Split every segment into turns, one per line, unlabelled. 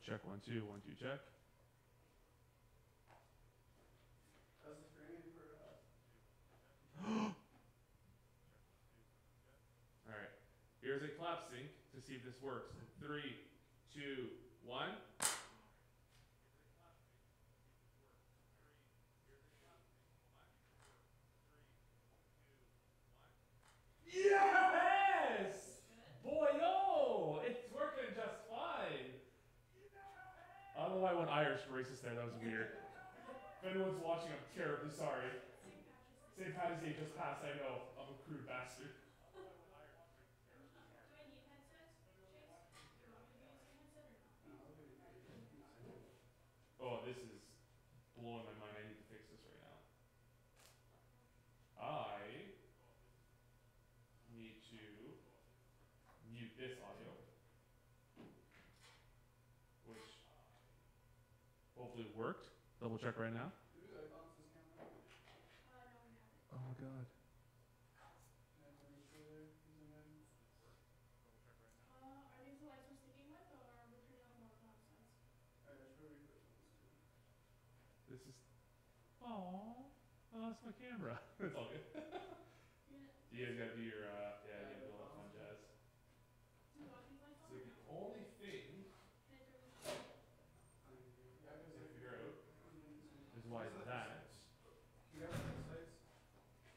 Check 1 2 1 2 check.
How's the framing for
All right. Here's a clap sync to see if this works. 3, 2, 1. Yes! Boy, yo! It's working just fine. I don't know why I went Irish racist there. That was weird. If anyone's watching, I'm terribly sorry. St. Patrick's Day just passed. I know. I'm a crude bastard. Oh, this is blowing my mind. I need to fix this right now. I need to mute this audio, which hopefully worked. Double check right now.
Did we icons this camera?
No, we haven't.
Oh my god.
Can I have to make sure they're zoom in?
Are these the lights we're sticking with, or are we turning off more cloud sides?
Alright, I should probably put those too.
This is. Aww. I lost my camera. It's all good. You guys gotta do your, yeah, you gotta do all that fun jazz.
Do you want these lights on?
So the only thing
Can I turn this on?
Yeah, because
to
like
figure out is why
Is
that
you have the sights?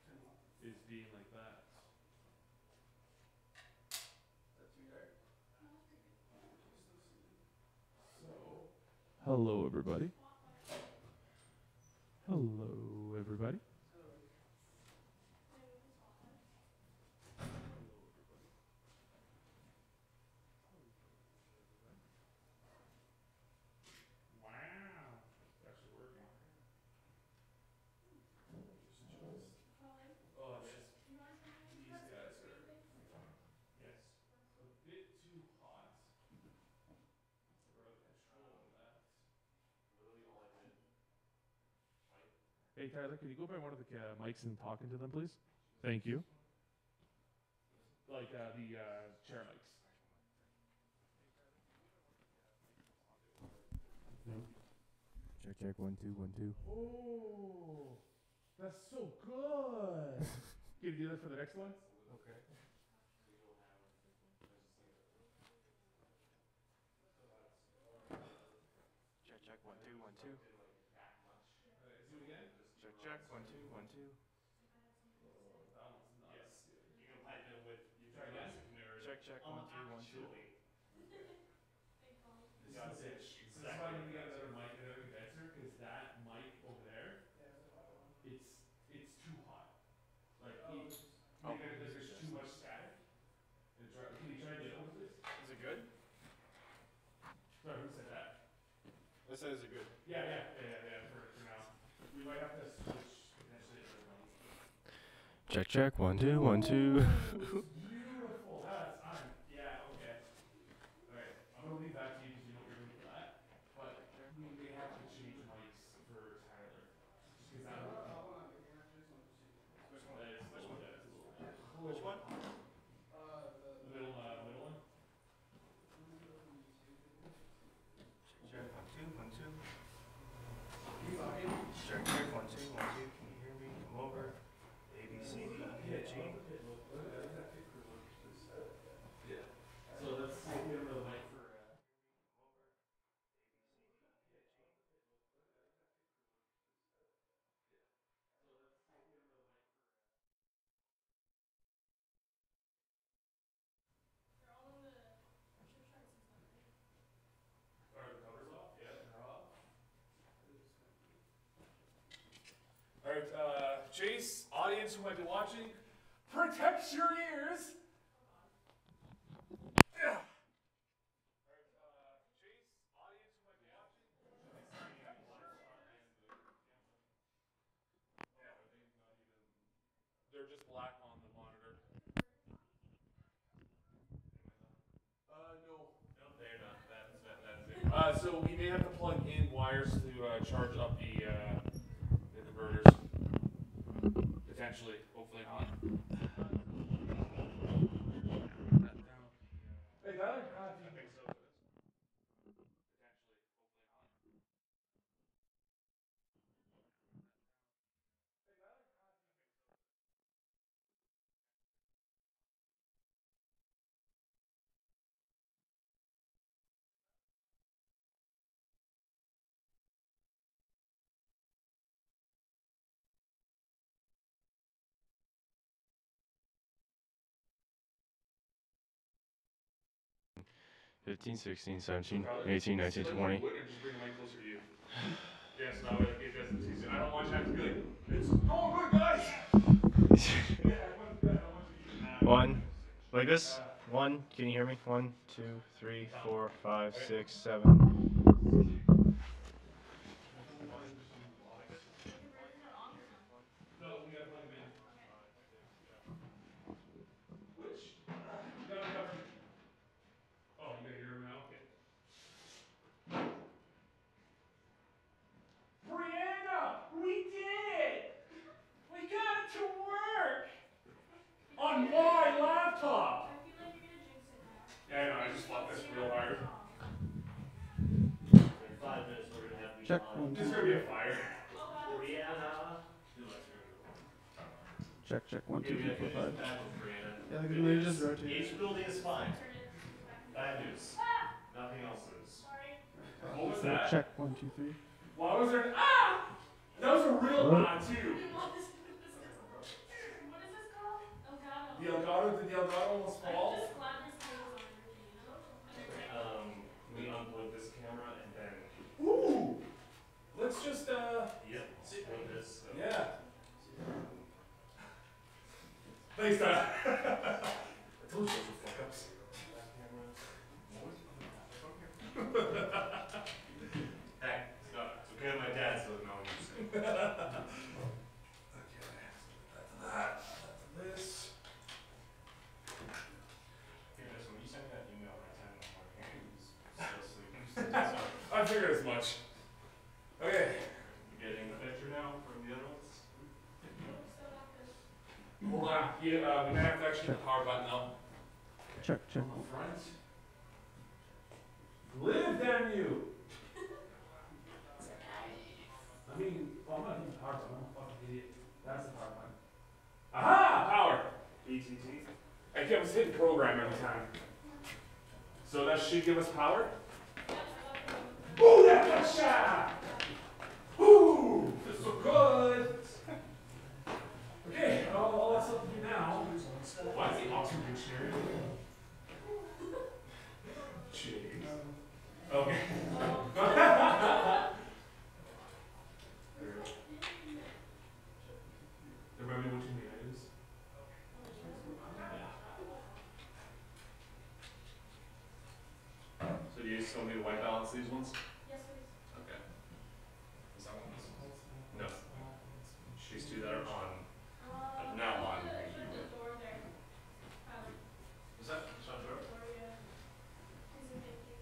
Turn them off.
is being like that.
Is that too dark?
No, that's pretty good.
So, hello everybody. Hello everybody.
Hello.
Can I move the spotlight?
Wow. It's actually working.
Colin?
Oh, this.
Do you want to turn
These
this
guys
on?
are. Yes. A bit too hot. We're out of control of that.
Literally all I did.
Hey Tyler, can you go by one of the mics and talk into them, please? Thank you. Like the chair mics. No.
Check, check, 1 2 1 2.
Oh, that's so good. Can you do that for the next one?
Okay. Check, check, 1 2 1 2.
Do it again.
Check, check, 1 2 1 2.
That one's not
Yes.
good.
You can pipe in with you
Try again?
Check, check, 1 2 1 2.
Thanks, Colin.
This is it. This is why you get another mic, another condenser, because that mic over there,
Yeah, it's a hot one.
it's too hot. Like,
Oh,
there's too much static. Can you try to get over this?
Is it good?
Sorry, who said that?
I said, is it good?
Yeah, for now. We might have to switch potentially to other mics.
Check, check, 1 2 1 2.
Beautiful. That's yeah, okay. Alright, I'm gonna leave that to you because you know what you're doing for that. But we may have to change mics for Tyler. Just because that
Hold
one.
on, I can actually just want to see.
Which one?
That is
Which one?
yeah, it's a little
Which one?
The middle one.
Check, 1 2 1 2.
Can you talk in?
Check, check, 1 2 1 2. Can you hear me? Come over. A B C D E F G.
Yeah. So let's see if we have another mic for.
They're all on the chip charts and stuff, right?
Are the covers off? Yeah, they're off. Alright, Chase, audience who might be watching, protect your ears! Yeah. Alright, Chase, audience who might be watching. They're just black on the monitor. No.
No, they're not. That's it.
So we may have to plug in wires to charge up the converters. Potentially, hopefully not. Hey Tyler,
I think so. 15, 16, 17, 18, 19, 20.
Just bring the mic closer to you. Yeah, so that way it doesn't tease you. I don't want you to have to be like, it's going good, guys. Yeah, I want you to
One, like this. One, can you hear me? 1, 2, 3, 4, 5, 6, 7.
No, we gotta plug him in. Which? You gotta cover. Oh, you gotta hear him now? Okay. Brianna, we did it! We got it to work! On my laptop!
I feel like you're gonna jinx it now.
Yeah, I know, I just fought this real hard.
In 5 minutes, we're gonna have to be
Check
on.
1,
There's
2,
gonna be a fire.
Oh god.
Brianna.
check 1, 2,
Okay, we
3,
gotta
4,
finish
5.
the package, Brianna.
Yeah, because
Good
we
news,
just rotated.
each building is fine.
Turn it back and
Bad news.
Ah!
Nothing else is.
Sorry.
What was that?
Check 1, 2, 3.
Why was there an ah? That was a real ah too.
What is this called? Elgato.
The Elgato, did the Elgato almost
I'm
fall?
just glad this cable's on everything, you know?
We unplug this camera and then.
Ooh! Let's just
Yep. Split this. So.
yeah. Thanks, Dad. I told you those were fuck-ups.
Heck, it's okay. My dad still doesn't know what you're saying.
Okay, back to this.
Here, just when you sent me that email at 10 in the morning, he was still asleep.
I figured as much. Okay.
You getting the picture now from the other ones?
Still got this.
Hold on. Yeah, we might have to actually hit the power button though.
Check.
On the front. Live, damn you! I mean, well, I'm not hitting the power button. I'm a fucking idiot. That's the power button. Aha! Power!
ETT?
I kept hitting program every time. So that should give us power? Ooh, that shot! Ooh, this is so good! Okay, all that's left to do now. Why is the Oxford Dictionary? Jeez. Okay. There might be one too many items.
So do you still need to white balance these ones?
Yes, please.
Okay. Is that one this one? No. These two that are on. Now on.
The door there.
Is that the front door?
Door, yeah. Please and thank you.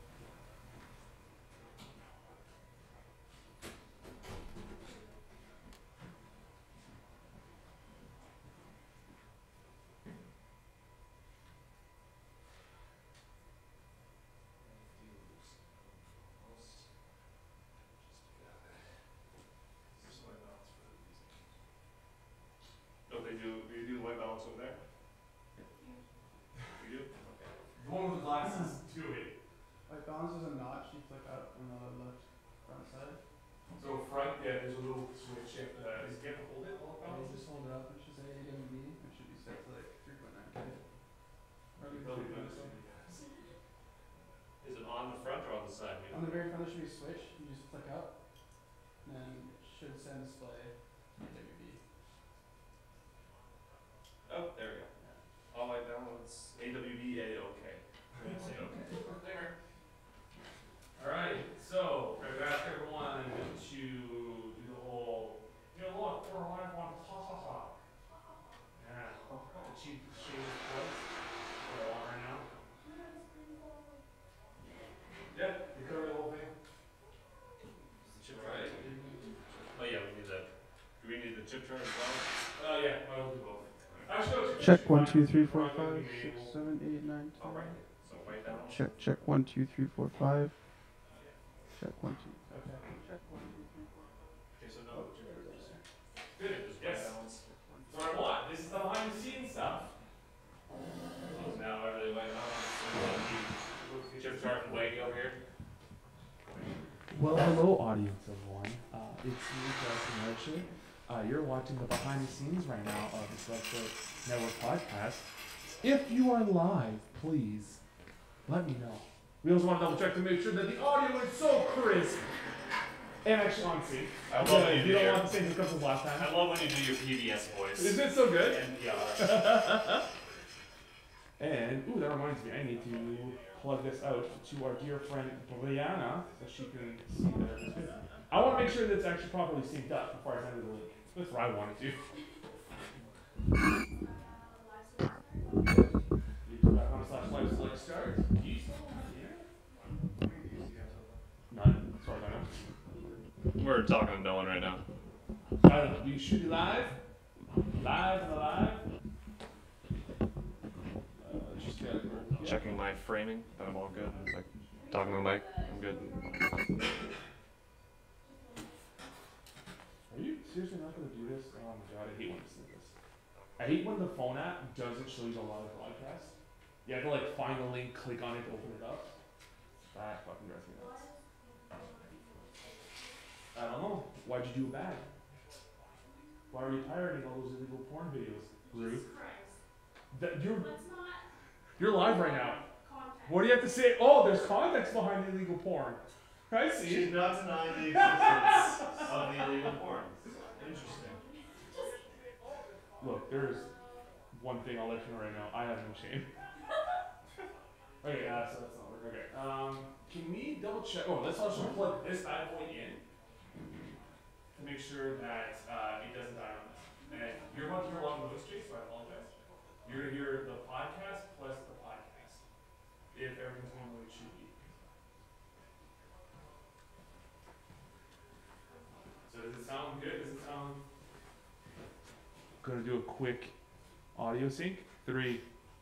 Oh, they do the white balance over there? You do? Okay.
The one with the glasses, do it.
Like balance is a notch you flick up on the left front side.
So front, yeah, there's a little switch. Is it gonna hold it?
And you just hold it up, it should say AWB, it should be set to like 3.9K. Or maybe
Probably
3.9K.
Is it on the front or on the side?
On the very front there should be a switch, you just flick up, and then it should send display AWB.
Oh, there we go. All white balance. AWB A-OK. Say okay. There.
Alright, so we're gonna ask everyone to do the whole, look, we're live on ha. Yeah, the cheap shade quotes. What I want right now. Yeah, you cover the whole thing.
Chip tray. Oh yeah, we need that. Do we need the chip tray as well?
Yeah, I'll do both. Actually,
Check 1, 2, 3, 4, 5, 6, 7, 8, 9, 10.
Alright. So white balance.
Check 1, 2, 3, 4, 5. Check 1, 2. Okay. Check 1, 2, 3, 4.
Okay, so no chip tray.
Good,
Just white
yes.
balance.
That's what I want. This is the behind the scenes stuff.
So now everything white balance. Chip chart and waiting over here.
Well, hello, audience of one. It's me, Justin Richard. You're watching the behind the scenes right now of the Celestial Network podcast. If you are live, please let me know.
We also want to double check to make sure that the audio is so crisp. And actually on sync.
I love when
you don't want the same hiccups as last time.
I love when you do your PBS voice.
Is it so good?
And yeah.
And, ooh, that reminds me, I need to plug this out to our dear friend Brianna so she can see that everything's good. I want to make sure that it's actually properly synced up before I send her the link. That's what I want to do. YouTube.com/live select start. None, as far as I know.
We're talking to no one right now.
We should be live. Live and alive. Just gotta go.
Checking my framing, but I'm all good. Like talking to the mic, I'm good.
Are you seriously not gonna do this? Oh my god, I hate when it's like this. I hate when the phone app doesn't show you a live broadcast. You have to like find the link, click on it, open it up. That fucking drives me nuts. I don't know. Why'd you do it bad? Why are you pirating all those illegal porn videos, Ruth?
Jesus Christ. Let's not
You're live right now.
context.
What do you have to say? Oh, there's context behind the illegal porn. I see.
She's not denying the existence of the illegal porn. Interesting.
Look, there's one thing I'll let you know right now. I have no shame. Okay, so that's not working. Okay. Can we double check? Oh, let's also plug this bad boy in to make sure that it doesn't die on us. And you're about to hear a lot of noise, Chase, so I apologize. You're gonna hear the podcast plus the podcast if everything's going the way it should be. So does it sound good? Does it sound? Gonna do a quick audio sync. 3,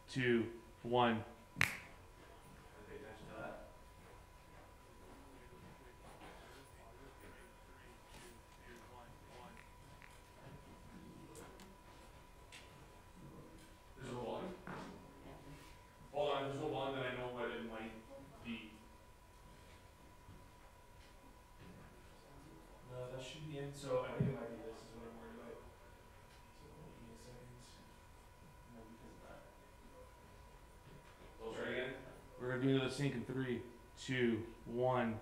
2, 1. Pay attention to that. There's no volume. Hold on, there's no volume that I know what it might be. No, that should be in. So I think it might be this is what I'm worried about. So give me a second. No, because of that. So let's try again. We're gonna do another sync in 3, 2, 1.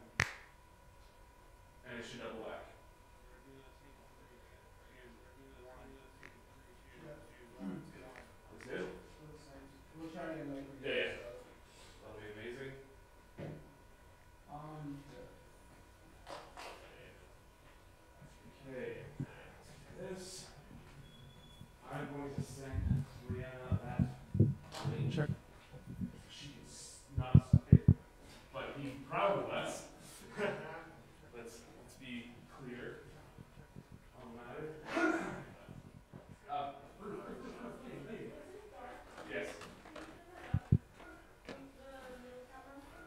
And it should double back. That's it?
We'll try again later.
Yeah, yeah. That'll be amazing. Okay. This. I'm going to send Brianna that link. Check. She can not suck it, but be proud of us. let's be clear on the matter. Yes.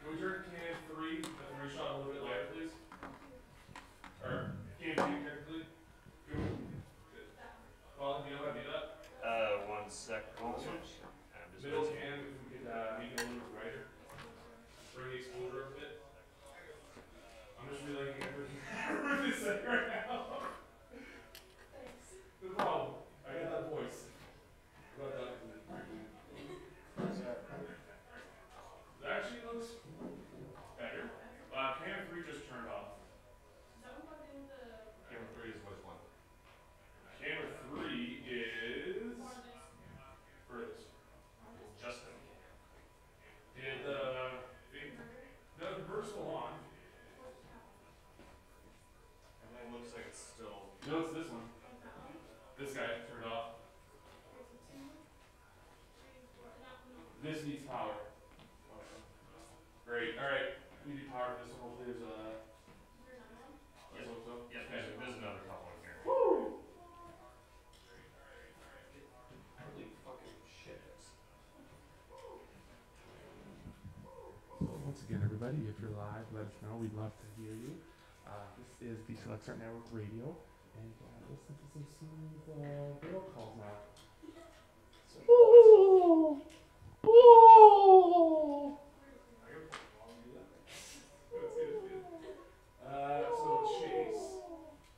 Can we turn cam 3, the 3 shot a little bit lighter, please? Or cam 2 technically? Well, you know how to do that?
1 sec. Also,
Middle cam, if we could make it a little bit brighter. Bring the exposure up a bit. I'm just realizing everything is saying right now.
Thanks.
No problem. I got that voice. I got that. It actually looks better. Cam 3 just turned off.
Is that one plugged in with the
Camera 3 is which one?
Camera 3 is
farthest?
furthest.
Justin.
Did the thing, the converter's still on?
Everything looks like it's still.
No, it's this one.
Like that one?
This guy turned off.
Okay, so 2, 3, 4, and that one.
This needs power. Great. All right. We need power for this one. Hopefully there's
Is there another one?
I hope so.
Yeah, there's another couple in here.
Woo!
Holy fucking shit.
So once again, everybody, if you're live, let us know. We'd love to hear you. This is the Select Start Network Radio, and listen to some smooth girl calls now.
So Chase.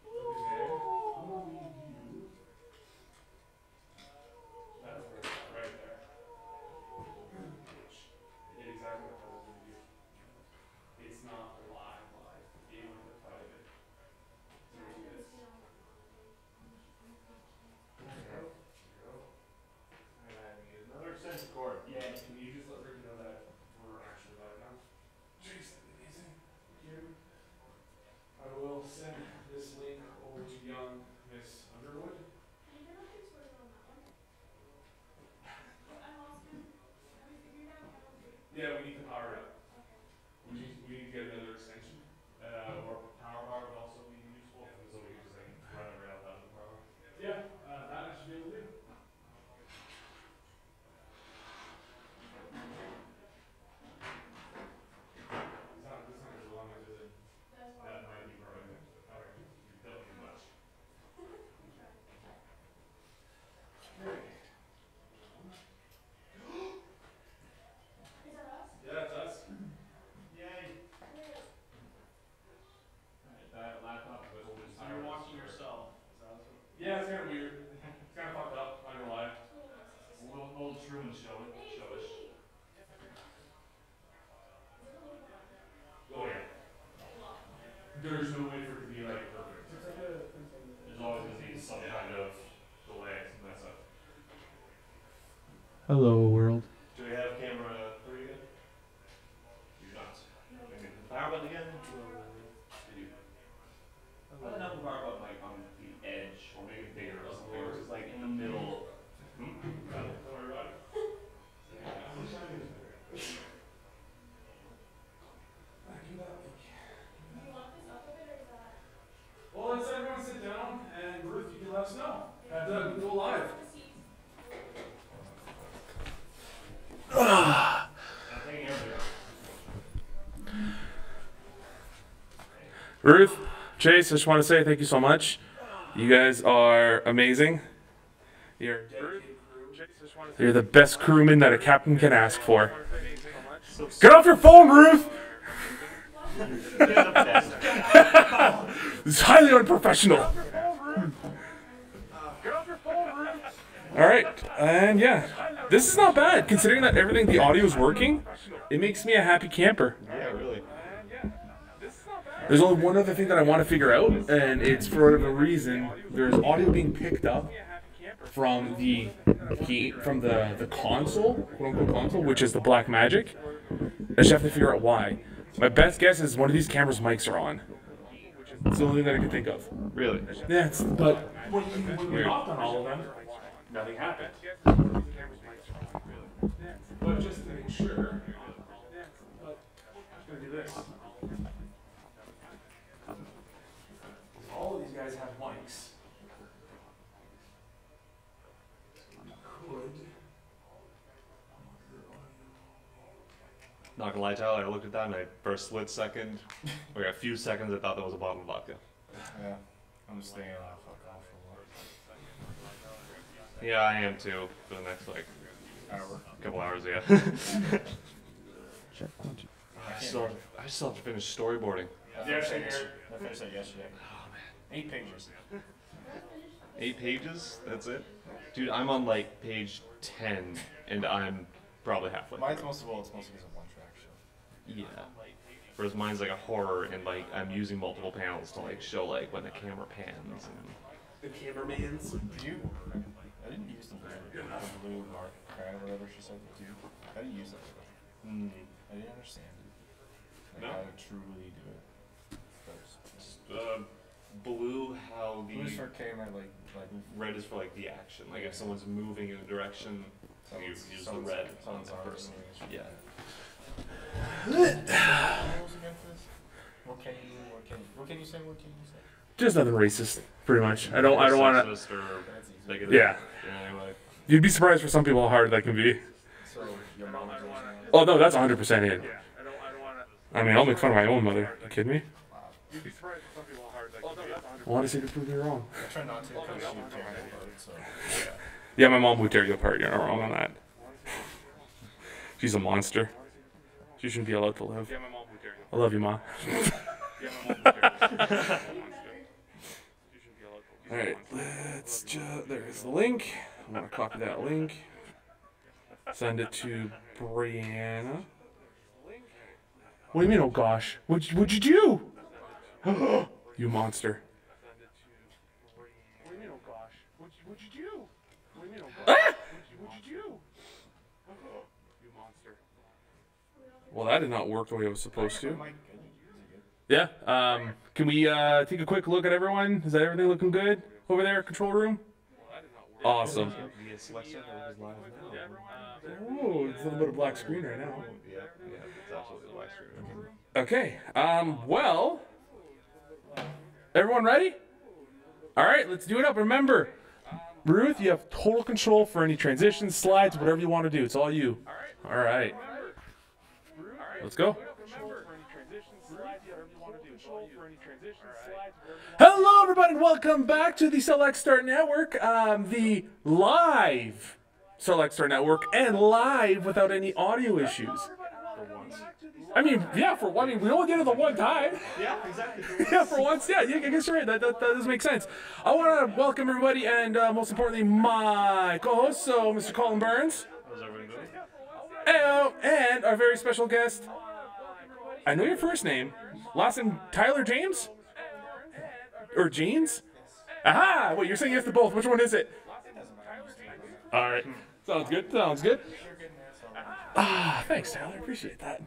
Okay. I'm gonna leave you. That's where it's at, right there. Which I did exactly what I was gonna do. Yeah, we need to power it up.
Okay.
We need to get another extension. Or power bar would also be useful, so we can just like run a rail out of the power. Yeah, that I should be able to do. This not as long as it.
That's
That
fine.
might be perfect. Okay, you don't need much.
Is that us?
Yeah, it's us.
Yay.
That laptop was holding
So you're watching yourself. Is that what?
Yeah, it's kind of weird. It's kind of fucked up, not gonna lie.
A little old Truman showish.
Oh yeah. There's no way for it to be like perfect.
It's like a thing.
There's always gonna be some kind of delay, some mess up.
Hello, world.
Do we have camera 3 again? You do not. Okay. Power button again? I do. I don't have the power button like on the edge or maybe bigger or something. Or it's like in the middle.
Got it. Don't worry about it.
Do you want this up a bit or is that?
Well, let's everyone sit down, and Ruth, you can let us know. And we go live.
Have a seat.
Ruth, Chase, I just want to say thank you so much. You guys are amazing. You're the best crewman that a captain can ask for. Get off your phone, Ruth! This is highly unprofessional. Alright, and yeah, this is not bad. Considering that everything, the audio is working, it makes me a happy camper.
Yeah, really.
There's only one other thing that I want to figure out, and it's for whatever reason, there's audio being picked up from the console, quote unquote console, which is the Black Magic. I just have to figure out why. My best guess is one of these cameras' mics are on. It's the only thing that I can think of.
Really?
Yeah, but when we hopped on all of them, nothing happened. But just to make sure, I'm gonna do this. All of these guys have mics.
Not gonna lie, Tyler, I looked at that and I, for a split second, or a few seconds, I thought that was a bottle of vodka.
Yeah, I'm just thinking, oh, fuck off for
Yeah, I am too, for the next, like,
a hour.
couple hours, yeah. I still have to finish storyboarding.
I finished that yesterday.
Oh, man.
8 pages.
8 pages? That's it? Dude, I'm on, like, page 10, and I'm probably halfway.
Mine's mostly, well, it's mostly because of one track show.
Yeah. Whereas mine's like a horror, and like I'm using multiple panels to like show like when the camera pans. And
The cameramans.
I didn't use the blue mark, whatever she said. I didn't use it. I didn't understand it. Like
No?
how to truly do it.
blue, how the
Blue's for camera, like
red is for like the action. Like if someone's moving in a direction, you use the red on the person. Yeah.
What can you say?
Just nothing racist, pretty much. I don't want to.
Sexist or bigoted.
Yeah.
Anyway.
You'd be surprised for some people how hard that can be.
So your mom was
Oh no, that's 100% in. I mean, I'll make fun of my own mother. You kidding me? I want to say to prove me wrong.
I try not to because she would tear me apart, so.
Yeah, my mom would tear you apart. You're not wrong on that. She's a monster. She shouldn't be allowed to live. I love you, Ma. Alright, let's just. There's the link. I'm going to copy that link. Send it to Brianna. What do you mean, oh gosh? What'd you do? You monster. What do you mean, oh gosh? What'd you do? What do you mean, oh gosh? What'd you do? You monster. Well, that did not work the way it was supposed to. Yeah. Can we take a quick look at everyone? Is that everything looking good over there, control room? Awesome. Oh, it's a little bit of black screen right now.
absolutely the live stream.
Okay. Well, everyone ready? All right, let's do it up. Remember, Ruth, you have total control for any transitions, slides, whatever you want to do. It's all you. All right. Let's go. Hello, everybody, and welcome back to the Select Start Network, the live Select Start Network, and live without any audio issues.
For once.
I mean, yeah, we only did it the one time.
Yeah, exactly.
Yeah, for once, yeah, I guess you're right. That does make sense. I want to welcome everybody, and most importantly, my co-host, so Mr. Colin Burns.
How's everyone doing?
And our very special guest. I know your first name. Last name, Tyler James? Or Jeans? Aha! Wait, you're saying yes to both. Which one is it? All right. Sounds good. Sounds good. Thanks, Tyler. I appreciate that.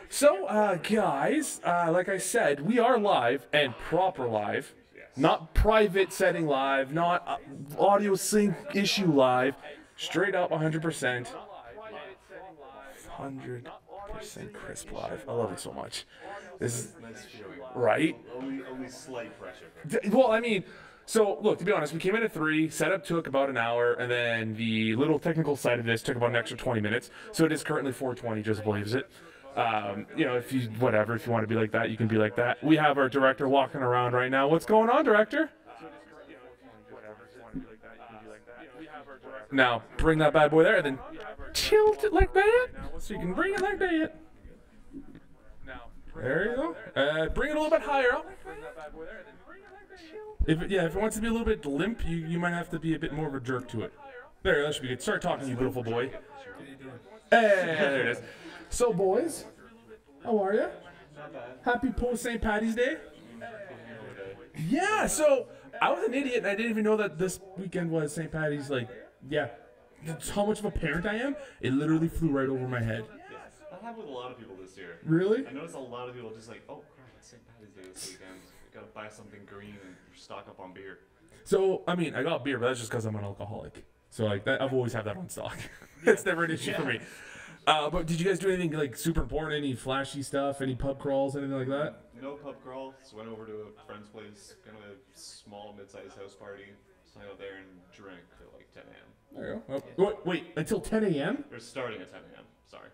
So, guys, like I said, we are live and proper live. Not private setting live, not audio sync issue live. Straight up 100%. 100% crisp live. I love it so much. This is
Nice feeling.
right.
Only slight pressure.
Well, I mean, so look, to be honest, we came in at 3, setup took about an hour, and then the little technical side of this took about an extra 20 minutes. So it is currently 4:20, just believes it. You know, if you want to be like that, you can be like that. We have our director walking around right now. What's going on, director? Now, bring that bad boy there, then tilt it like that, so you can bring it like that. There you go. Bring it a little bit higher up. If it wants to be a little bit limp, you might have to be a bit more of a jerk to it. There, that should be good. Start talking, you beautiful boy. Hey, there it is. So, boys, how are you? Happy post St. Patty's Day. Yeah. So I was an idiot, and I didn't even know that this weekend was St. Patty's. Like, yeah. That's how much of a parent I am. It literally flew right over my head.
That happened with a lot of people this year.
Really?
I noticed a lot of people just like, oh crap, it's St. Patty's Day this weekend. Gotta buy something green and stock up on beer.
So, I mean, I got beer, but that's just because I'm an alcoholic. So, like, that, I've always had that on stock. It's never an issue for me. But did you guys do anything, like, super important? Any flashy stuff? Any pub crawls? Anything like that?
No pub crawl. Just went over to a friend's place, kind of a small, mid-sized house party. Just hung out there and drank till like 10 a.m.
There you go. Wait, until 10 a.m.?
Or starting at 10 a.m. Sorry.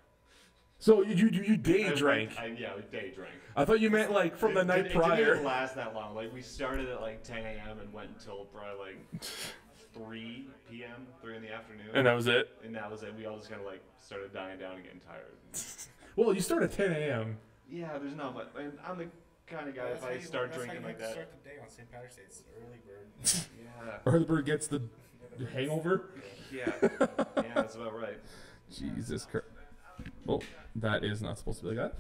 So, you day drank?
Yeah, we day drank.
I thought you meant, like, from the night
It
prior.
didn't last that long. Like, we started at like 10 a.m. and went until probably like 3 p.m., 3 in the afternoon.
And that was it?
And that was it. We all just kind of like started dying down and getting tired.
Well, you start at 10 a.m.
Yeah, there's not much. And I'm the kind of guy, if I start drinking like that.
Start the day on St. Patrick's Day. It's early bird.
Yeah.
Or the bird gets the hangover.
Yeah. Yeah, that's about right.
Jesus Christ. Oh, that is not supposed to be like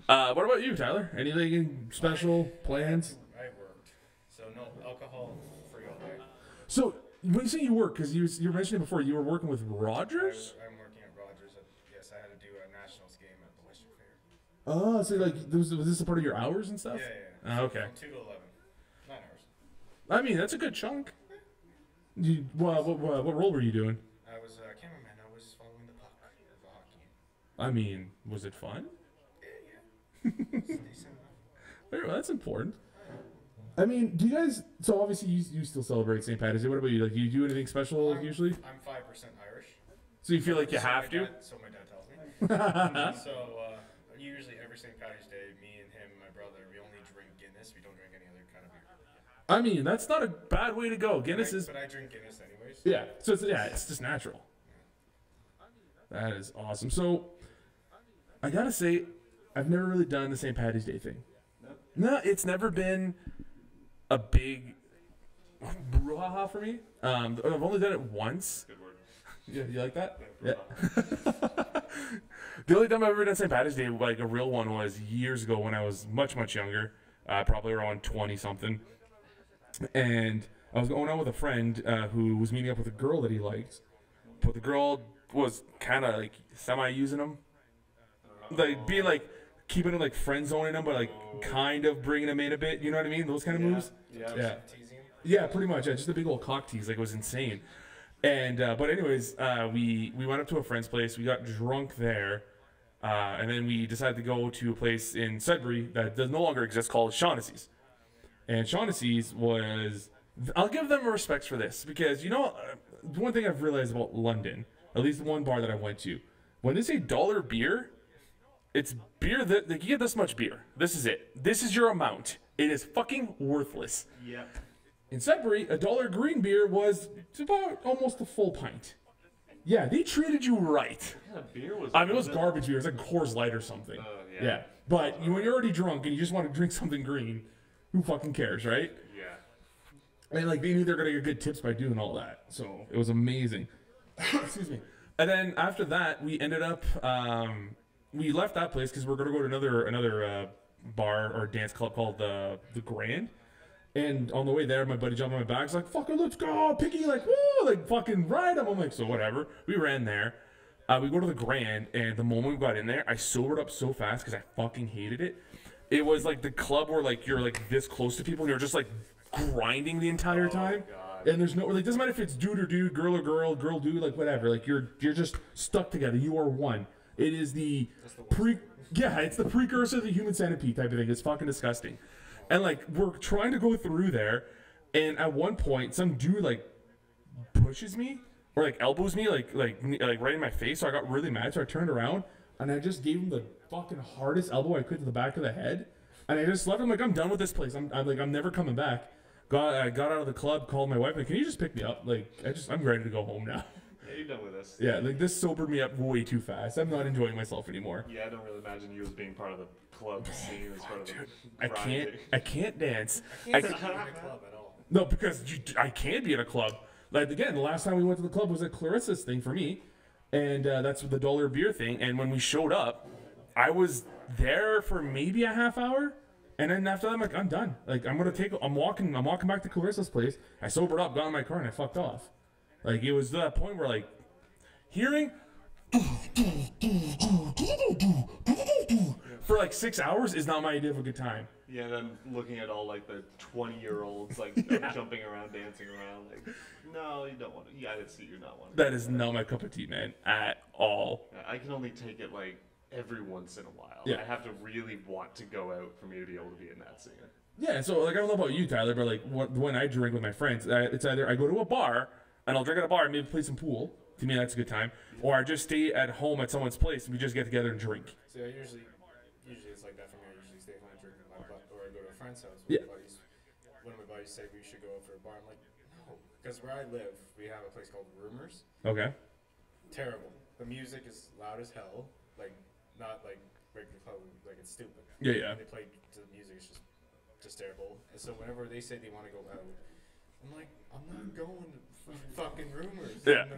that. What about you, Tyler? Anything special plans?
I worked, so no alcohol free all day.
So, when you say you work, because you were mentioning before, you were working with Rogers?
I'm working at Rogers. Yes, I had to do a nationals game at the Western Fair.
Oh, so like, was this a part of your hours and stuff?
Yeah.
Oh, okay.
From 2 to 11. 9 hours.
I mean, that's a good chunk. What role were you doing?
I was a cameraman. I was following the puck of the hockey.
I mean, was it fun?
Yeah. It's decent enough.
Very well, that's important. I mean, do you guys? So obviously, you still celebrate St. Patty's Day. What about you? Like, do you do anything special usually?
I'm 5% Irish.
So you feel like you have to?
So my dad tells me. So usually every St. Patty's Day, me and him, my brother, we only drink Guinness. We don't drink any other kind of beer.
I mean, that's not a bad way to go. Guinness is.
But I drink Guinness anyways.
Yeah. So it's just natural. That is awesome. So I gotta say, I've never really done the St. Patty's Day thing. No, it's never been a big brouhaha for me. I've only done it once.
Good word.
Yeah, you like that? Yeah. The only time I've ever done St. Patty's Day, like a real one, was years ago when I was much, much younger, probably around 20-something. And I was going out with a friend who was meeting up with a girl that he liked, but the girl was kind of like semi-using him, like being like keeping him like friend zoning him, but like kind of bringing him in a bit. You know what I mean? Those kind of moves.
Yeah.
Yeah, pretty much. Yeah, just a big old cock tease. Like, it was insane. And but anyways, we went up to a friend's place. We got drunk there, And then we decided to go to a place in Sudbury that does no longer exist called Shaughnessy's. And Shaughnessy's was, I'll give them respects for this because, one thing I've realized about London, at least one bar that I went to, when they say dollar beer, it's beer that, like, you get this much beer. This is it. This is your amount. It is fucking worthless.
Yep.
In Sudbury, a dollar green beer was about almost a full pint. Yeah, they treated you right.
What kind of beer was
I mean, it was garbage beer. It was like Coors Light or something. Yeah. But when you're already drunk and you just want to drink something green, who fucking cares, right?
Yeah.
And like they knew they were gonna get good tips by doing all that, so it was amazing. Excuse me. And then after that, we ended up we left that place because we're gonna go to another bar or dance club called the Grand. And on the way there, my buddy jumped on my back. He's like, "Fucking let's go, Picky!" Like, woo, like fucking ride him. I'm like, so whatever. We ran there. We go to the Grand, and the moment we got in there, I sobered up so fast because I fucking hated it. It was like the club where like you're like this close to people and you're just like grinding the entire time.
God.
And there's no, like, doesn't matter if it's dude or dude, girl or girl, girl dude, like whatever. Like you're just stuck together. You are one. It is it's the precursor to the human centipede type of thing. It's fucking disgusting. And like we're trying to go through there, and at one point some dude like pushes me or like elbows me like right in my face. So I got really mad. So I turned around and I just gave him the fucking hardest elbow I could to the back of the head. And I just left him like, I'm done with this place. I'm never coming back. I got out of the club, called my wife, like, can you just pick me up? Like, I'm ready to go home now.
Yeah, you're done with this.
Yeah, like this sobered me up way too fast. I'm not enjoying myself anymore.
Yeah, I don't really imagine you as being part of the club scene as part of the
I can't dance.
I can't see you in a club at all.
No, because I can't be in a club. Like again, the last time we went to the club was at Clarissa's thing for me, and that's the dollar beer thing. And when we showed up, I was there for maybe a half hour, and then after that, I'm like, I'm done. Like I'm walking back to Clarissa's place. I sobered up, got in my car, and I fucked off. Like it was to that point where like hearing for like 6 hours is not my idea of a good time.
Yeah, and then looking at all like the 20-year-olds like jumping around, dancing around, like, no, you don't want to. Yeah, that's you're not one.
That is not my cup of tea, man, at all.
Yeah, I can only take it like every once in a while.
Yeah.
I have to really want to go out for me to be able to be in that scene.
Yeah, so like I don't know about you, Tyler, but like when I drink with my friends, it's either I go to a bar and I'll drink at a bar and maybe play some pool. To me, that's a good time. Or I just stay at home at someone's place and we just get together and drink.
So usually it's like that for me. I usually stay home and drink with my buddy, or I go to a friend's house with
Yeah.
my buddies. One of my buddies said we should go out for a bar. I'm like, no, because where I live, we have a place called Rumors.
Okay.
Terrible. The music is loud as hell. Like not like regular club, like it's stupid.
Yeah, yeah.
They play the music is just terrible. And so whenever they say they want to go out, I'm like, I'm not going to fucking Rumors.
Yeah.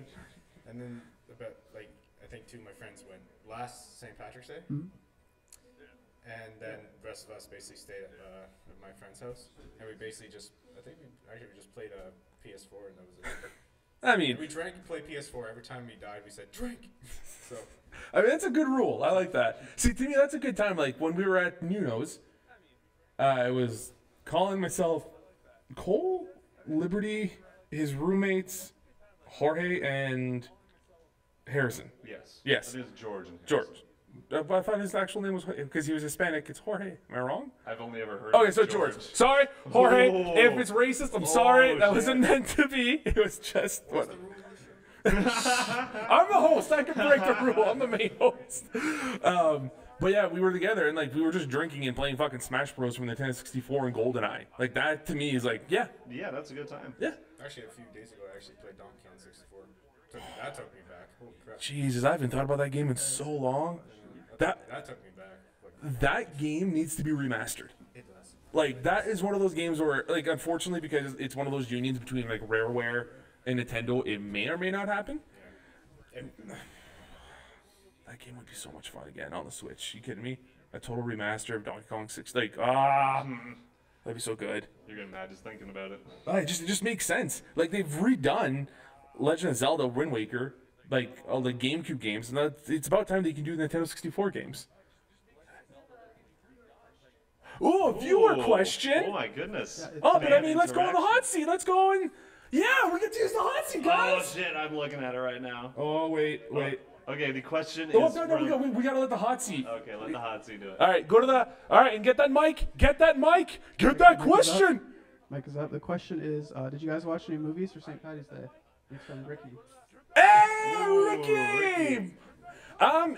And then about like I think two of my friends went last St. Patrick's Day.
Mhm.
And then the rest of us basically stayed at my friend's house, and we basically just we just played a PS4, and that was it.
I mean,
We drank and played PS4 every time we died. We said drink. So
that's a good rule. I like that. See, to me, that's a good time. Like when we were at Nuno's, I was calling myself Cole, Liberty, his roommates, Jorge, and Harrison.
Yes.
Yes.
It is George. And
George. I thought his actual name was, because he was Hispanic, it's Jorge. Am I wrong?
I've only ever heard.
Okay,
of
so George. Sorry, Jorge.
Oh.
If it's racist, I'm sorry. That
shit.
wasn't meant to be. It was just. I'm the host. I can break the rule. I'm the main host. But yeah, we were together and like we were just drinking and playing fucking Smash Bros from the Nintendo 64 and GoldenEye. Like that to me is like, yeah.
Yeah, that's a good time.
Yeah.
actually, a few days ago, I actually played Donkey Kong 64. That took me back. Holy crap!
Jesus, I haven't thought about that game in so long.
That took me back. Like,
That game needs to be remastered.
it does.
Like that is one of those games where, like, unfortunately, because it's one of those unions between like Rareware and Nintendo, it may or may not happen.
Yeah.
That game would be so much fun again on the Switch. You kidding me? A total remaster of Donkey Kong 6. Like, that'd be so good.
You're getting mad just thinking about it.
It just makes sense. Like they've redone Legend of Zelda, Wind Waker, like all the GameCube games, and it's about time they can do the Nintendo 64 games. Ooh, a viewer question.
Oh my goodness.
Oh, but I
Fan
mean, let's go on the
interaction.
hot seat. Let's go and yeah, we get to use the hot seat,
Oh
guys.
shit, I'm looking at it right now.
Oh wait.
Okay, the question is.
Oh, no,
from-
we gotta let the hot seat.
Okay, let the hot seat do it.
All right, go to the. All right, and get that mic. Get that mic. Get that question.
Mike is up. The question is, did you guys watch any movies for St. Patty's Day? It's from Ricky.
Hey,
Ooh,
Ricky.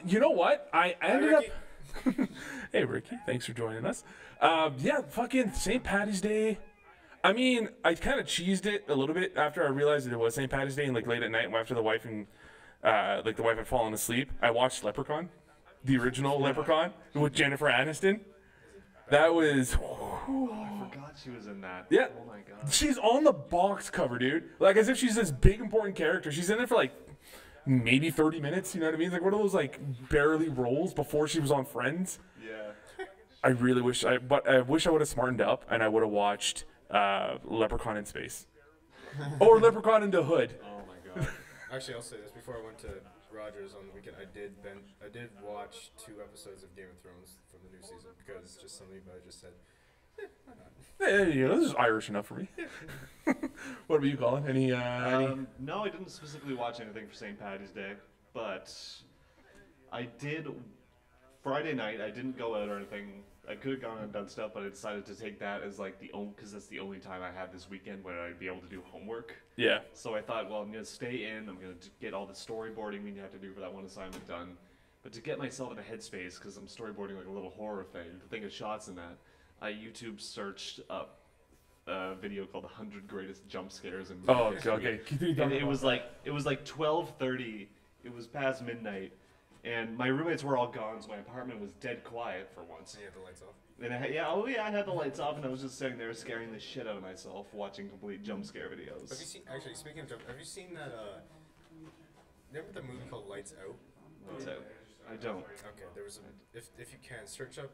You know what? I ended up. Hey, Ricky. Thanks for joining us. Yeah, fucking St. Patty's Day. I mean, I kind of cheesed it a little bit after I realized that it was St. Patty's Day, and like late at night after the wife had fallen asleep. I watched Leprechaun, the original Leprechaun with Jennifer Aniston. That was.
I forgot she was in that.
Yeah.
Oh my god.
She's on the box cover, dude. Like as if she's this big important character. She's in there for like maybe 30 minutes. You know what I mean? Like one of those like barely roles before she was on Friends.
Yeah.
I really wish I wish I would have smartened up and I would have watched Leprechaun in Space or Leprechaun in the Hood.
Oh my god. Actually, I'll say this before I went to Rogers on the weekend. I did watch 2 episodes of Game of Thrones from the new season because just something about it just said, why not?
You know, this is Irish enough for me. What about you, Colin? Any?
No, I didn't specifically watch anything for St. Patty's Day, but I did. Friday night, I didn't go out or anything. I could have gone and done stuff, but I decided to take that as like because that's the only time I had this weekend where I'd be able to do homework.
Yeah.
So I thought, well, I'm gonna stay in. I'm gonna get all the storyboarding we have to do for that one assignment done. But to get myself in a headspace, because I'm storyboarding like a little horror thing, to think of shots in that, I YouTube searched up a video called 100 Greatest Jump Scares in Movie
Oh,
History.
okay. Continue
And
talking
it was
about
like 12:30. It was past midnight, and my roommates were all gone, so my apartment was dead quiet for once.
So you had the lights off.
And I had the lights off, and I was just sitting there scaring the shit out of myself, watching complete jump scare videos.
Have you seen? Actually, speaking of jump, have you seen that? Remember the movie called Lights Out?
Lights Out. I don't.
Okay, there was a. If you can search up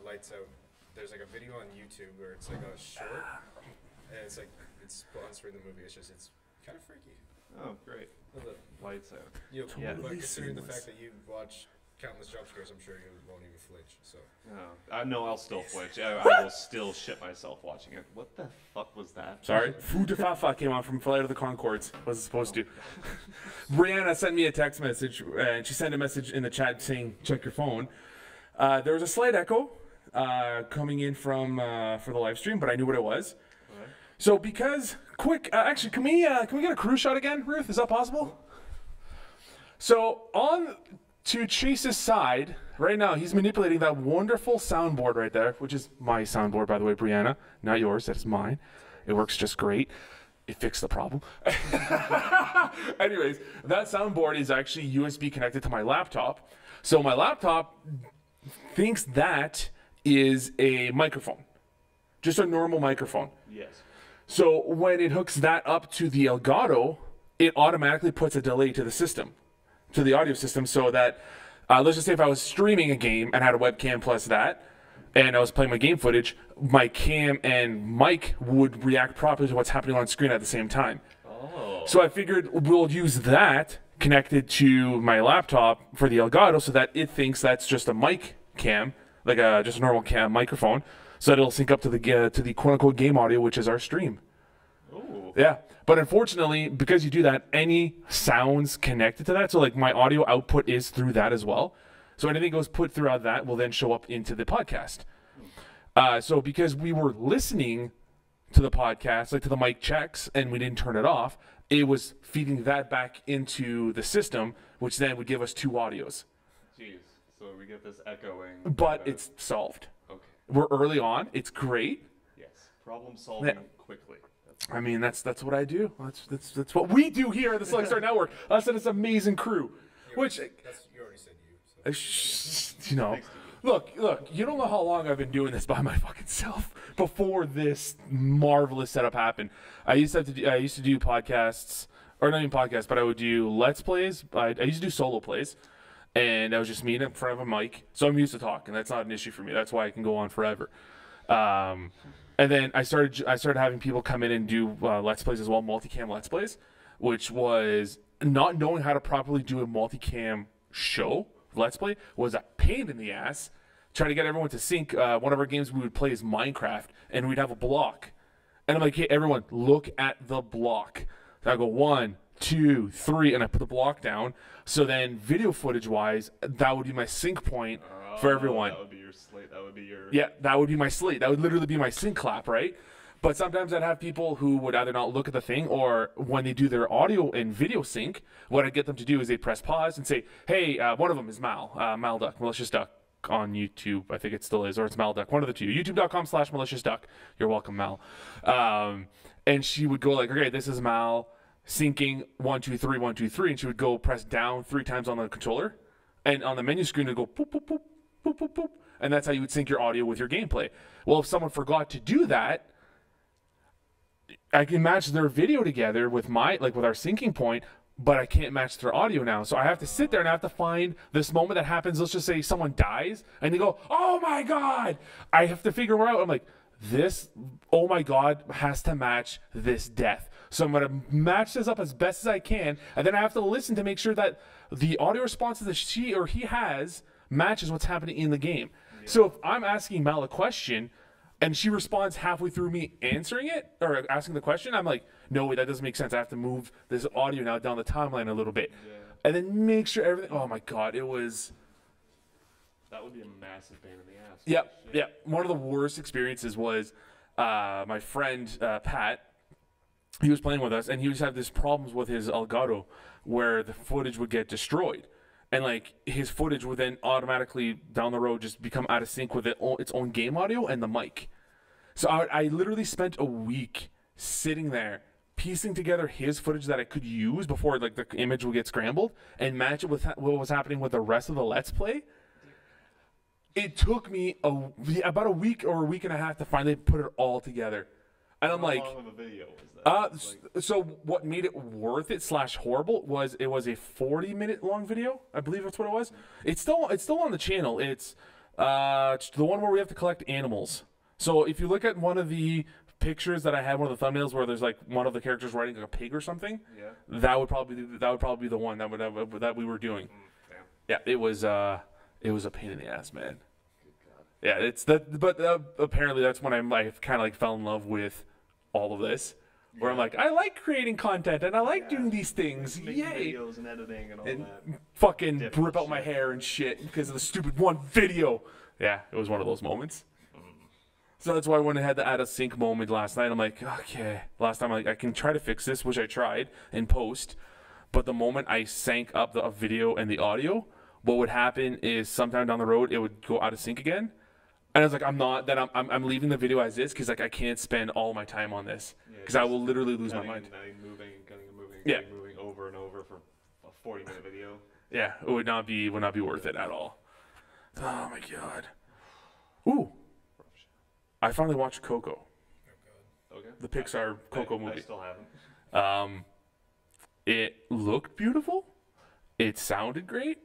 Lights Out, there's like a video on YouTube where it's like a short, and it's sponsoring the movie. It's kind of freaky.
Oh, great. Lights Out.
Yeah,
Yeah.
but considering the fact that you watch countless jump scares, I'm sure you won't even flinch. So.
No, I'll still flinch. I will still shit myself watching it. What the fuck was that?
Sorry, Foo de Fa came on from Flight of the Conchords. Wasn't supposed to. Brianna sent me a text message, and she sent a message in the chat saying, "Check your phone." There was a slight echo coming in from for the live stream, but I knew what it was.
What?
So because actually, can we get a crew shot again, Ruth? Is that possible? So on to Chase's side right now, he's manipulating that wonderful soundboard right there, which is my soundboard, by the way, Brianna, not yours. That is mine. It works just great. It fixed the problem. Anyways, that soundboard is actually USB connected to my laptop. So my laptop thinks that is a microphone, just a normal microphone.
Yes.
So when it hooks that up to the Elgato, it automatically puts a delay to the system, to the audio system, so that let's just say if I was streaming a game and had a webcam plus that, and I was playing my game footage, my cam and mic would react properly to what's happening on screen at the same time.
Oh.
So I figured we'll use that connected to my laptop for the Elgato so that it thinks that's just a mic cam, like just a normal cam microphone, so that it'll sync up to the quote-unquote game audio, which is our stream.
Ooh.
Yeah, but unfortunately, because you do that, any sounds connected to that, so like my audio output is through that as well. So anything goes put throughout that will then show up into the podcast. So because we were listening to the podcast, like to the mic checks, and we didn't turn it off, it was feeding that back into the system, which then would give us 2 audios.
Jeez. So we get this echoing.
But it's solved.
Okay.
We're early on. It's great.
Yes. Problem solving
Yeah.
quickly.
I mean, that's what I do. That's what we do here at the Select Start Network. Us and this amazing crew. Which,
You already said you. So.
you know,
Thanks,
look, you don't know how long I've been doing this by my fucking self before this marvelous setup happened. I used to do podcasts, or not even podcasts, but I would do Let's Plays. I used to do solo plays, and I was just me in front of a mic, so I'm used to talking. That's not an issue for me. That's why I can go on forever. And then I started having people come in and do Let's Plays as well, multicam Let's Plays, which was not knowing how to properly do a multicam show. Let's Play was a pain in the ass. Trying to get everyone to sync. One of our games we would play is Minecraft, and we'd have a block. And I'm like, hey, everyone, look at the block. So I go 1, 2, 3, and I put the block down. So then video footage wise, that would be my sync point for everyone.
That would be your slate. That would be your.
Yeah, that would be my slate. That would literally be my sync clap, right? But sometimes I'd have people who would either not look at the thing, or when they do their audio and video sync, what I'd get them to do is they press pause and say, hey, one of them is Mal Duck, Malicious Duck on YouTube. I think it still is, or it's Mal Duck, one of the two. YouTube.com/Malicious Duck. You're welcome, Mal. And she would go like, okay, this is Mal syncing 1, 2, 3, 1, 2, 3, and she would go press down 3 times on the controller, and on the menu screen it would go boop, boop, boop, boop, boop, boop, and that's how you would sync your audio with your gameplay. Well, if someone forgot to do that, I can match their video together with with our syncing point, but I can't match their audio now. So I have to sit there and I have to find this moment that happens. Let's just say someone dies and they go, oh my God. I have to figure out. I'm like, this, oh my God, has to match this death. So I'm going to match this up as best as I can. And then I have to listen to make sure that the audio response that she or he has matches what's happening in the game. Yeah. So if I'm asking Mal a question and she responds halfway through me answering it or asking the question, I'm like, no, wait, that doesn't make sense. I have to move this audio now down the timeline a little bit. Yeah. And then make sure everything, oh my God, it was...
That would be a massive pain in the ass.
Yep, yeah. One of the worst experiences was my friend Pat. He was playing with us, and he was having this problems with his Elgato where the footage would get destroyed. And like his footage would then automatically down the road just become out of sync with its own game audio and the mic. So I literally spent a week sitting there piecing together his footage that I could use before like the image would get scrambled and match it with what was happening with the rest of the Let's Play. It took me about a week or a week and a half to finally put it all together. And I'm like,
how long of a video was that?
So what made it worth it / horrible was it was a 40-minute long video. I believe that's what it was. It's still on the channel. It's the one where we have to collect animals. So if you look at one of the pictures that I had, one of the thumbnails where there's like one of the characters riding like a pig or something, that would probably be the one that we were doing. Yeah, it was a pain in the ass, man. Yeah, it's that. But apparently that's when I kind of like fell in love with all of this, where I'm like, I like creating content and I like doing these things. Yay!
Videos and editing and all
and
that.
Fucking rip out my hair and shit because of the stupid one video. Yeah, it was one of those moments. So that's why when I had the out of sync moment last night, I'm like, okay. Last time I can try to fix this, which I tried in post, but the moment I sank up the video and the audio, what would happen is sometime down the road it would go out of sync again. And I was like, I'm leaving the video as is because like I can't spend all my time on this because I will literally lose my mind.
Moving over and over for a 40-minute video.
Yeah, it would not be worth it at all. Oh my God. Ooh, I finally watched Coco.
Okay.
The Pixar Coco movie.
I still haven't.
It looked beautiful. It sounded great.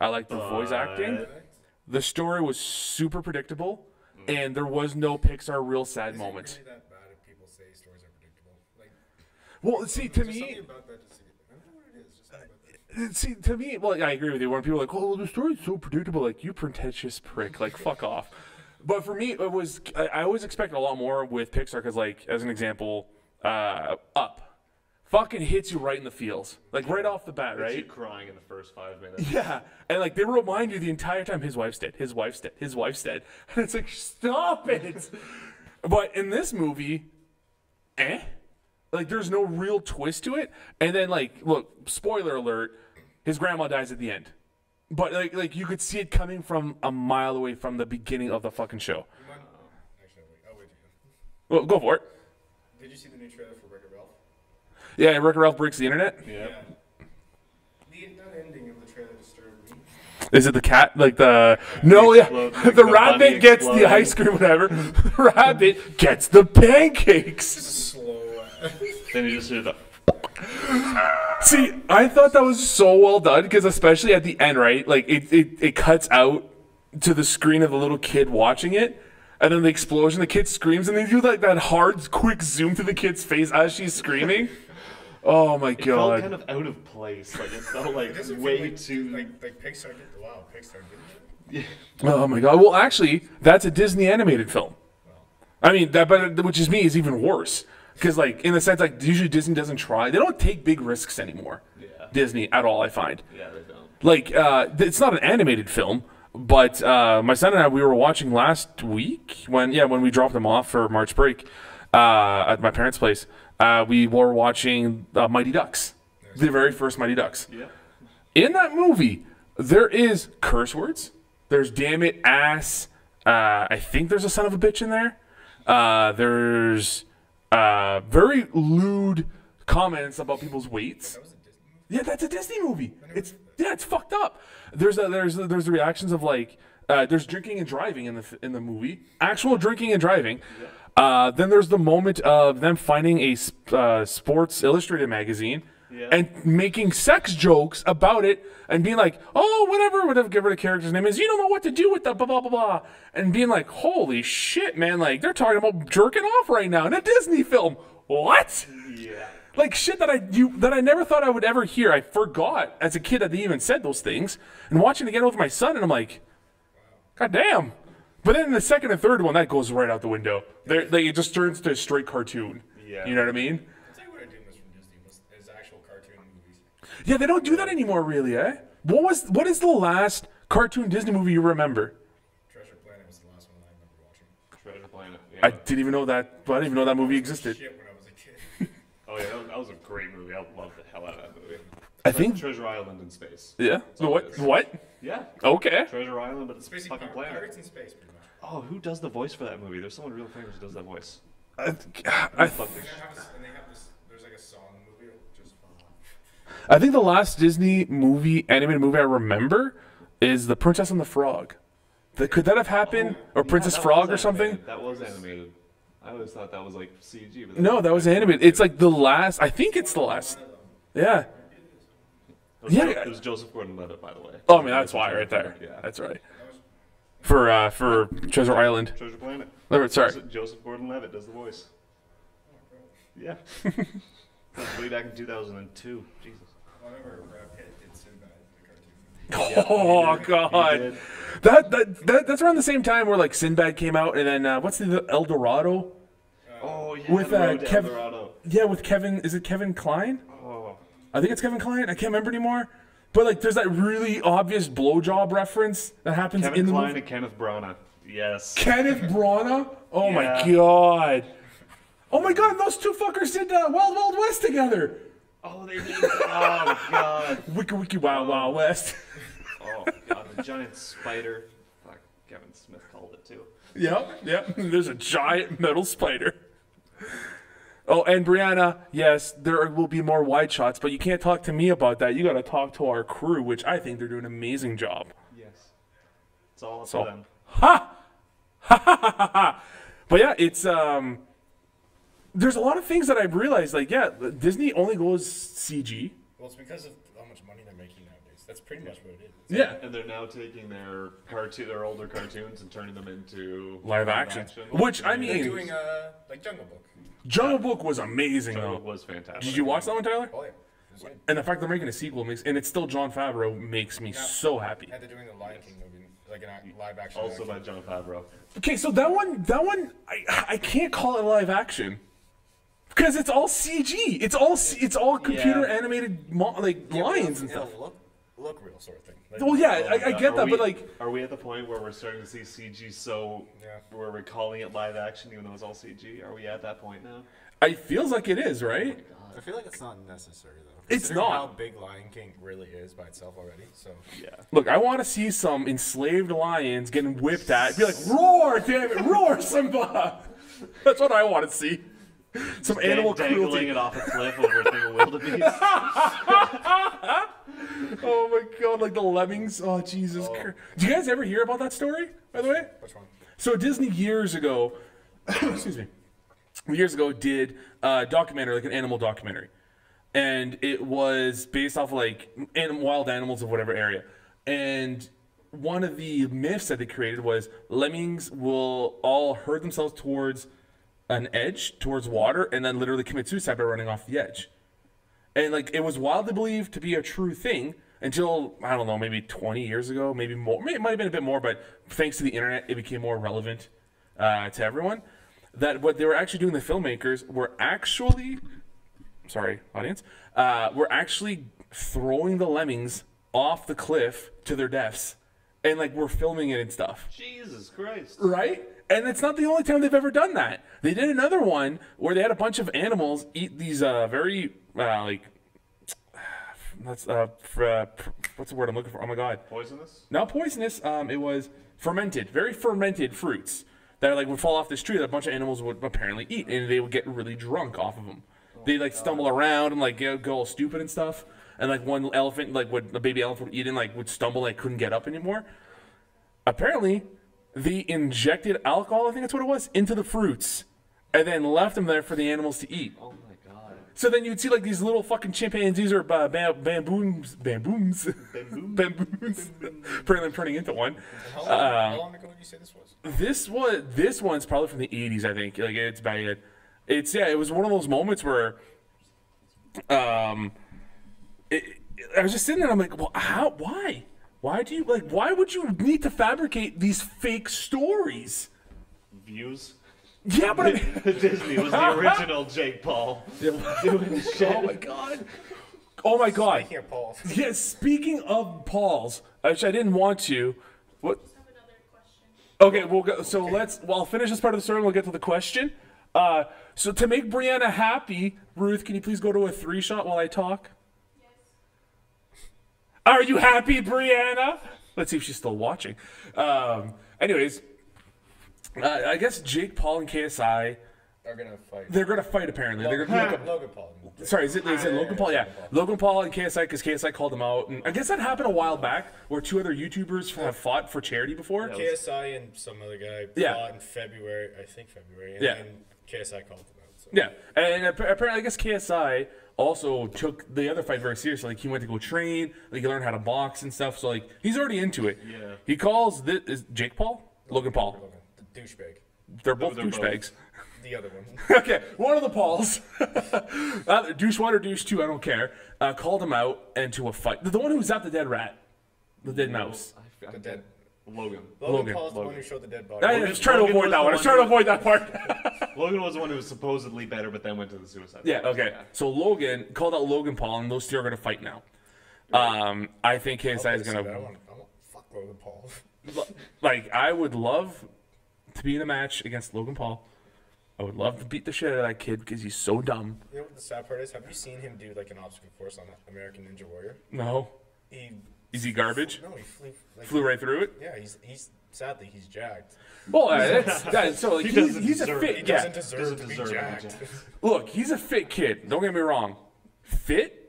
I liked the voice acting. The story was super predictable, and there was no Pixar real sad moments.
Is it really that bad if people say stories are predictable? Like,
well, see, to me,
something about that just, I don't know what it is. Just something about that.
see, to me, well, I agree with you. When people are like, "Oh, the story's so predictable," like you pretentious prick, like fuck off. But for me, it was. I always expect a lot more with Pixar because, like, as an example, Up. Fucking hits you right in the feels, like right off the bat, right?
You crying in the first 5 minutes.
Yeah, and like they remind you the entire time his wife's dead, his wife's dead, his wife's dead, and it's like stop it. But in this movie, like there's no real twist to it, and then like look, spoiler alert, his grandma dies at the end, but like you could see it coming from a mile away from the beginning of the fucking show.
Actually, I'll wait till you.
Well, go for it.
Did you see the new trailer for Wreck-It Ralph?
Yeah, Wreck-It Ralph breaks the internet.
Yeah.
That ending of the trailer disturbed me.
Is it the cat? Like the no, yeah, the rabbit gets the ice cream, whatever. The rabbit gets the pancakes.
Slow.
Then you just hear the.
See, I thought that was so well done because especially at the end, right? Like it cuts out to the screen of the little kid watching it. And then the explosion, the kid screams, and they do like that hard, quick zoom to the kid's face as she's screaming. Oh my God!
It felt kind of out of place. Like it felt like way too.
Like Pixar did. Wow, Pixar did it.
Oh my God! Well, actually, that's a Disney animated film. I mean, which is me is even worse. Because, like, in the sense, like, usually Disney doesn't try. They don't take big risks anymore.
Yeah.
Disney at all, I find.
Yeah, they don't.
Like, it's not an animated film, but my son and I, we were watching last week when we dropped them off for March break at my parents' place. We were watching Mighty Ducks, the very first Mighty Ducks.
Yeah.
In that movie, there is curse words. There's damn it, ass. I think there's a son of a bitch in there. There's very lewd comments about people's weights.
That was a Disney movie?
Yeah, that's a Disney movie. It's fucked up. There's the reactions of like there's drinking and driving in the movie. Actual drinking and driving.
Yeah.
Then there's the moment of them finding a Sports Illustrated magazine.
Yeah.
And making sex jokes about it and being like, oh, whatever the character's name is, you don't know what to do with the blah, blah, blah, blah. And being like, holy shit, man, like, they're talking about jerking off right now in a Disney film. What?
Yeah.
Like, shit that I never thought I would ever hear. I forgot as a kid that they even said those things. And watching it again with my son, and I'm like, God damn. But then in the second and third one, that goes right out the window. It just turns to a straight cartoon.
Yeah.
You know what I mean?
I'll tell you what I did miss from Disney is actual cartoon movies.
Yeah, they don't do that anymore, really, eh? What is the last cartoon Disney movie you remember?
Treasure Planet was the last one I remember watching.
Treasure Planet. Yeah.
I didn't even know that. I didn't even know that movie existed.
Shit when I was a kid.
Oh yeah, that was a great movie. I loved the hell out of that movie.
I
It's
think.
like Treasure Island in space.
Yeah.
all
What?
it is.
What?
Yeah.
Okay.
Treasure Island, but it's
It's
a
basically
fucking planet.
pirates in space, pretty much.
Oh, who does the voice for that movie? There's someone real famous who does that voice.
I,
And they have this. There's like a song movie just for.
I think the last Disney animated movie I remember is The Princess and the Frog. Could that have happened? Or Princess
that
Frog
was
or something?
animated. That was animated. I always thought that was like CG. But
No, that was animated. It's like the last. I think it's the last. Yeah.
It was
Yeah.
it was Joseph Gordon-Levitt, by the way.
Oh, I mean, that's why right there.
Yeah.
That's right. For Treasure Island.
Treasure Planet.
Oh, sorry.
Joseph Gordon-Levitt does the voice. Yeah. Way back in 2002. Jesus.
Whenever Brad Pitt did Sinbad in the cartoon.
Oh
He
God.
did.
That's around the same time where like Sinbad came out, and then what's the El Dorado?
Oh yeah.
With,
the road to
Kev-
El Dorado.
Yeah, with Kevin. Is it Kevin Kline?
Oh.
I think it's Kevin Kline. I can't remember anymore. But like, there's that really obvious blowjob reference that happens
Kevin
in the
Kline
movie.
and Kenneth Branagh. Yes.
Kenneth Branagh. Oh my
Yeah.
God. Oh my God. Those two fuckers did Wild Wild West together.
Oh, they did. Oh god.
Wiki Wiki Wild Wild West.
Oh god, the giant spider. Fuck, Kevin Smith called it too.
Yep. There's a giant metal spider. Oh, and Brianna, yes, there will be more wide shots, but you can't talk to me about that. You got to talk to our crew, which I think they're doing an amazing job.
Yes. It's all up
So-
to them.
Ha! Ha ha ha ha ha! But yeah, it's there's a lot of things that I've realized. Like, yeah, Disney only goes CG.
Well, it's because of how much money they're making nowadays. That's pretty much what it is.
Yeah,
And they're now taking their older cartoons and turning them into
live action. Which I
They're
mean,
doing like Jungle Book.
Jungle Book was amazing
So it
though.
was fantastic.
Did you watch that one, Tyler?
Oh yeah, it was good.
And the fact they're making a sequel and it's still Jon Favreau makes me so happy.
And they're doing a Lion King movie, like a live action.
Also
Lion
by Jon Favreau.
Okay, so that one, I can't call it live action because it's all CG. It's all computer animated lions and stuff.
It'll look real sort of thing. Like,
Well, yeah, I get that, but like,
Are we at the point where we're starting to see CG so
Yeah.
where we're calling it live action even though it's all CG? Are we at that point now?
it feels like it is, right?
I feel like it's not necessary though.
It's
Considering
not.
how big Lion King really is by itself already. So
Yeah.
Look, I want to see some enslaved lions getting whipped at. Be like, roar, damn it, roar, Simba. That's what I want to see. Some animal
dangling
cruelty.
it off a cliff over a thing of wildebeest.
Oh my God, like the lemmings. Oh Jesus Christ! Do you guys ever hear about that story? By the way,
which one?
so Disney years ago, excuse me, years ago did a documentary, like an animal documentary, and it was based off like wild animals of whatever area. And one of the myths that they created was lemmings will all herd themselves towards an edge, towards water, and then literally commit suicide by running off the edge. And like it was widely believed to be a true thing until, I don't know, maybe 20 years ago, maybe more. It might have been a bit more, but thanks to the internet, it became more relevant to everyone. that what they were actually doing, the filmmakers were actually, sorry, audience, were actually throwing the lemmings off the cliff to their deaths, and like we're filming it and stuff.
Jesus Christ.
Right? And it's not the only time they've ever done that. They did another one where they had a bunch of animals eat these very what's the word I'm looking for? Oh my god.
Poisonous?
Not poisonous. It was fermented, very fermented fruits that like would fall off this tree that a bunch of animals would apparently eat, and they would get really drunk off of them. They like stumble around and like go all stupid and stuff. And like one elephant, like a baby elephant would eat and like would stumble, like couldn't get up anymore. Apparently, they injected alcohol, I think that's what it was, into the fruits, and then left them there for the animals to eat.
Oh my god.
So then you'd see like these little fucking chimpanzees or bamboos, apparently turning into one.
How long ago did you say this was?
This one's probably from the 80s, I think. Like it's bad. It was one of those moments where, I was just sitting there and I'm like, well, why? Why would you need to fabricate these fake stories?
Views?
Yeah, but I mean,
Disney was the original Jake Paul. Doing shit.
oh my god. Oh my god.
Speaking of Paul.
Yeah, speaking of Pauls, which I didn't want to. What?
Just have another question.
Okay, we'll go. So I'll finish this part of the story and we'll get to the question. So to make Brianna happy, Ruth, can you please go to a 3-shot while I talk?
Yes.
Are you happy, Brianna? Let's see if she's still watching. Anyways, I guess Jake Paul and KSI,
Are gonna fight.
they're going to fight apparently. They're gonna make
Logan Paul.
Sorry, is it Logan Paul? Yeah. Logan Paul and KSI, because KSI called him out. And I guess that happened a while back where 2 other YouTubers have fought for charity before.
KSI and some other guy
Yeah.
fought in February, I think February, and
Yeah.
then KSI called him out. So.
Yeah, and apparently, I guess KSI also took the other fight very seriously. Like he went to go train, like he learned how to box and stuff. So like he's already into it.
Yeah.
He calls this is Jake Paul, Logan Paul.
Logan, the douchebag.
They're both
They're both.
douchebags.
The other one.
Okay, one of the Pauls, douche 1 or douche 2, I don't care. Called him out into a fight. The one who zapped the dead rat, the dead mouse.
The dead.
Logan.
Logan Paul's the
Logan.
one who showed the dead body.
I was trying to
Logan
avoid
was
that
the
one. I was
one
trying to
who-
avoid that part.
Logan was the one who was supposedly better, but then went to the suicide.
Yeah, okay.
Yeah.
So Logan called out Logan Paul, and those two are going to fight now. I think KSI is going
I
to.
want fuck Logan Paul.
Like, I would love to be in a match against Logan Paul. I would love to beat the shit out of that kid because he's so dumb.
You know what the sad part is? Have you seen him do like an obstacle course on American Ninja Warrior?
No. Is he garbage?
No, he flew. Like,
Flew right through it?
Yeah, he's sadly he's jacked.
Well, so like,
He doesn't
he's a
deserve
fit.
He
Yeah.
doesn't deserve to be
deserve to be
jacked.
jacked.
Look, he's a fit kid. Don't get me wrong. Fit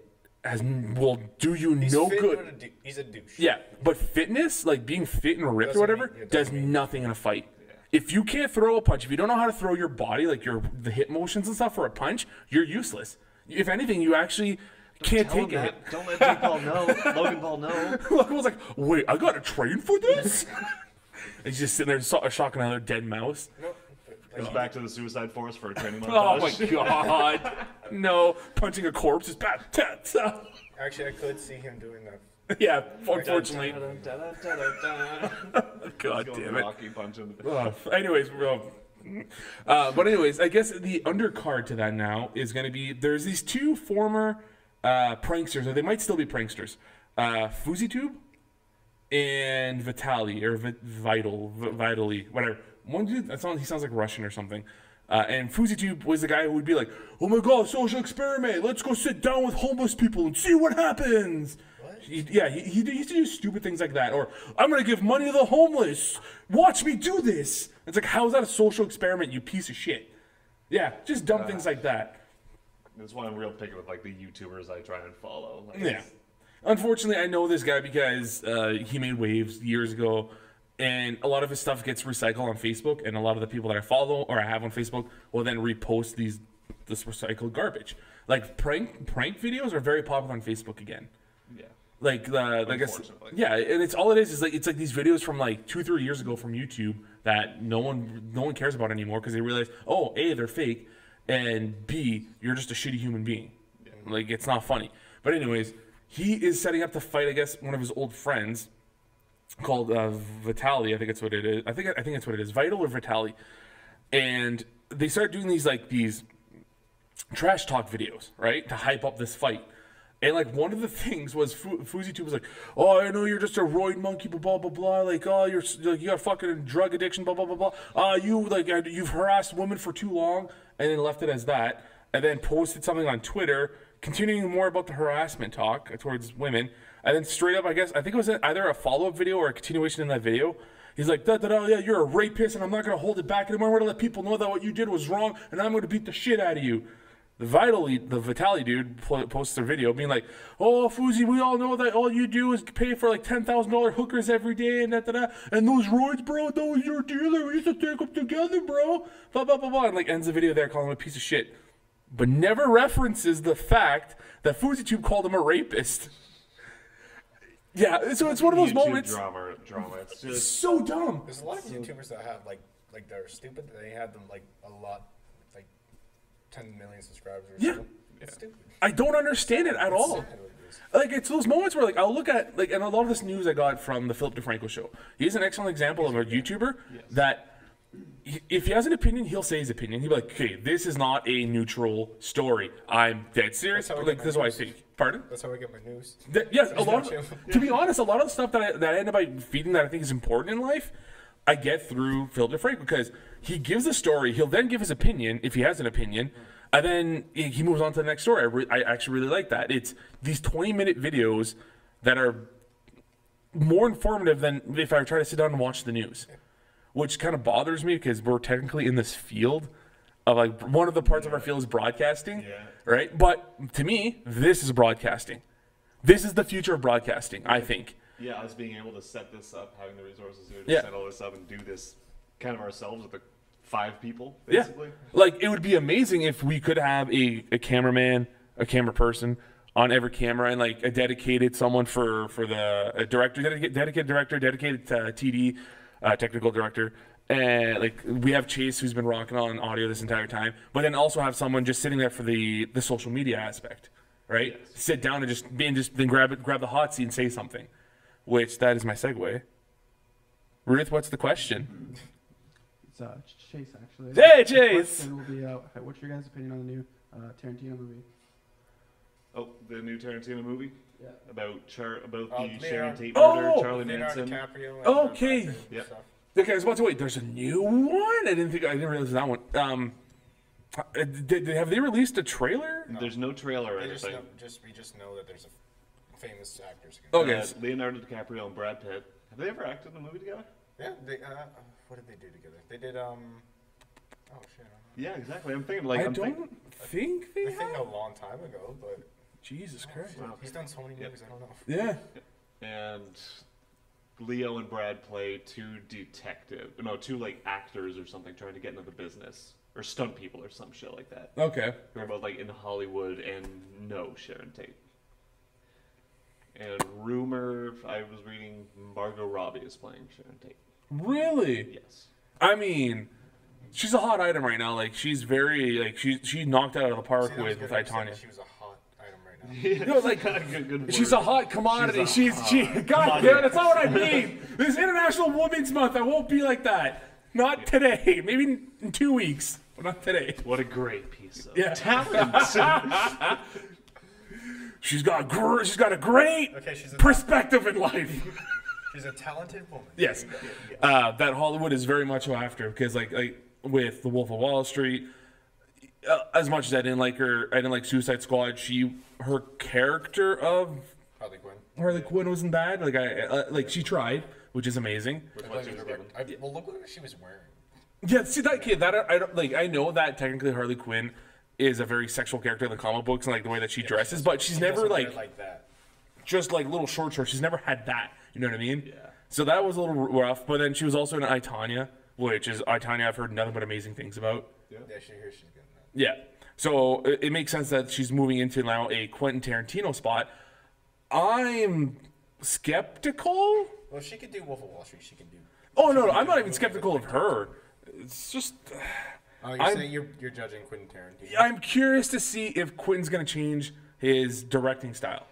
will do you
He's
no
fit,
good.
but he's a douche.
Yeah, but fitness, like being fit and ripped or
Doesn't
whatever,
mean- it
does
doesn't mean-
nothing in a fight. If you can't throw a punch, if you don't know how to throw your body, like the hip motions and stuff for a punch, you're useless. If anything, you actually can't
Tell him
take a hit.
that. Don't let Jake Paul know. Logan Paul know.
Logan was like, wait, I gotta train for this? And he's just sitting there shocking another dead mouse.
No,
Goes back to the suicide forest for a training
Oh
montage.
my god. No, punching a corpse is bad.
actually, I could see him doing that.
Yeah, unfortunately. God
Going
damn it.
Rocky punch him.
Anyways, but anyways, I guess the undercard to that now is going to be there's these 2 former pranksters, or they might still be pranksters, FuzzyTube and Vitali or Vitally, whatever. One dude, he sounds like Russian or something. And FuzzyTube was the guy who would be like, "Oh my god, social experiment! Let's go sit down with homeless people and see what happens."
What?
He used to do stupid things like that, or I'm gonna give money to the homeless. Watch me do this. It's like, how is that a social experiment? You piece of shit. Yeah, just dumb things like that.
That's why I'm real picky with like the YouTubers I try and follow. Like,
Yeah. Unfortunately, I know this guy because he made waves years ago, and a lot of his stuff gets recycled on Facebook, and a lot of the people that I follow or I have on Facebook will then repost this recycled garbage. Like prank videos are very popular on Facebook again.
Yeah.
Like I guess,
Unfortunately.
yeah, and it's all it is like it's like these videos from like 2-3 years ago from YouTube that no one cares about anymore because they realize, oh, A, they're fake, and B, you're just a shitty human being.
Yeah.
Like, it's not funny. But anyways, he is setting up to fight, I guess, one of his old friends called Vitali. I think that's what it is. I think it's what it is, Vital or Vitali. And they started doing these trash talk videos, right, to hype up this fight. And like one of the things was FuziTube was like, oh, I know you're just a roid monkey, blah blah blah. Like, oh, you got fucking drug addiction, blah blah blah blah. You've harassed women for too long, and then left it as that, and then posted something on Twitter, continuing more about the harassment talk towards women, and then straight up, I think it was either a follow-up video or a continuation in that video. He's like, yeah, you're a rapist, and I'm not gonna hold it back anymore. I'm gonna let people know that what you did was wrong, and I'm gonna beat the shit out of you. The Vitali dude posts their video being like, oh, Fuzi, we all know that all you do is pay for like $10,000 hookers every day and da-da-da. And those roids, bro, those your dealer. We used to take them together, bro. Blah, blah, blah, blah. And like ends the video there calling him a piece of shit. But never references the fact that FuziTube called him a rapist. Yeah, so it's one of those
YouTube
moments.
Drama. It's just
So dumb.
There's a lot of YouTubers that have like they're stupid. They have them like a lot, like 10 million subscribers or
Yeah.
something. It's stupid.
I don't understand it at all.
Sad what it is.
Like, it's those moments where, like, I'll look at, like, and a lot of this news I got from the Philip DeFranco show. He's an excellent example of a YouTuber that, if he has an opinion, he'll say his opinion. He'll be like, okay, this is not a neutral story. I'm dead serious.
That's how I
Like,
get
this is
my
what I
news.
think. Pardon?
That's how I get my news.
Yes, a
He's
lot
not
of,
chill.
to be honest, a lot of the stuff that I end up feeding that I think is important in life, I get through Philip DeFranco because he gives a story. He'll then give his opinion, if he has an opinion, and then he moves on to the next story. I actually really like that. It's these 20-minute videos that are more informative than if I try to sit down and watch the news, which kind of bothers me because we're technically in this field of, like, one of the parts of our field is broadcasting, right? But to me, this is broadcasting. This is the future of broadcasting, I think.
yeah, us being able to set this up, having the resources here to
Yeah.
set all this up and do this kind of ourselves with the 5 people,
Yeah.
basically.
Like, it would be amazing if we could have a cameraman, a camera person on every camera, and like a dedicated someone for a director, dedicated director, dedicated TD, technical director. And like we have Chase, who's been rocking on audio this entire time, but then also have someone just sitting there for the social media aspect, right?
Yes.
Sit down and then grab the hot seat and say something. Which that is my segue. Ruth, what's the question?
It's Chase, actually.
Hey,
The
Chase!
question will be, what's your guys' opinion on the new Tarantino movie?
Oh, the new Tarantino movie
Yeah.
about the
Leonardo-
Sharon Tate
Oh!
murder, Charlie
Leonardo
Manson.
DiCaprio. And
Okay.
Brad Pitt and
Yep.
stuff.
Okay, I was about to wait. There's a new one. I didn't realize that one. Have they released a trailer?
No.
There's no trailer or
They
anything.
we just know that there's a famous actors.
Okay.
Leonardo DiCaprio and Brad Pitt. Have they ever acted in a movie together?
Yeah. They, what did they do together? They did oh shit.
Yeah, exactly. I'm thinking
I
I'm
don't
thinking,
think they
I think
have.
a long time ago, but
Jesus Christ.
Wow.
he's done so many
Yep.
movies. I don't know.
Yeah.
and Leo and Brad play two like actors or something trying to get into the business or stunt people or some shit like that.
Okay.
They're both like in Hollywood and no Sharon Tate. And rumor, I was reading Margot Robbie is playing Sharon Tate.
Really?
Yes.
I mean, she's a hot item right now. Like she's very like she knocked it out of the park
See, that was
with
good. You said
Titania.
that she was a hot item right now.
You know, like
good
she's
word.
a hot commodity.
She's a
God
hot
damn it, that's not what I mean. This is International Women's Month. I won't be like that. Not today. Maybe in 2 weeks, but not today.
What a great piece of
Yeah.
talent.
She's got a great
Okay, she's a
perspective in life.
she's a talented woman.
Yes, that Hollywood is very much after because like with The Wolf of Wall Street, as much as I didn't like her, I didn't like Suicide Squad. Her character of
Harley Quinn.
Harley Quinn wasn't bad. Like like she tried, which is amazing.
With
what
what
she was given.
well, look what she was wearing.
Yeah, see that kid. That I don't like. I know that technically Harley Quinn is a very sexual character in the comic books and like the way that she dresses, but she's
She
never
doesn't wear
like
like that.
just like little short shorts. She's never had that. You know what I mean?
Yeah.
So that was a little rough. But then she was also in I, Tonya, which is I, Tonya I've heard nothing but amazing things about.
Yeah, she hears she's getting that.
Yeah. So it makes sense that she's moving into now a Quentin Tarantino spot. I'm skeptical.
Well, if she could do Wolf of Wall Street, she could do.
Oh no, I'm not even skeptical of her. It's just
Oh, you're
I'm-
saying you're judging Quentin Tarantino.
I'm curious to see if Quentin's going to change his directing style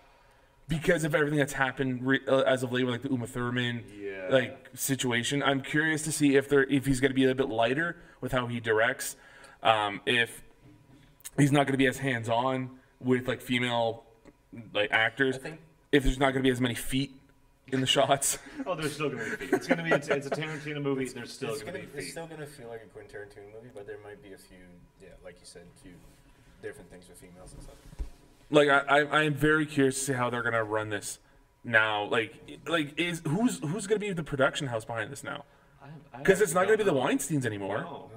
because of everything that's happened as of late with like the Uma Thurman
Yeah.
like situation. I'm curious to see if he's going to be a little bit lighter with how he directs. if he's not going to be as hands-on with like female like actors, if there's not going to be as many feet in the shots.
Oh, there's still gonna be feet. It's gonna be. It's a Tarantino movie. There's still gonna be
It's
feet.
still gonna feel like a Quentin Tarantino movie, but there might be a few, like you said, a few different things with females and stuff.
Like I am very curious to see how they're gonna run this now. Like is who's gonna be the production house behind this now? Because it's not gonna be the Weinsteins anymore.
No.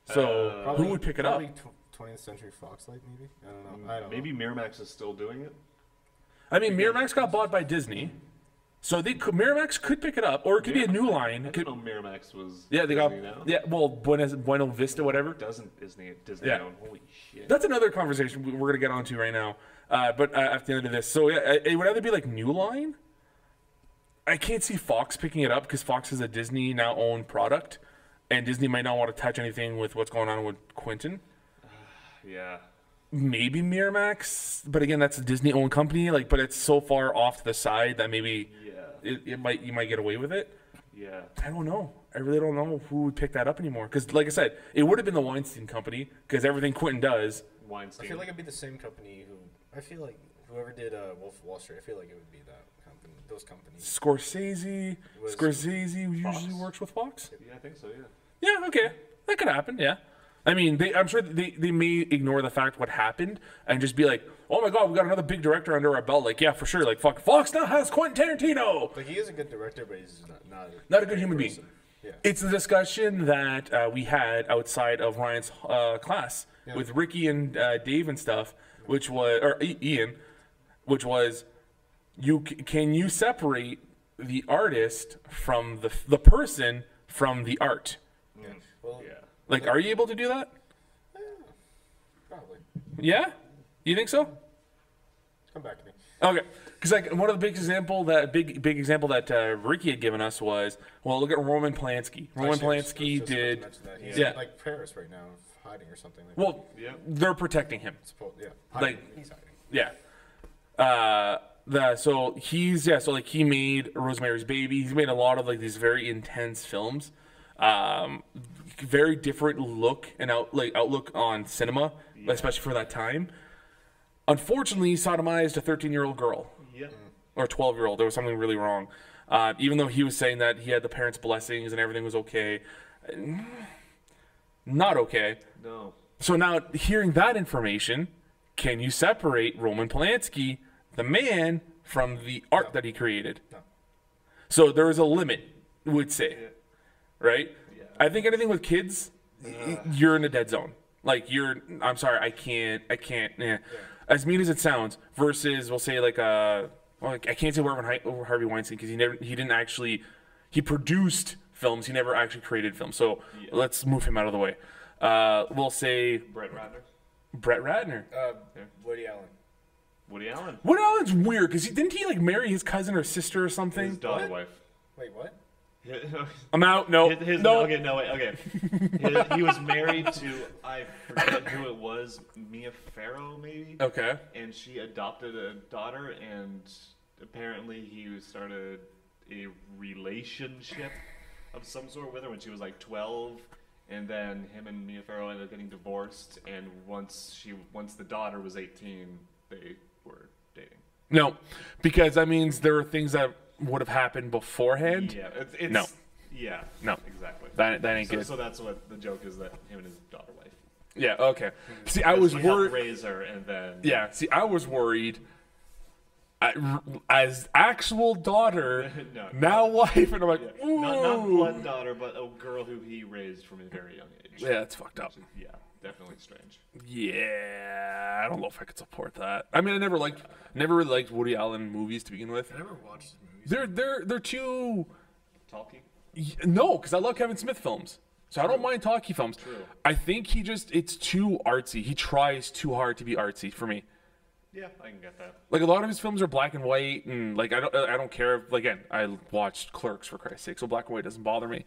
So who would pick it up?
Probably 20th Century Fox, like maybe. I don't know.
Maybe Miramax is still doing it.
I mean, Miramax got bought by Disney, so Miramax could pick it up, or it could be a new line.
I
It could,
didn't know Miramax was.
yeah, they got
Disney now.
yeah. Well, Buena Vista, whatever.
Doesn't Disney
Yeah.
own? Holy shit.
That's another conversation we're gonna get onto right now. But at the end of this, so yeah, it would either be like New Line. I can't see Fox picking it up because Fox is a Disney now owned product, and Disney might not want to touch anything with what's going on with Quentin.
Yeah.
Maybe Miramax, but again, that's a Disney owned company. Like, but it's so far off to the side that maybe
Yeah.
you might get away with it.
Yeah.
I don't know. I really don't know who would pick that up anymore. Because, like I said, it would have been the Weinstein Company because everything Quentin does.
Weinstein.
I feel like it'd be the same company who. I feel like whoever did Wolf of Wall Street. I feel like it would be that company. Those companies.
Scorsese usually
Fox.
works with Fox.
Yeah, I think so. Yeah.
Yeah, okay, that could happen. Yeah, I mean, I'm sure they may ignore the fact what happened and just be like, oh my god, we got another big director under our belt. Like, yeah, for sure. Like, fuck, Fox now has Quentin Tarantino.
Like he is a good director, but he's
Not a good human being.
person. Yeah.
It's the discussion that we had outside of Ryan's class
Yeah.
with Ricky and Dave and stuff, which was Ian, which was can you separate the artist from the person from the art?
Yeah. Well,
Yeah.
Like, are you able to do that?
probably.
Yeah, you think so?
Come back to me.
Okay, because like one of the big example that Ricky had given us was, well, look at Roman Polanski. Roman
Actually, I was
Polanski
just about to
did.
mention that. He's
Yeah.
in, like Paris right now, hiding or something. Like
Well,
Yeah.
they're protecting him.
yeah.
like-
He's hiding.
Yeah. So he made Rosemary's Baby. He's made a lot of like these very intense films. Very different look and outlook on cinema,
Yeah.
especially for that time. Unfortunately, he sodomized a 13-year-old girl
Yeah.
or a 12-year-old. There was something really wrong. Even though he was saying that he had the parents' blessings and everything was okay, not okay.
No.
So now, hearing that information, can you separate Roman Polanski, the man, from the art
No.
that he created?
No.
So there is a limit, would say,
Yeah.
right?
Yeah.
I think anything with kids, you're in a dead zone. Like I'm sorry, I can't. Yeah. As mean as it sounds, versus we'll say like I can't say Harvey Weinstein because he didn't actually, he produced films, he never actually created films. So
Yeah.
let's move him out of the way. We'll say
Brett Ratner.
Brett Ratner.
Woody Allen.
Woody Allen.
Woody Allen's weird because didn't he like marry his cousin or sister or something?
His daughter
What?
wife.
Wait, what?
I'm out. No, no.
Okay, no, wait, okay. He was married to, I forget who it was, Mia Farrow, maybe?
Okay.
And she adopted a daughter, and apparently he started a relationship of some sort with her when she was like 12. And then him and Mia Farrow ended up getting divorced, and once the daughter was 18, they were dating.
No, because that means there were things that would have happened beforehand.
Yeah, it's
No.
Yeah.
No.
Exactly.
That ain't good.
So that's what the joke is, that him and his daughter wife.
Yeah. Okay. See, I was
He helped
worried.
raise her, and then
Yeah. See, I was worried. As actual daughter,
no,
now wife, and I'm like,
yeah.
ooh.
Not blood daughter, but a girl who he raised from a very young age.
Yeah, it's fucked up.
Yeah, definitely strange.
Yeah, I don't know if I could support that. I mean, I never really liked Woody Allen movies to begin with.
I never watched his movies.
They're too.
Talkie.
No, because I love Kevin Smith films, so I don't mind talkie films.
True.
I think it's too artsy. He tries too hard to be artsy for me.
Yeah, I can get that.
Like a lot of his films are black and white, and like I don't care. Again, I watched Clerks for Christ's sake, so black and white doesn't bother me.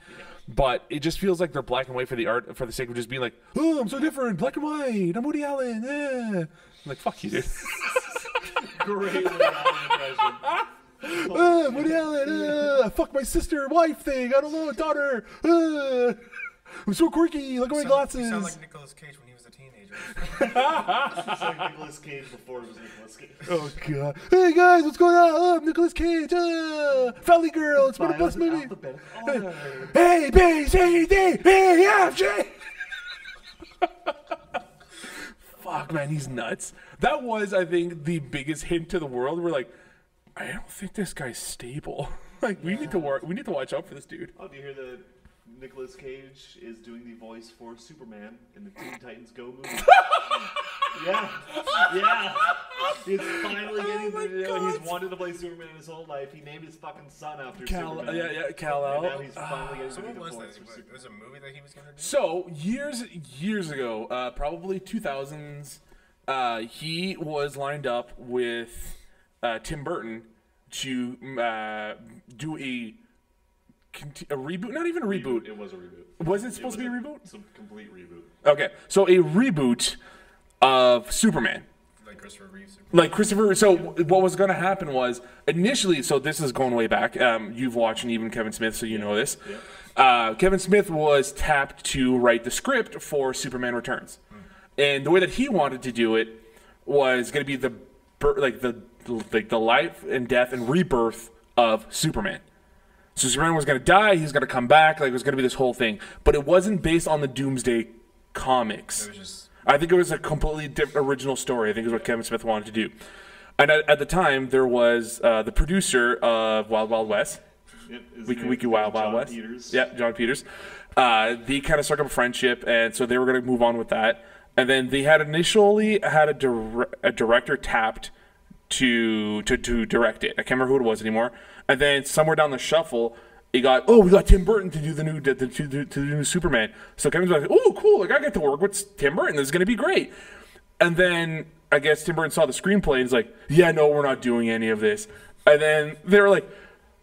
But it just feels like they're black and white for the art, for the sake of just being like, oh, I'm so different, black and white. I'm Woody Allen. Eh. I'm like, fuck you, dude.
Great Woody Allen impression.
Woody Allen. Fuck my sister, wife thing. I don't know, daughter. I'm so quirky. Look at my glasses.
You sound like Nicolas Cage when he was a teenager.
It's like Nicolas Cage before it was Nicolas Cage.
Oh god! Hey guys, what's going on? Oh, I'm Nicolas Cage. Valley Girl. It's one of the best movies. Hey, B, C, D, E, F, G. Fuck, man, he's nuts. That was, I think, the biggest hint to the world. We're like, I don't think this guy's stable. Like, we need to watch out for this dude.
Oh, do you hear that Nicolas Cage is doing the voice for Superman in the Teen Titans Go movie? Yeah. He's finally getting he's wanted to play Superman his whole life. He named his fucking son after Superman.
Kal-El.
And now he's finally getting
So
to
what
do the
was
voice
that?
for Superman.
It was a movie that he was going to do?
So years ago, probably 2000s, he was lined up with Tim Burton to do a reboot. Not even a reboot.
It was a reboot.
Was it supposed to be a reboot?
It's a complete reboot.
Okay, so a reboot of Superman.
Like Christopher Reeves.
Like Christopher. So what was going to happen was initially. So this is going way back. You've watched and even Kevin Smith, so you know this.
Yeah.
Kevin Smith was tapped to write the script for Superman Returns, and the way that he wanted to do it was going to be the life and death and rebirth of Superman. So Superman was going to die. He was going to come back. Like it was going to be this whole thing, but it wasn't based on the Doomsday comics.
It was just...
I think it was a completely different original story. I think is what Kevin Smith wanted to do. And at the time, there was the producer of Wild Wild West, Wiki Wild Wild West.
Peters.
Yeah, John Peters. They kind of struck up a friendship, and so they were going to move on with that. And then they had initially had a director tapped to direct it. I can't remember who it was anymore. And then somewhere down the shuffle, we got Tim Burton to do the new Superman. So Kevin's like, oh, cool! Like I get to work with Tim Burton. This is gonna be great. And then I guess Tim Burton saw the screenplay and he's like, yeah, no, we're not doing any of this. And then they were like,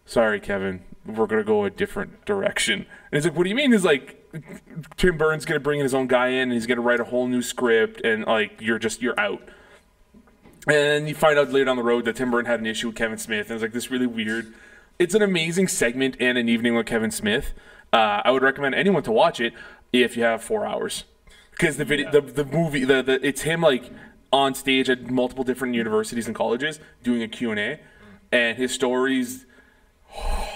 sorry, Kevin, we're gonna go a different direction. And he's like, what do you mean? He's like, Tim Burton's gonna bring his own guy in and he's gonna write a whole new script and like you're out. And you find out later down the road that Tim Burton had an issue with Kevin Smith, and it's like this really weird. It's an amazing segment and an evening with Kevin Smith. I would recommend anyone to watch it if you have 4 hours, because the video, the movie, it's him like on stage at multiple different universities and colleges doing a Q&A, and his stories.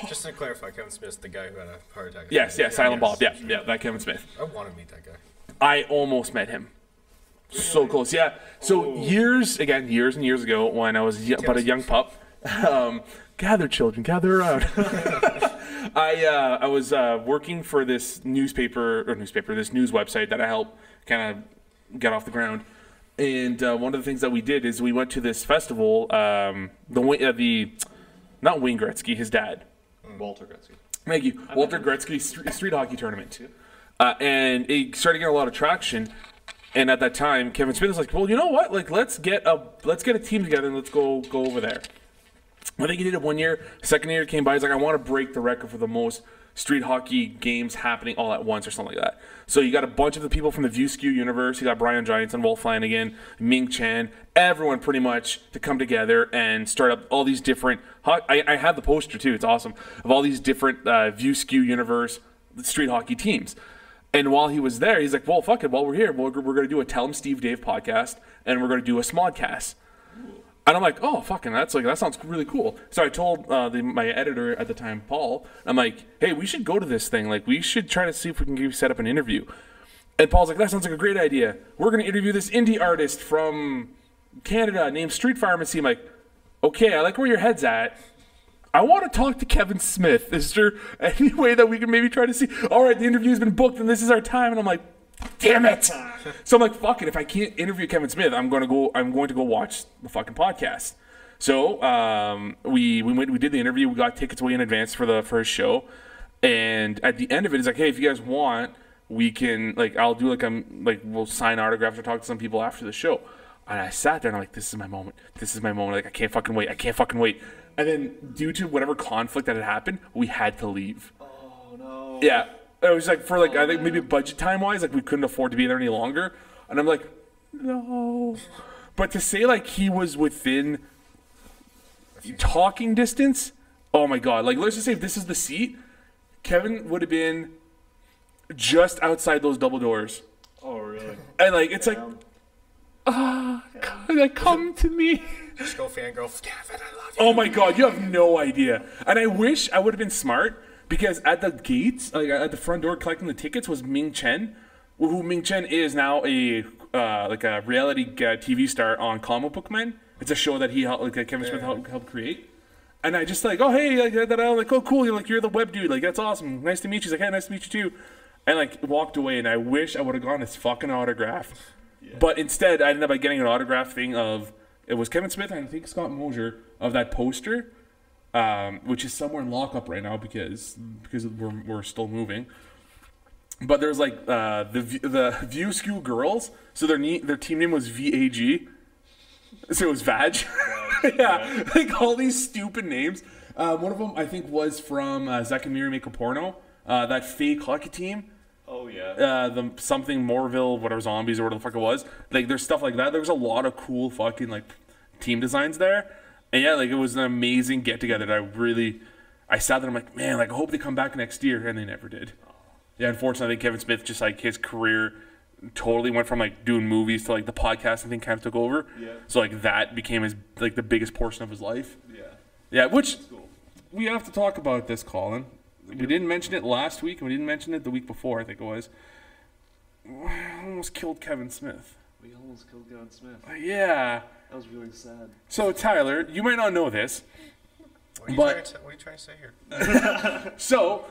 Just to clarify, Kevin Smith's the guy who had a heart attack.
Yes, Silent Bob. Yeah, that Kevin Smith.
I want to meet that guy.
I almost met him. So close, yeah. So years and years ago, when I was but a young pup, gather children, gather around. I was working for this this news website that I helped kind of get off the ground. And one of the things that we did is we went to this festival, not Wayne Gretzky, his dad.
Walter Gretzky.
Thank you. Walter Gretzky street hockey tournament. And it started getting a lot of traction. And at that time, Kevin Smith was like, well, you know what? Like, let's get a team together and let's go over there. I think he did it 1 year. Second year came by. He's like, I want to break the record for the most street hockey games happening all at once or something like that. So you got a bunch of the people from the View Skew universe. You got Brian Johnson, Wolf Flanagan, Ming Chen, everyone pretty much to come together and start up all these different. I have the poster too. It's awesome of all these different View Skew universe street hockey teams. And while he was there, he's like, well, fuck it. While we're here, we're going to do a Tell 'em Steve Dave podcast, and we're going to do a Smodcast. And I'm like, oh, fucking, that sounds really cool. So I told my editor at the time, Paul, I'm like, hey, we should go to this thing. Like, we should try to see if we can set up an interview. And Paul's like, that sounds like a great idea. We're going to interview this indie artist from Canada named Street Pharmacy. I'm like, okay, I like where your head's at. I want to talk to Kevin Smith. Is there any way that we can maybe try to see, all right, the interview's been booked and this is our time? And I'm like, damn it. So I'm like, fuck it. If I can't interview Kevin Smith, I'm going to go watch the fucking podcast. So we did the interview. We got tickets way in advance for his show. And at the end of it, he's like, hey, if you guys want, we can, like, I'll do we'll sign autographs or talk to some people after the show. And I sat there and I'm like, this is my moment. Like, I can't fucking wait. And then, due to whatever conflict that had happened, we had to leave.
Oh, no.
Yeah. It was like, for I think maybe budget time-wise, like, we couldn't afford to be there any longer. And I'm like, no. But to say, like, he was within talking distance, oh my God. Like, let's just say if this is the seat, Kevin would have been just outside those double doors.
Oh, really?
And like, it's like, come to me.
Just go fangirl. Kevin, I love you.
Oh my god, you have no idea. And I wish I would have been smart because at the gates, like at the front door collecting the tickets was Ming Chen, who Ming Chen is now a like a reality TV star on Comic Book Men. It's a show that he helped, like Kevin Smith helped create. And I just like, oh hey, like oh cool, you're the web dude, like that's awesome, nice to meet you. He's like, hey, nice to meet you too. And like walked away, and I wish I would have gotten his fucking autograph. Yeah. But instead, I ended up getting an autograph thing of it was Kevin Smith and I think Scott Mosier of that poster, which is somewhere in lockup right now because we're still moving. But there's like the View Skew Girls, so their team name was VAG, so it was VAG. Yeah, like all these stupid names. One of them I think was from Zack and Miri Make a Porno, that fake hockey team.
Oh yeah.
The something Moreville, whatever zombies or whatever the fuck it was. Like there's stuff like that. There was a lot of cool fucking like team designs there. And yeah, like it was an amazing get together that I sat there, I'm like, man, like I hope they come back next year, and they never did. Yeah, unfortunately I think Kevin Smith just like his career totally went from like doing movies to like the podcasting thing kind of took over.
Yeah.
So like that became his like the biggest portion of his life.
Yeah.
Yeah, which
Cool.
we have to talk about this, Colin. We didn't mention it last week, and we didn't mention it the week before, I think it was. We almost killed Kevin Smith.
We almost killed Kevin Smith.
Yeah.
That was really sad.
So, Tyler, you might not know this.
What are you trying to say here?
So,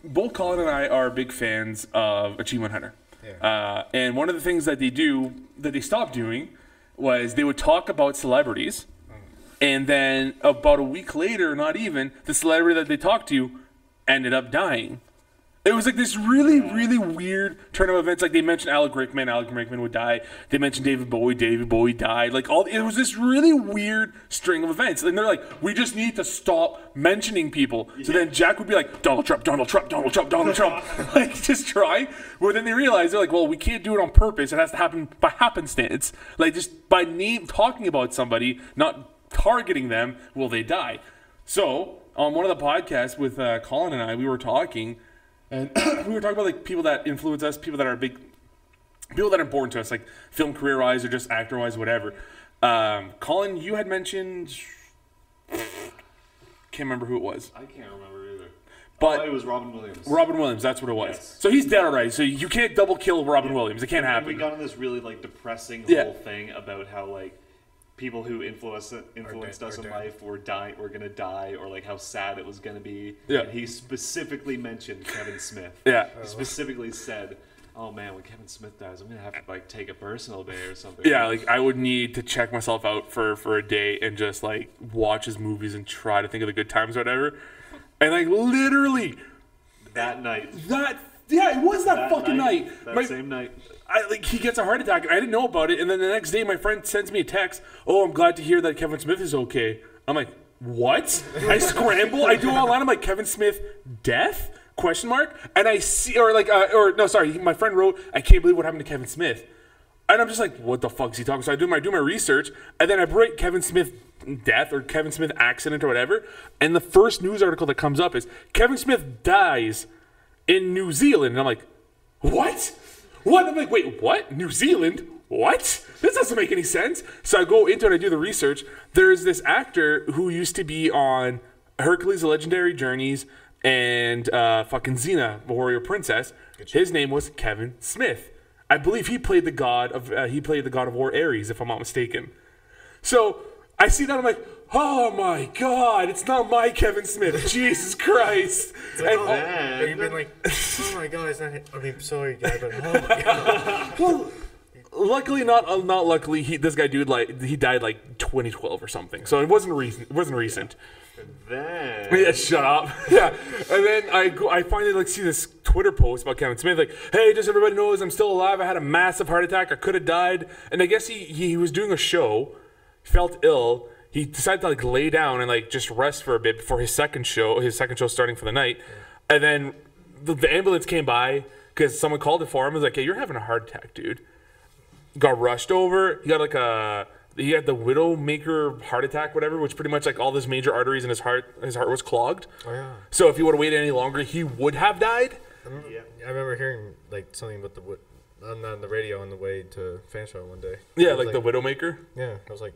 both Colin and I are big fans of Achievement Hunter.
Yeah.
And one of the things that they stopped doing, was they would talk about celebrities. And then about a week later, not even, the celebrity that they talked to ended up dying. It was like this really, really weird turn of events. Like they mentioned Alec Rickman would die. They mentioned David Bowie died. Like it was this really weird string of events. And they're like, we just need to stop mentioning people. So then Jack would be like, Donald Trump, like just try. Well, then they realize they're like, well, we can't do it on purpose. It has to happen by happenstance. Like just by talking about somebody, not targeting them, will they die? So on one of the podcasts with Colin and I, we were talking. And we were talking about like people that influence us, people that are important to us, like film career wise or just actor wise, whatever. Colin, you had mentioned, can't remember who it was.
I can't remember either.
But
it was Robin Williams.
Robin Williams, that's what it was.
Yes.
So he's dead already. So you can't double kill Robin Williams. It can't happen.
We got on this really like depressing
Yeah.
whole thing about how like people who influenced us in life were gonna die, or like how sad it was gonna be.
Yeah.
And he specifically mentioned Kevin Smith.
Yeah.
He specifically said, "Oh man, when Kevin Smith dies, I'm gonna have to like take a personal day or something."
Yeah, like I would need to check myself out for a day and just like watch his movies and try to think of the good times or whatever. And like literally
that night.
It was that fucking night.
Same night.
He gets a heart attack. I didn't know about it, and then the next day, my friend sends me a text. Oh, I'm glad to hear that Kevin Smith is okay. I'm like, what? I scramble. I do it online. I'm like, Kevin Smith death? Question mark. And I see, my friend wrote, I can't believe what happened to Kevin Smith. And I'm just like, what the fuck is he talking? So I do my research, and then I write Kevin Smith death or Kevin Smith accident or whatever. And the first news article that comes up is Kevin Smith dies in New Zealand. And I'm like, what? What? I'm like, wait, what? New Zealand? What? This doesn't make any sense. So I go into it, I do the research. There's this actor who used to be on Hercules: The Legendary Journeys and fucking Xena, the Warrior Princess. His name was Kevin Smith. I believe he played the god of War Ares, if I'm not mistaken. So I see that, I'm like, oh my god, it's not my Kevin Smith. Jesus Christ.
Like, and you've been like, oh my god, it's not him. I mean, sorry, guy, but oh my god.
Well, luckily, not luckily, this guy he died like 2012 or something. So it wasn't recent.
Then
Yeah, shut up. Yeah, and then I finally see this Twitter post about Kevin Smith, like, hey, just everybody knows I'm still alive. I had a massive heart attack. I could have died. And I guess he was doing a show, felt ill. He decided to like lay down and like just rest for a bit before his second show starting for the night. And then the ambulance came by because someone called it for him. It was like, hey, you're having a heart attack, dude. Got rushed over. He got he had the Widowmaker heart attack, whatever, which pretty much like all his major arteries in his heart was clogged.
Oh, yeah.
So if he would have waited any longer, he would have died.
I remember hearing like something about on the radio on the way to Fanshawe one day.
Yeah,
It was
like the Widowmaker.
Yeah, I was like,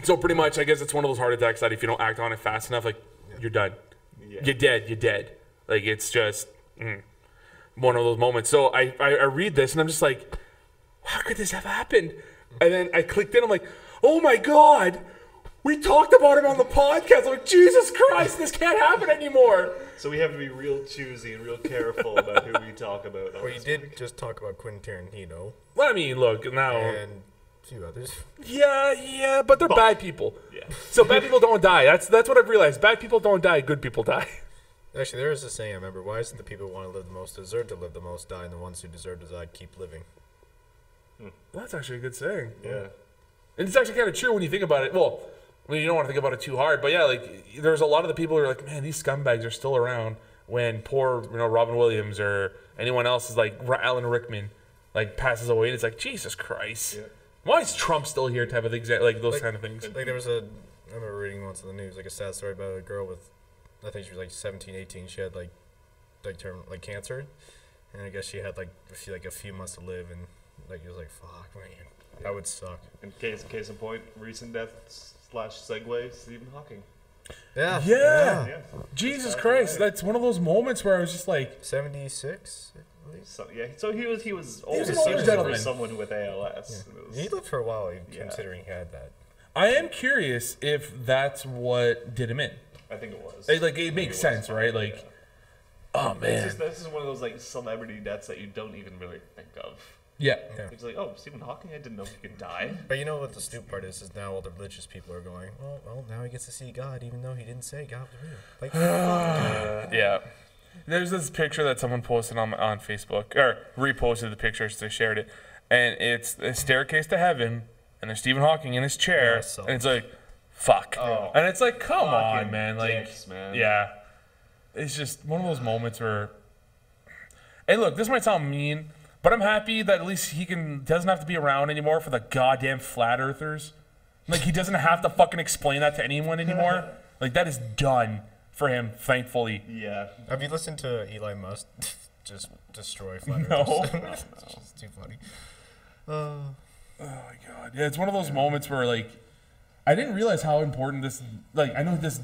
So pretty much, I guess it's one of those heart attacks that if you don't act on it fast enough, like you're done.
Yeah.
You're dead. You're dead. Like it's just one of those moments. So I read this and I'm just like, how could this have happened? And then I clicked in. I'm like, oh my god, we talked about it on the podcast. I'm like, Jesus Christ, this can't happen anymore.
So we have to be real choosy and real careful about who we talk about. on
well, you
this
did
podcast.
just talk about Quentin Tarantino
Well, I mean, look now.
and a few others.
Yeah, but they're bad people.
Yeah.
So bad people don't die. That's what I've realized. Bad people don't die. Good people die.
Actually, there is a saying I remember. Why is it the people who want to live the most deserve to live the most die, and the ones who deserve to die keep living?
That's actually a good saying.
Yeah.
And it's actually kind of true when you think about it. Well, I mean, you don't want to think about it too hard, but yeah, like there's a lot of the people who are like, man, these scumbags are still around when poor, Robin Williams or anyone else is like Alan Rickman, like passes away, and it's like, Jesus Christ, why is Trump still here? Type of thing, like those kind of things.
Like there was I remember reading once in the news, like a sad story about a girl with, I think she was like 17, 18. She had like cancer, and I guess she had like a few months to live, and like it was like, fuck, man, that would suck.
In case in point, recent death / segue, Stephen Hawking.
Yeah.
Yeah.
Yeah.
Jesus Christ, that's one of those moments where I was just like,
76. I believe.
So he was old
an older
for
gentleman.
someone with ALS.
Yeah.
It was-
He lived for a while,
Yeah.
considering he had that.
I am curious if that's what did him in.
I think it was.
Like it makes sense, right? Like, oh man,
This is one of those like celebrity deaths that you don't even really think of.
yeah.
It's like, oh, Stephen Hawking, I didn't know he could die.
But you know what the stupid part is now all the religious people are going, well, now he gets to see God, even though he didn't say God was real. Like, fuck.
Yeah. There's this picture that someone posted on Facebook, or reposted the picture, so they shared it, and it's a staircase to heaven, and there's Stephen Hawking in his chair,
Yeah, I saw
and it's like, fuck.
Oh.
And it's like, come on,
Fucking
man. Like,
dicks, man.
yeah. It's just one of those moments where, hey, look, this might sound mean, but I'm happy that at least he doesn't have to be around anymore for the goddamn flat earthers. Like, he doesn't have to fucking explain that to anyone anymore. Like, that is done for him, thankfully.
Yeah.
Have you listened to Eli Musk just destroy flat
No.
earthers? It's just too funny.
Oh my god. Yeah, it's one of those moments where like I didn't realize how important this like I know this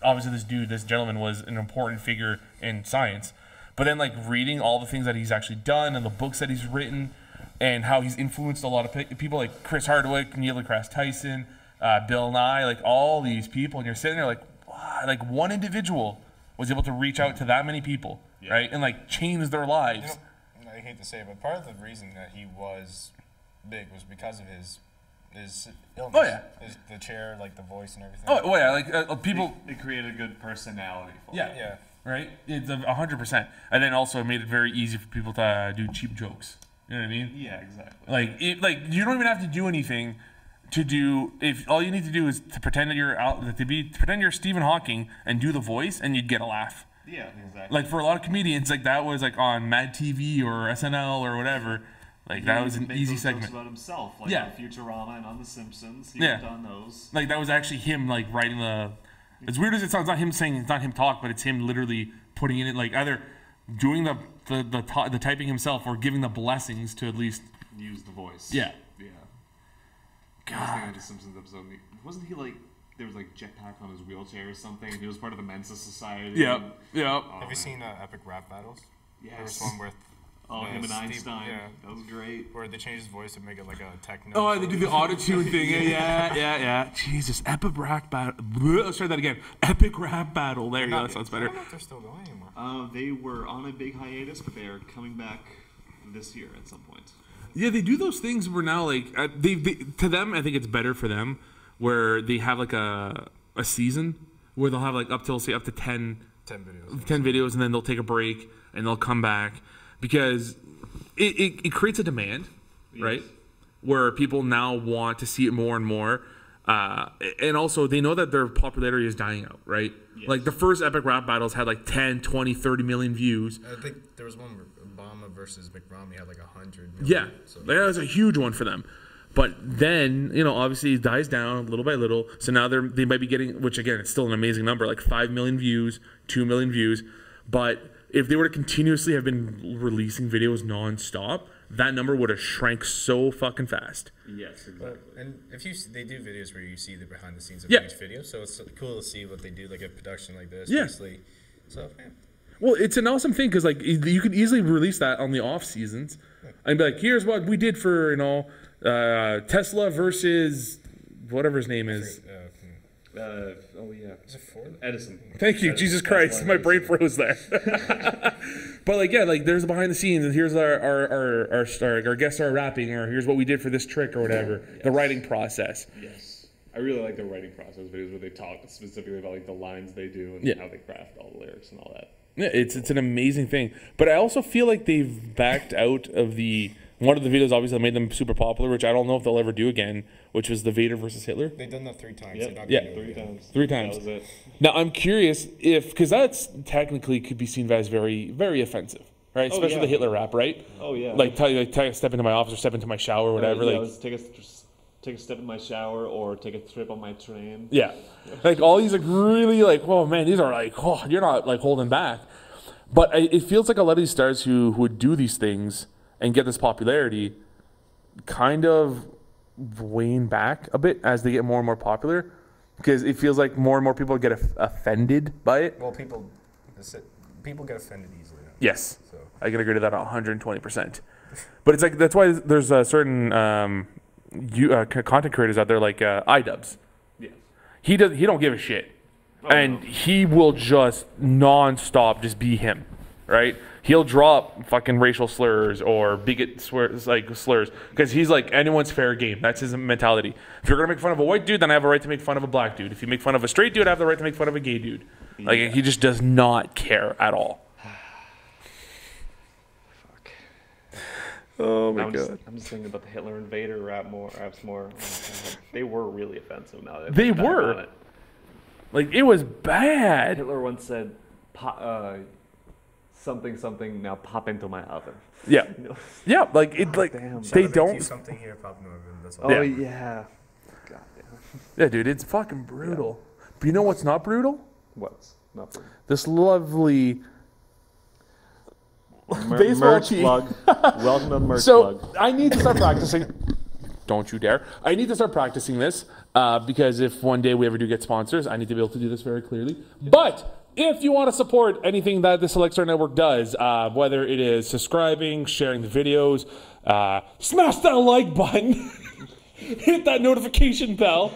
obviously this gentleman was an important figure in science. But then like reading all the things that he's actually done and the books that he's written and how he's influenced a lot of people like Chris Hardwick, Neil deGrasse Tyson, Bill Nye, like all these people, and you're sitting there like, wow, like one individual was able to reach out to that many people, right? And like change their lives.
You know, I hate to say it, but part of the reason that he was big was because of his illness.
Oh, yeah.
The chair, like the voice and everything.
Oh yeah, like people.
It created a good personality for
Yeah.
him.
Yeah.
Right? It's 100%. And then also it made it very easy for people to do cheap jokes. You know what I mean?
Yeah, exactly.
Like you don't even have to do anything to do. If all you need to do is to pretend that you're pretend you're Stephen Hawking and do the voice, and you'd get a laugh.
Yeah, exactly.
Like for a lot of comedians, like that was like on Mad TV or SNL or whatever. Like that was an
Make
easy
those
segment.
jokes about himself, like
Yeah.
on Futurama and on The Simpsons. He
Yeah.
worked on those.
Like that was actually him like writing the. As weird as it sounds, not him saying, it's not him talk, but it's him literally putting in it, like either doing the typing himself or giving the blessings to at least.
Use the voice.
Yeah.
Yeah. I was thinking of the Simpsons episode. Wasn't he like there was like jetpack on his wheelchair or something? He was part of the Mensa Society.
Yeah.
and-
Yeah.
Oh,
Have you
man.
seen Epic Rap Battles? There was
Yes.
one where
Him and
Steve-
Einstein.
yeah.
That was great.
where they changed his voice to make it like a techno.
Oh, they do the auto-tune thing. Yeah. Jesus, epic rap battle. Let's try that again. Epic rap battle. There you go. That sounds
I
better.
don't know if they're still going anymore.
They were on a big hiatus, but they are coming back this year at some point.
Yeah, they do those things where now, like, they to them, I think it's better for them, where they have like a season where they'll have like up to 10
10 videos.
10 videos, and then they'll take a break and they'll come back because it creates a demand, right? Where people now want to see it more and more. And also they know that their popularity is dying out, right?
Yes.
Like the first epic rap battles had like 10, 20, 30 million views.
I think there was one where Obama versus McRomney had like 100
Yeah,
million. So
that was a huge one for them. But then, obviously it dies down little by little. So now they might be getting, which again, it's still an amazing number, like 5 million views, 2 million views. But if they were to continuously have been releasing videos nonstop, that number would have shrank so fucking fast.
Yes, exactly.
And if they do videos where you see the behind the scenes of
Yeah.
each video, so it's cool to see what they do, like a production like this.
Yeah.
Basically. So, yeah.
Well, it's an awesome thing because like you could easily release that on the off seasons and be like, here's what we did for Tesla versus whatever his name is.
Oh yeah,
Is it Ford?
Edison.
Thank you, Jesus Christ, my brain froze there. But like yeah, like there's the behind the scenes, and here's our guest star rapping, or here's what we did for this trick or whatever.
Yes.
The writing process.
Yes, I really like the writing process videos where they talk specifically about like the lines they do and how they craft all the lyrics and all that.
Yeah, it's an amazing thing. But I also feel like they've backed out of one of the videos obviously that made them super popular, which I don't know if they'll ever do again, which was the Vader versus Hitler.
They've done that 3 times.
Yep.
They're not
Yeah.
gonna do it
3
again.
times.
3 times.
That was it.
Now I'm curious because that's technically could be seen as very, very offensive, right?
Oh,
Especially
yeah.
the Hitler rap, right?
Oh yeah.
Like tell you step into my office or step into my shower or whatever.
Yeah,
like
let's take a step in my shower or take a trip on my train.
yeah, like all these like really like oh man, these are like oh you're not like holding back. But it feels like a lot of these stars who would do these things and get this popularity kind of wane back a bit as they get more and more popular because it feels like more and more people get offended by it.
Well, people get offended easily. Now.
Yes,
So.
I can agree to that 120%. But it's like that's why there's certain content creators out there like iDubbbz.
Yeah.
He don't give a shit. And he will just non-stop just be him, right? He'll drop fucking racial slurs or bigot slurs because he's like anyone's fair game. That's his mentality. If you're gonna make fun of a white dude, then I have a right to make fun of a black dude. If you make fun of a straight dude, I have the right to make fun of a gay dude. Like he just does not care at all.
Fuck.
Oh my
I'm
god.
just thinking about the Hitler and Vader raps more. Oh, God. They were really offensive. Now that I
They
think back
were.
on it.
Like it was bad.
Hitler once said, something now pop into my oven.
Yeah.
You know?
Yeah, like it like
damn.
they don't
Something here popping over. That's all.
Oh
Yeah.
yeah. God damn.
Yeah, dude, it's fucking brutal. But you know what's not brutal?
What's not for
This lovely baseball
merch
tee.
plug. Welcome to the merch
So
plug.
I need to start practicing. Don't you dare. I need to start practicing this because if one day we ever do get sponsors, I need to be able to do this very clearly. But if you want to support anything that the Select Star Network does, whether it is subscribing, sharing the videos, smash that like button, hit that notification bell.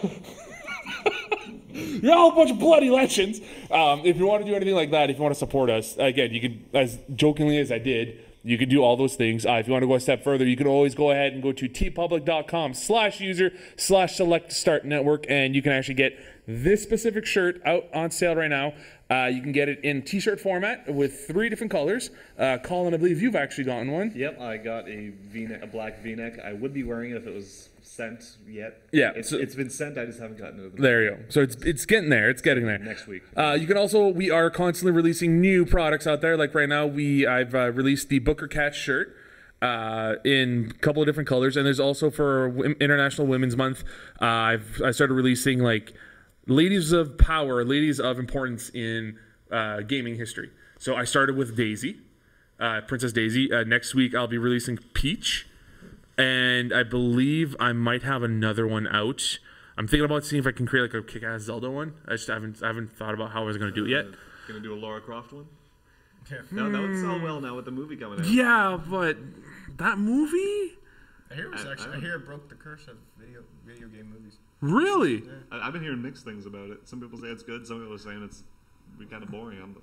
You're all a bunch of bloody legends. If you want to do anything like that, if you want to support us, again, you can, as jokingly as I did, you can do all those things. If you want to go a step further, you can always go ahead and go to tpublic.com/user/select-start-network, and you can actually get this specific shirt out on sale right now. You can get it in t-shirt format with 3 different colors. Colin, I believe you've actually gotten one.
Yep, I got a V-neck, a black V-neck. I would be wearing it if it was sent yet.
Yeah,
it's been sent. I just haven't gotten it.
There you go. So it's getting there. It's getting there.
Next week.
You can also, we are constantly releasing new products out there. Like right now, I've released the Booker Cat shirt in a couple of different colors, and there's also for International Women's Month, I started releasing like ladies of power, ladies of importance in gaming history. So I started with Daisy, Princess Daisy. Next week I'll be releasing Peach, and I believe I might have another one out. I'm thinking about seeing if I can create like a kick-ass Zelda one. I haven't thought about how I was gonna do it yet.
Gonna do a Lara Croft one.
Yeah.
No, that would sell well now with the movie coming out.
Yeah, but that movie,
I hear it broke the curse of video game movies.
really?
I've been hearing mixed things about it. Some people say it's good. Some people are saying it's kind of boring.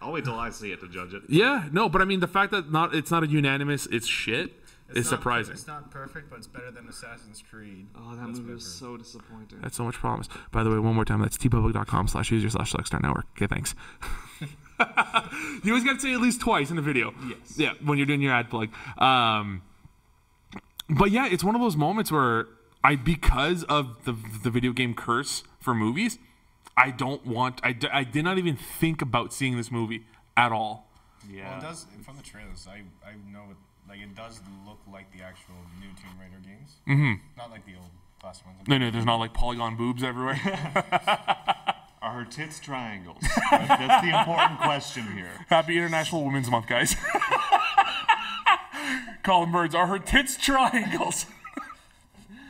I'll wait till I see it to judge it.
Yeah, no, but I mean the fact that it's not a unanimous, it's shit. It's surprising.
It's not perfect, but it's better than Assassin's Creed.
Oh, that movie was so disappointing.
That's so much promise. By the way, one more time, that's tpublic.com/user/select-star-network. Okay, thanks. You always got to say at least twice in the video.
Yes.
Yeah, when you're doing your ad plug. But yeah, it's one of those moments where because of the video game curse for movies, I did not even think about seeing this movie at all.
Yeah.
Well, it does from the trailers. I know it. Like it does look like the actual new Tomb Raider games.
Mm-hmm.
Not like the old classic ones.
No, there's not like polygon boobs everywhere.
Are her tits triangles? That's the important question here.
Happy International Women's Month, guys. Colin Birds, are her tits triangles?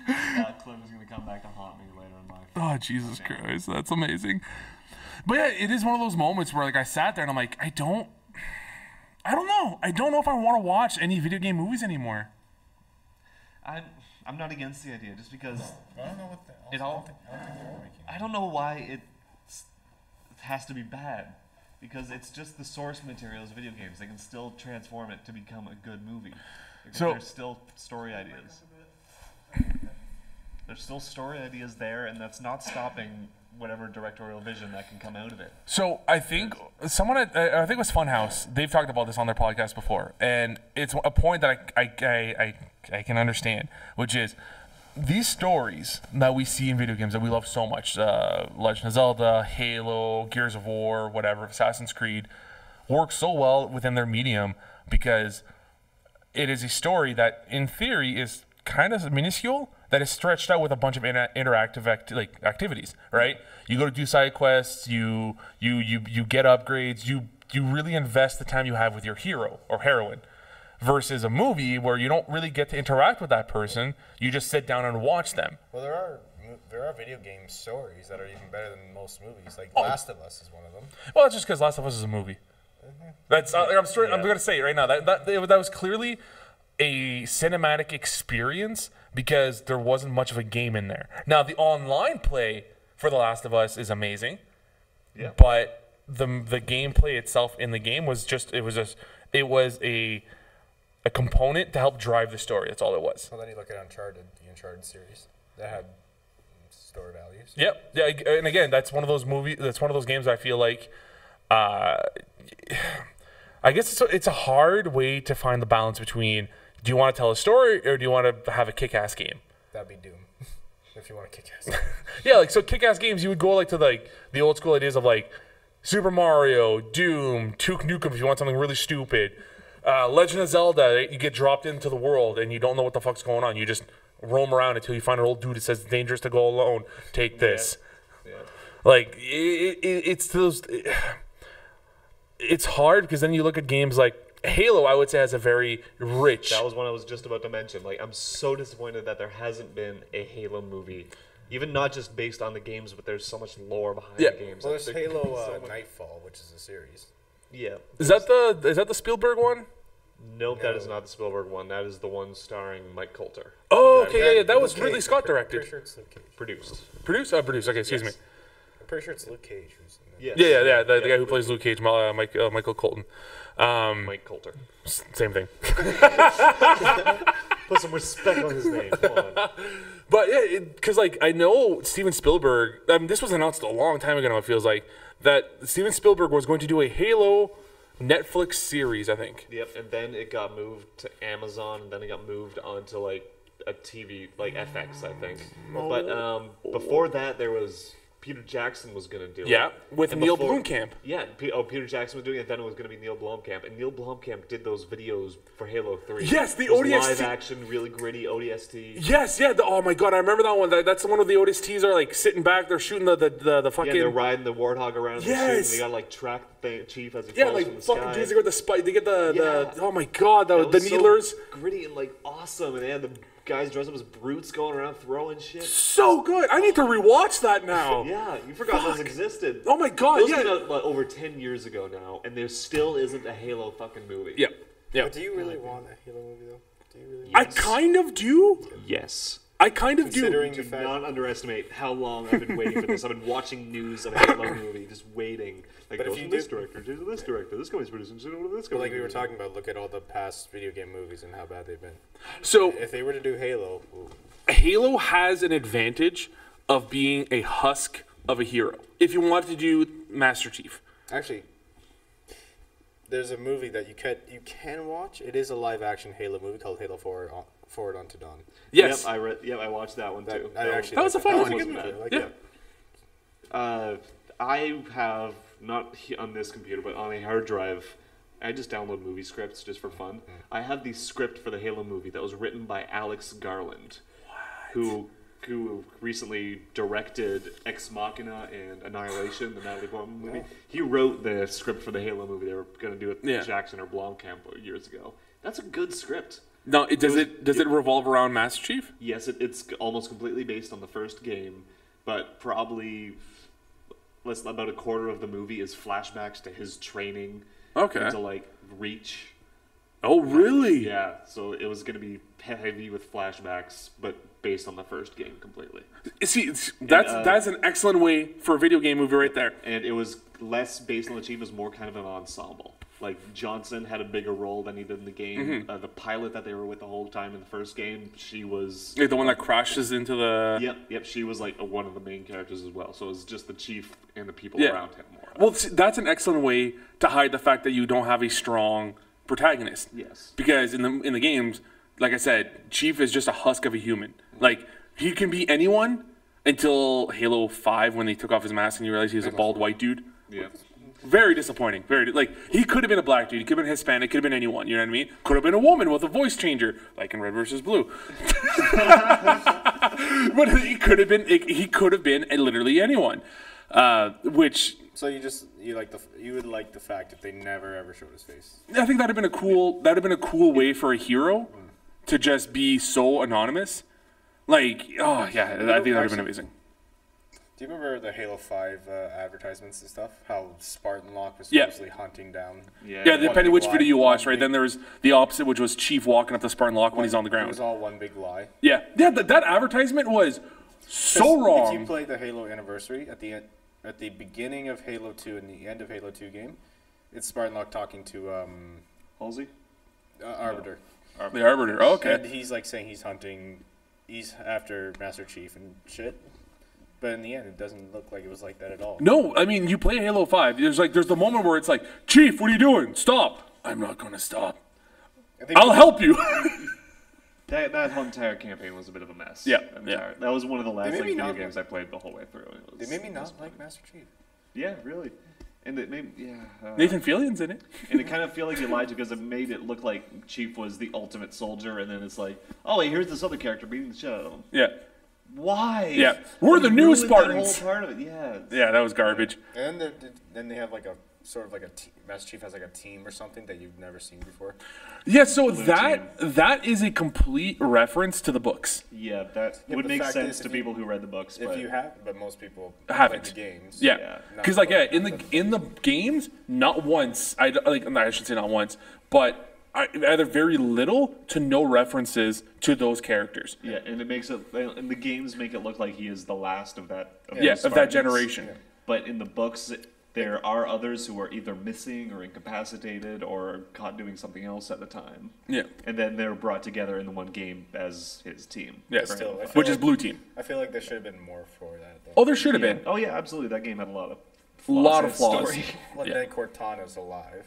That clip is going to come back to haunt me later in life.
Oh, Jesus Christ. That's amazing. But yeah, it is one of those moments where like I sat there and I'm like, I don't know. I don't know if I want to watch any video game movies anymore.
I'm not against the idea, just because
I don't know what the,
it all. I don't know why it has to be bad, because it's just the source materials of video games. They can still transform it to become a good movie. Because
So-
there's still story ideas. There's still story ideas there, and that's not stopping whatever directorial vision that can come out of it.
So I think someone I think it was Funhouse. They've talked about this on their podcast before, and it's a point that I can understand, which is these stories that we see in video games that we love so much, Legend of Zelda, Halo, Gears of War, whatever, Assassin's Creed, work so well within their medium because it is a story that, in theory, is kind of minuscule, that is stretched out with a bunch of interactive activities, right? You go to do side quests, you get upgrades, you really invest the time you have with your hero or heroine, versus a movie where you don't really get to interact with that person. You just sit down and watch them.
Well, there are video game stories that are even better than most movies. Like Last of Us is one of them.
Well, it's just because Last of Us is a movie. That's I'm going to say it right now. That was clearly a cinematic experience because there wasn't much of a game in there. Now, the online play for The Last of Us is amazing.
Yeah.
But the gameplay itself in the game was a component to help drive the story. That's all it was.
Well, then you look at Uncharted, the Uncharted series. That had story values.
Yep. Yeah, and again, that's one of those games I feel like I guess it's a hard way to find the balance between, do you want to tell a story or do you want to have a kick-ass game?
That'd be Doom. If you want to kick ass.
Yeah, like so kick-ass games, you would go like to like the old school ideas of like Super Mario, Doom, Duke Nukem if you want something really stupid. Legend of Zelda, you get dropped into the world and you don't know what the fuck's going on. You just roam around until you find an old dude that says it's dangerous to go alone. Take this.
Yeah.
Like it's those. It's hard because then you look at games like Halo. I would say has a very rich.
That was one I was just about to mention. Like, I'm so disappointed that there hasn't been a Halo movie, even not just based on the games, but there's so much lore behind the games.
Well, there's
Like,
Halo Nightfall, which is a series.
Yeah.
Is that the Spielberg one?
Nope, that is not the Spielberg one. That is the one starring Mike Coulter.
Oh, okay, yeah. That was Ridley Scott directed.
Pretty sure it's Luke Cage.
Produced.
Produced. Okay, excuse me.
I'm pretty sure it's Luke Cage who's in
Yes.
Yeah. The guy who plays Luke Cage, Michael Colton.
Mike Coulter.
Same thing.
Put some respect on his name. Come on.
But yeah, because like I know Steven Spielberg. I mean, this was announced a long time ago. Now it feels like that Steven Spielberg was going to do a Halo Netflix series. I think.
Yep, and then it got moved to Amazon, and then it got moved onto like a TV, like FX, I think. But before that, there was Peter Jackson was gonna do it.
Yeah, with
And
Neil
before-
Blomkamp.
Yeah, Peter Jackson was doing it. Then it was gonna be Neil Blomkamp, and Neil Blomkamp did those videos for Halo 3.
Yes, the
Those
ODST.
live action, really gritty ODST.
Yes, yeah. Oh my god, I remember that one. That's the one where the ODSTs are like sitting back. They're shooting the fucking.
Yeah, they're riding the Warthog around.
Yes.
They gotta like track the Chief as he
Yeah,
falls
like
from the
fucking
sky.
dudes. They get the spike. They get the
Yeah.
oh my god, the
That was
needlers.
so gritty and like awesome, and they had the guys dressed up as brutes going around throwing shit.
So good. I need to rewatch that now.
Yeah, you forgot those
Fuck.
existed.
Oh my god.
Those
Yeah.
came out like, over 10 years ago now, and there still isn't a Halo fucking movie.
Yeah. Yeah.
But do you really want a Halo movie though? Do you really?
I kind of do.
Yes.
I kind of do.
Considering
Do
the fact.
not underestimate how long I've been waiting for this. I've been watching news of a Halo movie, just waiting. Like,
But if
goes
you
from this
do-
director to this director, this company's producing, this
But
company's
like we were
producing.
talking about, look at all the past video game movies and how bad they've been.
So
If they were to do Halo, ooh,
Halo has an advantage of being a husk of a hero. If you want to do Master Chief.
actually, there's a movie that you can watch. It is a live action Halo movie called Halo Forward Unto Dawn.
Yes.
I watched that one too.
That
was a fun one.
a good
Wasn't
movie.
bad.
I like
Yeah.
that.
I have, not on this computer, but on a hard drive, I just download movie scripts just for fun. I have the script for the Halo movie that was written by Alex Garland, who
who recently directed Ex Machina and Annihilation, the Natalie Portman movie. He wrote the script for the Halo movie they were going to do with Jackson or Blomkamp years ago. That's a good script.
No, does it revolve around Master Chief?
Yes, it's almost completely based on the first game, but probably about a quarter of the movie is flashbacks to his training into like Reach.
Oh, really?
Yeah, so it was going to be heavy with flashbacks, but based on the first game completely.
See, that's an excellent way for a video game movie right there.
And it was less based on the Chief, it was more kind of an ensemble. Like, Johnson had a bigger role than he did in the game. The pilot that they were with the whole time in the first game, she was...
Like the one that crashes into the...
Yep, she was like one of the main characters as well. So it was just the Chief and the people around him more.
Well, see, that's an excellent way to hide the fact that you don't have a strong protagonist.
Yes.
Because in the games, like I said, Chief is just a husk of a human. Like, he can be anyone until Halo 5 when they took off his mask and you realize he was a bald white dude.
Yeah.
Very disappointing. He could have been a black dude. He could have been Hispanic. Could have been anyone. You know what I mean? Could have been a woman with a voice changer, like in Red versus Blue. But he could have been. He could have been literally anyone. Which.
So you would like the fact that they never ever showed his face.
I think that'd have been a cool way for a hero to just be so anonymous. Like, oh yeah, I think that'd have been amazing.
Do you remember the Halo 5 advertisements and stuff? How Spartan Locke was supposedly hunting down...
Yeah, depending which video you watch, right? Then there was the opposite, which was Chief walking up to Spartan Locke when he's on the ground.
It was all one big lie.
Yeah, that advertisement was so wrong.
If you play the Halo Anniversary, at the beginning of Halo 2 and the end of Halo 2 game, it's Spartan Locke talking to...
Halsey?
Arbiter.
The Arbiter, oh, okay.
And he's like saying he's after Master Chief and shit. But in the end, it doesn't look like it was like that at all.
No, I mean, you play Halo 5. There's the moment where it's like, Chief, what are you doing? Stop. I'm not going to stop. I'll help you.
That whole entire campaign was a bit of a mess.
Yeah.
That was one of the last video games I played the whole way through.
They made me not like Master Chief.
Yeah, really. And it made
Nathan Fillion's in it.
And it kind of feel like you lied because it made it look like Chief was the ultimate soldier, and then it's like, oh, wait, here's this other character beating the shit out of him.
Yeah.
Why?
Yeah, we're the new Spartans.
That whole part of it,
yeah, that was garbage.
And then they have like a sort of like a Master Chief has like a team or something that you've never seen before.
Yeah, so that is a complete reference to the books.
Yeah, that would make sense to people who read the books.
But most people
haven't
the games.
Yeah, because in the games, not once. I should say not once, but. Either very little to no references to those characters.
Yeah, and and the games make it look like he is the last of that. Of
that generation. Yeah.
But in the books, there are others who are either missing or incapacitated or caught doing something else at the time.
Yeah,
and then they're brought together in the one game as his team.
Yeah, which is Blue Team.
I feel like there should have been more for that. Though.
Oh, there should have been.
Oh yeah, absolutely. That game had a lot of
flaws.
Then Cortana's alive.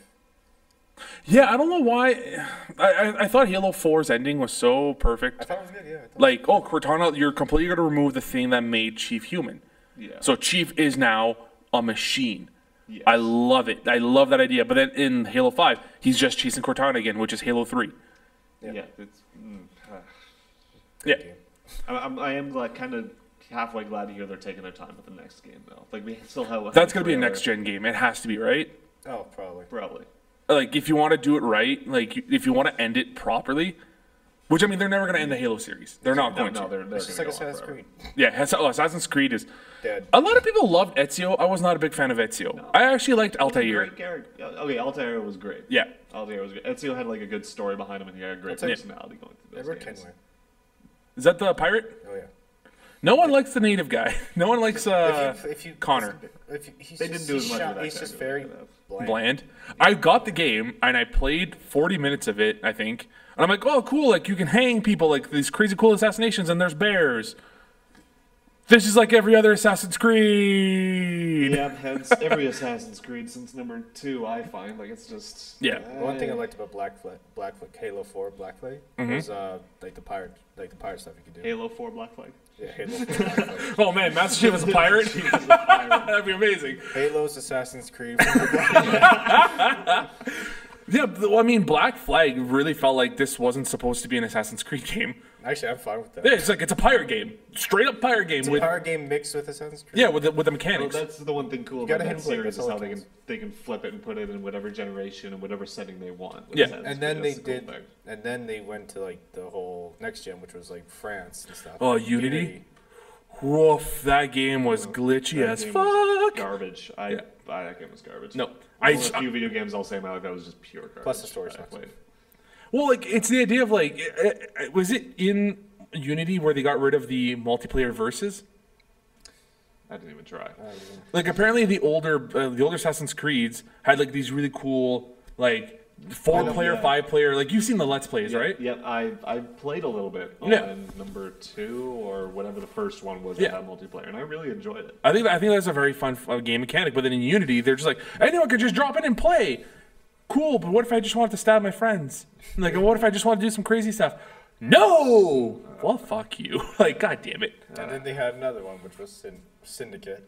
Yeah, I don't know why. I thought Halo 4's ending was so perfect.
I thought it was good, yeah.
Like, Cortana, you're completely going to remove the thing that made Chief human.
Yeah.
So Chief is now a machine.
Yes.
I love it. I love that idea. But then in Halo 5, he's just chasing Cortana again, which is Halo 3.
Yeah. I am glad, kind of halfway glad to hear they're taking their time with the next game, though. Like, we still have...
That's going to be a next-gen game. It has to be, right?
Oh, probably.
Like, if you want to do it right, like, if you want to end it properly, which, I mean, they're never going to end the Halo series. They're not going to.
They're
it's just like Assassin's Creed.
Yeah, Assassin's Creed is...
Dead.
A lot of people loved Ezio. I was not a big fan of Ezio. No. I actually liked Altair.
Okay, Altair was great.
Yeah.
Altair was great. Ezio had, like, a good story behind him, and he had a great personality going through those games.
Is that the pirate?
Oh, yeah.
No one likes the native guy. No one likes Connor.
They didn't do as much with that.
He's just very
bland. I got the game, and I played 40 minutes of it, I think. And I'm like, oh, cool, like, you can hang people, like, these crazy cool assassinations, and there's bears. This is like every other Assassin's Creed.
Yeah, hence every Assassin's Creed since number 2, I find. Like, it's just...
Yeah.
One thing I liked about Black Flag, Halo 4 Black Flag, was, like, the pirate stuff you could do.
Halo 4 Black Flag?
Yeah, Halo 4 Black Flag.
Oh, man, Master Chief was a pirate? That'd be amazing.
Halo's Assassin's Creed.
Yeah, well, I mean, Black Flag really felt like this wasn't supposed to be an Assassin's Creed game.
Actually, I'm fine with that.
Yeah, it's like it's a pirate game, straight up pirate game
It's
with
a power game mixed with Assassin's Creed.
yeah with the
Well,
mechanics.
that's the one thing cool
You
about
gotta
that
hit play,
series
that's
is
all
how
it counts.
they can flip it and put it in whatever generation and whatever setting they want. with
Yeah.
Assassin's
And then
Creed.
they
That's the cool
did,
thing.
and then they went to like the whole next gen, which was like France and stuff.
Oh, Unity? Woof, that game was glitchy
That
as
game was
fuck.
Garbage.
Yeah.
That game was garbage.
No,
Only a few video games I'll say in my life that was just pure garbage.
Plus the story
that I
sucks.
played.
well, like it's the idea of like, was it in Unity where they got rid of the multiplayer verses?
I didn't even try.
Like apparently the older Assassin's Creeds had like these really cool like 4-player,
yeah.
5-player. Like you've seen the Let's Plays, right?
Yep, I played a little bit on
Yeah.
number 2 or whatever the first one was
Yeah.
that had multiplayer, and I really enjoyed it.
I think that's a very fun game mechanic. But then in Unity, they're just like anyone could just drop in and play. Cool, but what if I just wanted to stab my friends? Like, what if I just want to do some crazy stuff? No. Well, fuck you. Like, god damn it.
And then they had another one, which was Syndicate,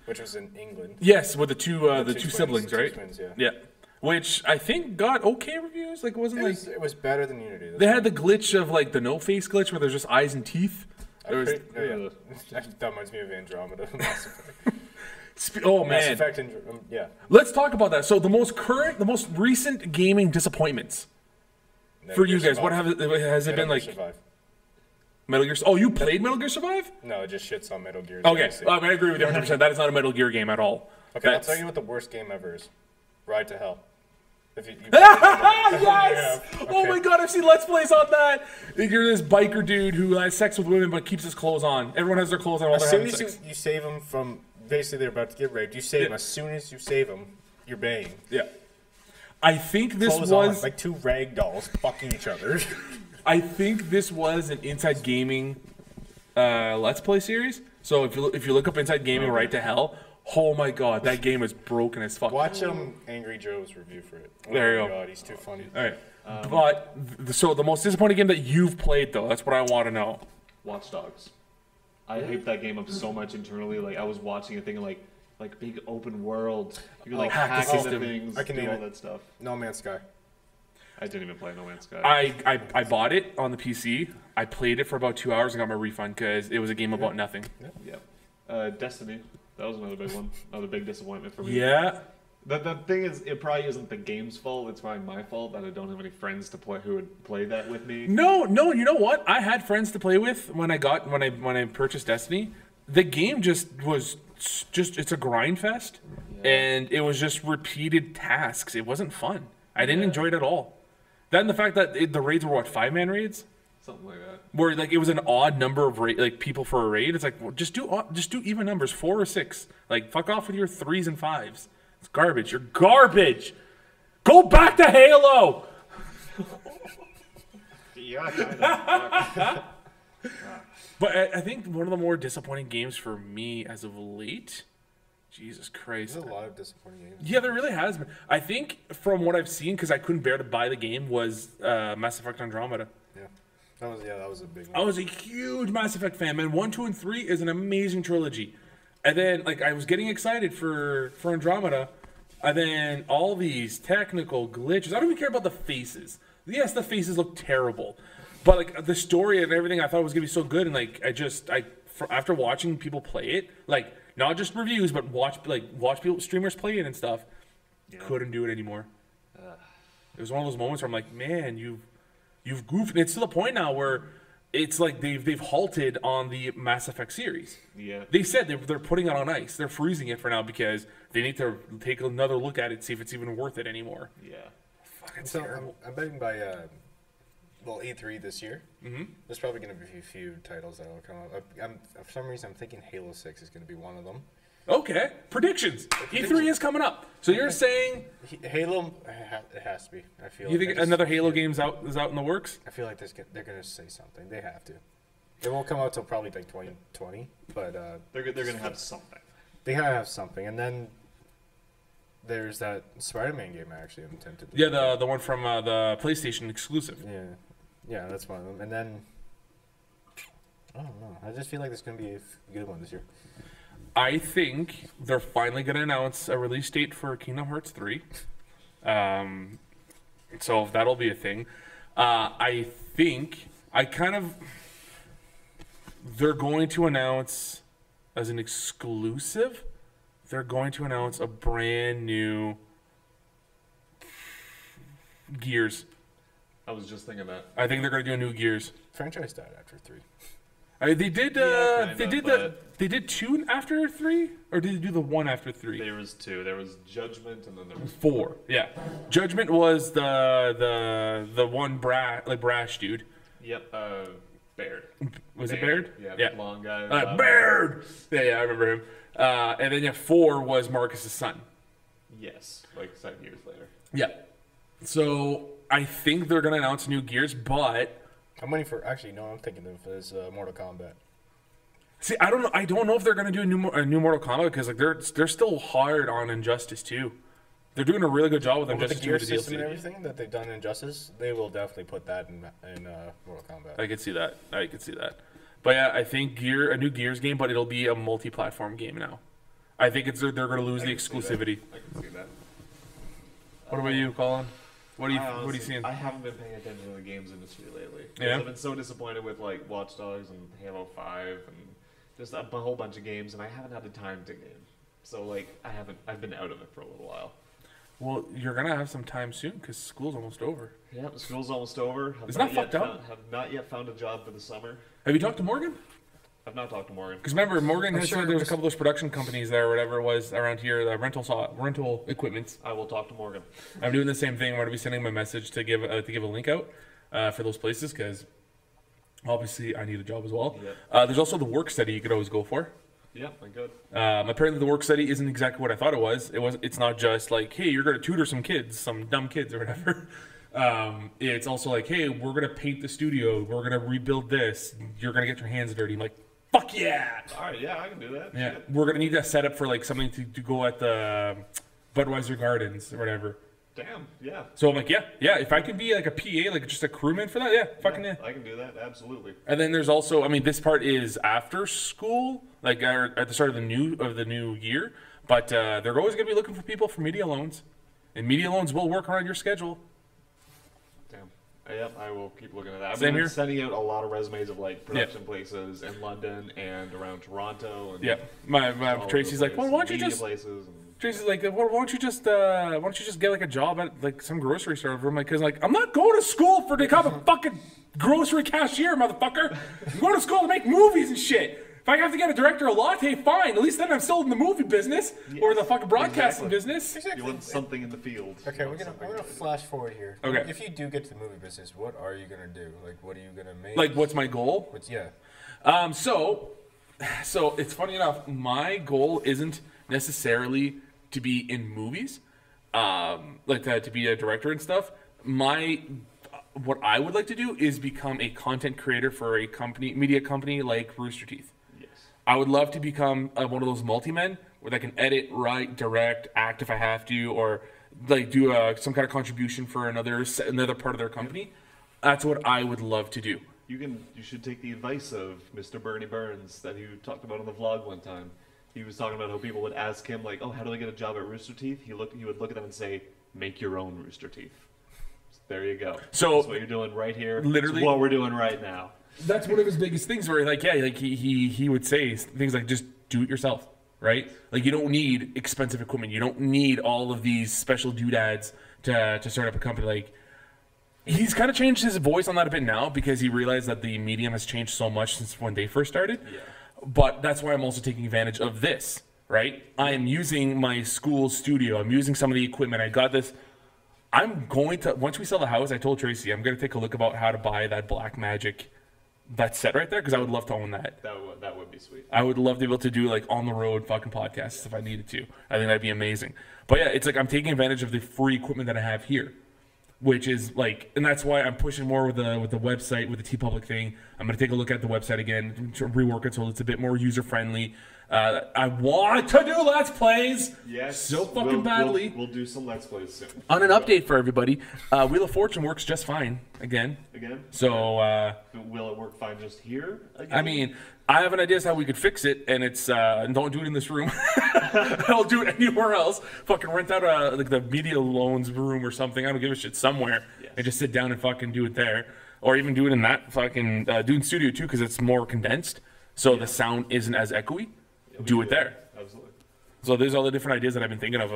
which was in England.
Yes, with the two
twins,
siblings,
two
right?
twins, yeah.
Yeah. Which I think got okay reviews. Like, it wasn't like
It was better than Unity.
they had the glitch of like the no face glitch where there's just eyes and teeth. There was,
That reminds me of Andromeda. Mass Effect.
oh
Mass
man,
Effect and, yeah.
let's talk about that. So the most recent gaming disappointments for you guys. What has it been like?
Survive.
Metal Gear. Oh, you played Metal Gear Survive?
No, it just shits on Metal Gear.
Okay, I agree with you 100%. That is not a Metal Gear game at all.
Okay, I'll
That's-
tell you what the worst game ever is. Ride to Hell. If you
yes!
Yeah,
Oh
okay.
my god, I've seen Let's Plays on that. You're this biker dude who has sex with women but keeps his clothes on. Everyone has their clothes on while
As
they're
soon
having
as
sex.
you save them from, basically they're about to get raped, you save them.
Yeah.
As soon as you save them, you're baying.
Yeah. I think this
Clothes
was
on, like two rag dolls fucking each other.
I think this was an Inside Gaming Let's Play series. So if you look up Inside Gaming Right to Hell, oh my god, that game is broken as fuck.
Watch Angry Joe's review for it. Oh
There you
my
go.
God, he's too funny.
All right. But so the most disappointing game that you've played though, that's what I want to know.
Watch Dogs. I hyped that game up so much internally. Like I was watching it thinking like big open world. You could like
hack the
hack into
system.
things,
I can
do
name
all
it.
that stuff.
No Man's Sky.
I didn't even play No Man's Sky.
I bought it on the PC. I played it for about 2 hours and got my refund because it was a game about nothing.
Yeah. Destiny. That was another big one. Another big disappointment for me.
Yeah.
The thing is, it probably isn't the game's fault. It's probably my fault that I don't have any friends to play who would play that with me.
No, you know what? I had friends to play with when I purchased Destiny. The game just it's a grind fest, and it was just repeated tasks. It wasn't fun. I didn't enjoy it at all. That and the fact that the raids were what 5-man raids,
Something like that.
where like it was an odd number of people for a raid. It's like well, just do even numbers, 4 or 6. Like fuck off with your 3s and 5s. It's garbage. You're garbage. Go back to Halo.
Yeah, kinda.
But I think one of the more disappointing games for me as of late, Jesus Christ.
There's a lot of disappointing games.
Yeah, there really has been. I think from what I've seen, because I couldn't bear to buy the game, was Mass Effect Andromeda.
That was a big
I
one.
was a huge Mass Effect fan, man. 1, 2, and 3 is an amazing trilogy. And then, like, I was getting excited for Andromeda, and then all these technical glitches. I don't even care about the faces. Yes, the faces look terrible, but like the story and everything, I thought was gonna be so good. And like, after watching people play it, like not just reviews, but watch people streamers play it and stuff, couldn't do it anymore. It was one of those moments where I'm like, man, you've goofed. And it's to the point now where it's like they've halted on the Mass Effect series.
Yeah.
They said they're putting it on ice. They're freezing it for now because they need to take another look at it, see if it's even worth it anymore.
Yeah.
Fucking
So
terrible.
I'm betting by E3 this year.
Mm-hmm.
There's probably going to be a few titles that will come up. For some reason, I'm thinking Halo 6 is going to be one of them.
Okay, predictions. E3 is coming up. So you're saying
Halo, it has to be. I feel.
you
like
think
I just
another Halo
feel-
game is out in the works?
I feel like they're going to say something. They have to. It won't come out till probably like 2020, but
They're gonna have something.
they gotta have something. And then there's that Spider-Man game I actually am tempted to
Yeah,
play.
the one from the PlayStation exclusive.
Yeah, that's one of them. And then I don't know. I just feel like there's gonna be a good one this year.
I think they're finally going to announce a release date for Kingdom Hearts 3.
So that'll be a thing. I think they're going to announce as an exclusive. They're going to announce a brand new Gears.
I was just thinking that.
I think they're going to do a new Gears.
Franchise died after 3.
They did. They did 2 after 3, or did they do the 1 after 3?
There was 2. There was Judgment, and then there was
4. Yeah, Judgment was the one brash dude.
Yep. Baird.
Was it Baird?
Yeah. Long guy.
Baird. Yeah, I remember him. And then 4 was Marcus's son.
Yes, like 7 years later.
Yeah. So I think they're gonna announce new Gears, but
I'm waiting for. Actually, no. I'm thinking of as Mortal Kombat.
see, I don't know if they're gonna do a new Mortal Kombat because like they're still hard on Injustice 2. They're doing a really good job with
With the
Injustice 2
gear
with the
system and
DLC.
everything that they've done in Injustice, they will definitely put that in Mortal Kombat.
I could see that. But yeah, I think a new Gears game, but it'll be a multi-platform game now. I think they're gonna lose the exclusivity.
I can see that.
What about you, Colin? What are you
Honestly,
seeing?
I haven't been paying attention to the games industry lately.
Yeah?
I've been so disappointed with like Watch Dogs and Halo 5 and just a whole bunch of games, and I haven't had the time to game. So like I've been out of it for a little while.
Well, you're gonna have some time soon because school's almost over.
Yeah, the school's almost over.
Isn't that fucked up?
Have not yet found a job for the summer.
Have you talked to Morgan?
I've not talked to Morgan.
Because remember, Morgan
I'm
has
sure
said
it
there's a
was-
couple of those production companies there, or whatever it was around here, the rental equipment.
I will talk to Morgan.
I'm doing the same thing. I'm going to be sending my message to give a link out for those places because obviously I need a job as well.
Yep.
There's also the work study you could always go for.
Yep, I'm good.
Apparently, the work study isn't exactly what I thought it was. It's not just like, hey, you're going to tutor some kids, some dumb kids or whatever. It's also like, hey, we're going to paint the studio. We're going to rebuild this. You're going to get your hands dirty. I'm like, fuck yeah!
All right, yeah, I can do that.
Yeah,
Shit.
we're going to need that set up for like something to go at the Budweiser Gardens or whatever.
Damn, yeah.
So I'm like, yeah. If I can be like a PA, like just a crewman for that, fucking yeah.
I can do that, absolutely.
And then there's also, I mean, this part is after school, like at the start of the new year. But they're always going to be looking for people for media loans, and media loans will work around your schedule.
Damn. Yep, I will keep looking at that. I've
Same
been
here.
sending out a lot of resumes of like production places in London and around Toronto. And
Yeah, my
all over
Tracy's
the
like, well,
place,
why don't you
media
just?
places and
Tracy's like, well, why don't you just get like a job at like some grocery store? I'm like, cause like I'm not going to school to become a fucking grocery cashier, motherfucker. I'm going to school to make movies and shit. If I have to get a director a latte, fine. At least then I'm still in the movie business or the fucking broadcasting
Exactly.
business.
you want something in the field.
Okay,
You
we're
want
gonna
something
flash forward here.
Okay.
If you do get to the movie business, what are you gonna do? Like, what are you gonna make?
Like, what's my goal? So it's funny enough. My goal isn't necessarily to be in movies, to be a director and stuff. What I would like to do is become a content creator for a media company like Rooster Teeth.
Yes.
I would love to become one of those multi-men where I can edit, write, direct, act if I have to, or like do some kind of contribution for another part of their company. That's what I would love to do.
You should take the advice of Mr. Bernie Burns that you talked about on the vlog one time. He was talking about how people would ask him like, "Oh, how do I get a job at Rooster Teeth?" He would look at them and say, "Make your own Rooster Teeth." There you go.
So
that's what you're doing right here.
Literally,
it's what we're doing right now.
That's one of his biggest things. Where he would say things like, "Just do it yourself." Right? Like you don't need expensive equipment. You don't need all of these special doodads to start up a company. Like he's kind of changed his voice on that a bit now because he realized that the medium has changed so much since when they first started.
Yeah.
But that's why I'm also taking advantage of this. Right? I am using my school studio. I'm using some of the equipment. I got this. I'm going to once we sell the house. I told Tracy I'm going to take a look about how to buy that Black Magic, that set right there because I would love to own that.
That would be sweet.
I would love to be able to do like on the road fucking podcasts if I needed to. I think that'd be amazing. But yeah, it's like I'm taking advantage of the free equipment that I have here, which is like, and that's why I'm pushing more with the website, with the TeePublic thing. I'm gonna take a look at the website again to rework it so it's a bit more user friendly. I want to do Let's Plays
Yes.
so fucking badly.
We'll do some Let's Plays soon.
On an update for everybody, Wheel of Fortune works just fine again.
Again?
So,
Will it work fine just here? Again?
I mean, I have an idea as how we could fix it, and it's don't do it in this room. I'll do it anywhere else. Fucking rent out like the media loans room or something. I don't give a shit, somewhere, and just sit down and fucking do it there, or even do it in that fucking doing studio too, because it's more condensed, so the sound isn't as echoey. Do it there.
Absolutely.
So there's all the different ideas that I've been thinking of.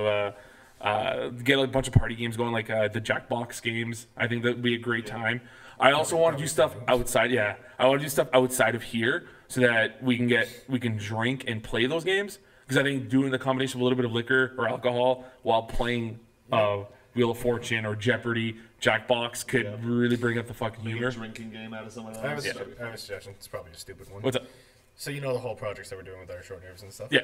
Get a bunch of party games going, like the Jackbox games. I think that would be a great time. I also want to do stuff outside. Yeah, I want to do stuff outside of here so that we can drink and play those games. Because I think doing the combination of a little bit of liquor or alcohol while playing Wheel of Fortune or Jeopardy, Jackbox could really bring up the fucking
Maybe
humor.
a drinking game out of some of
I have,
those.
I have a suggestion. It's probably a stupid one.
What's up?
So you know the whole projects that we're doing with our short nerves and stuff?
Yeah.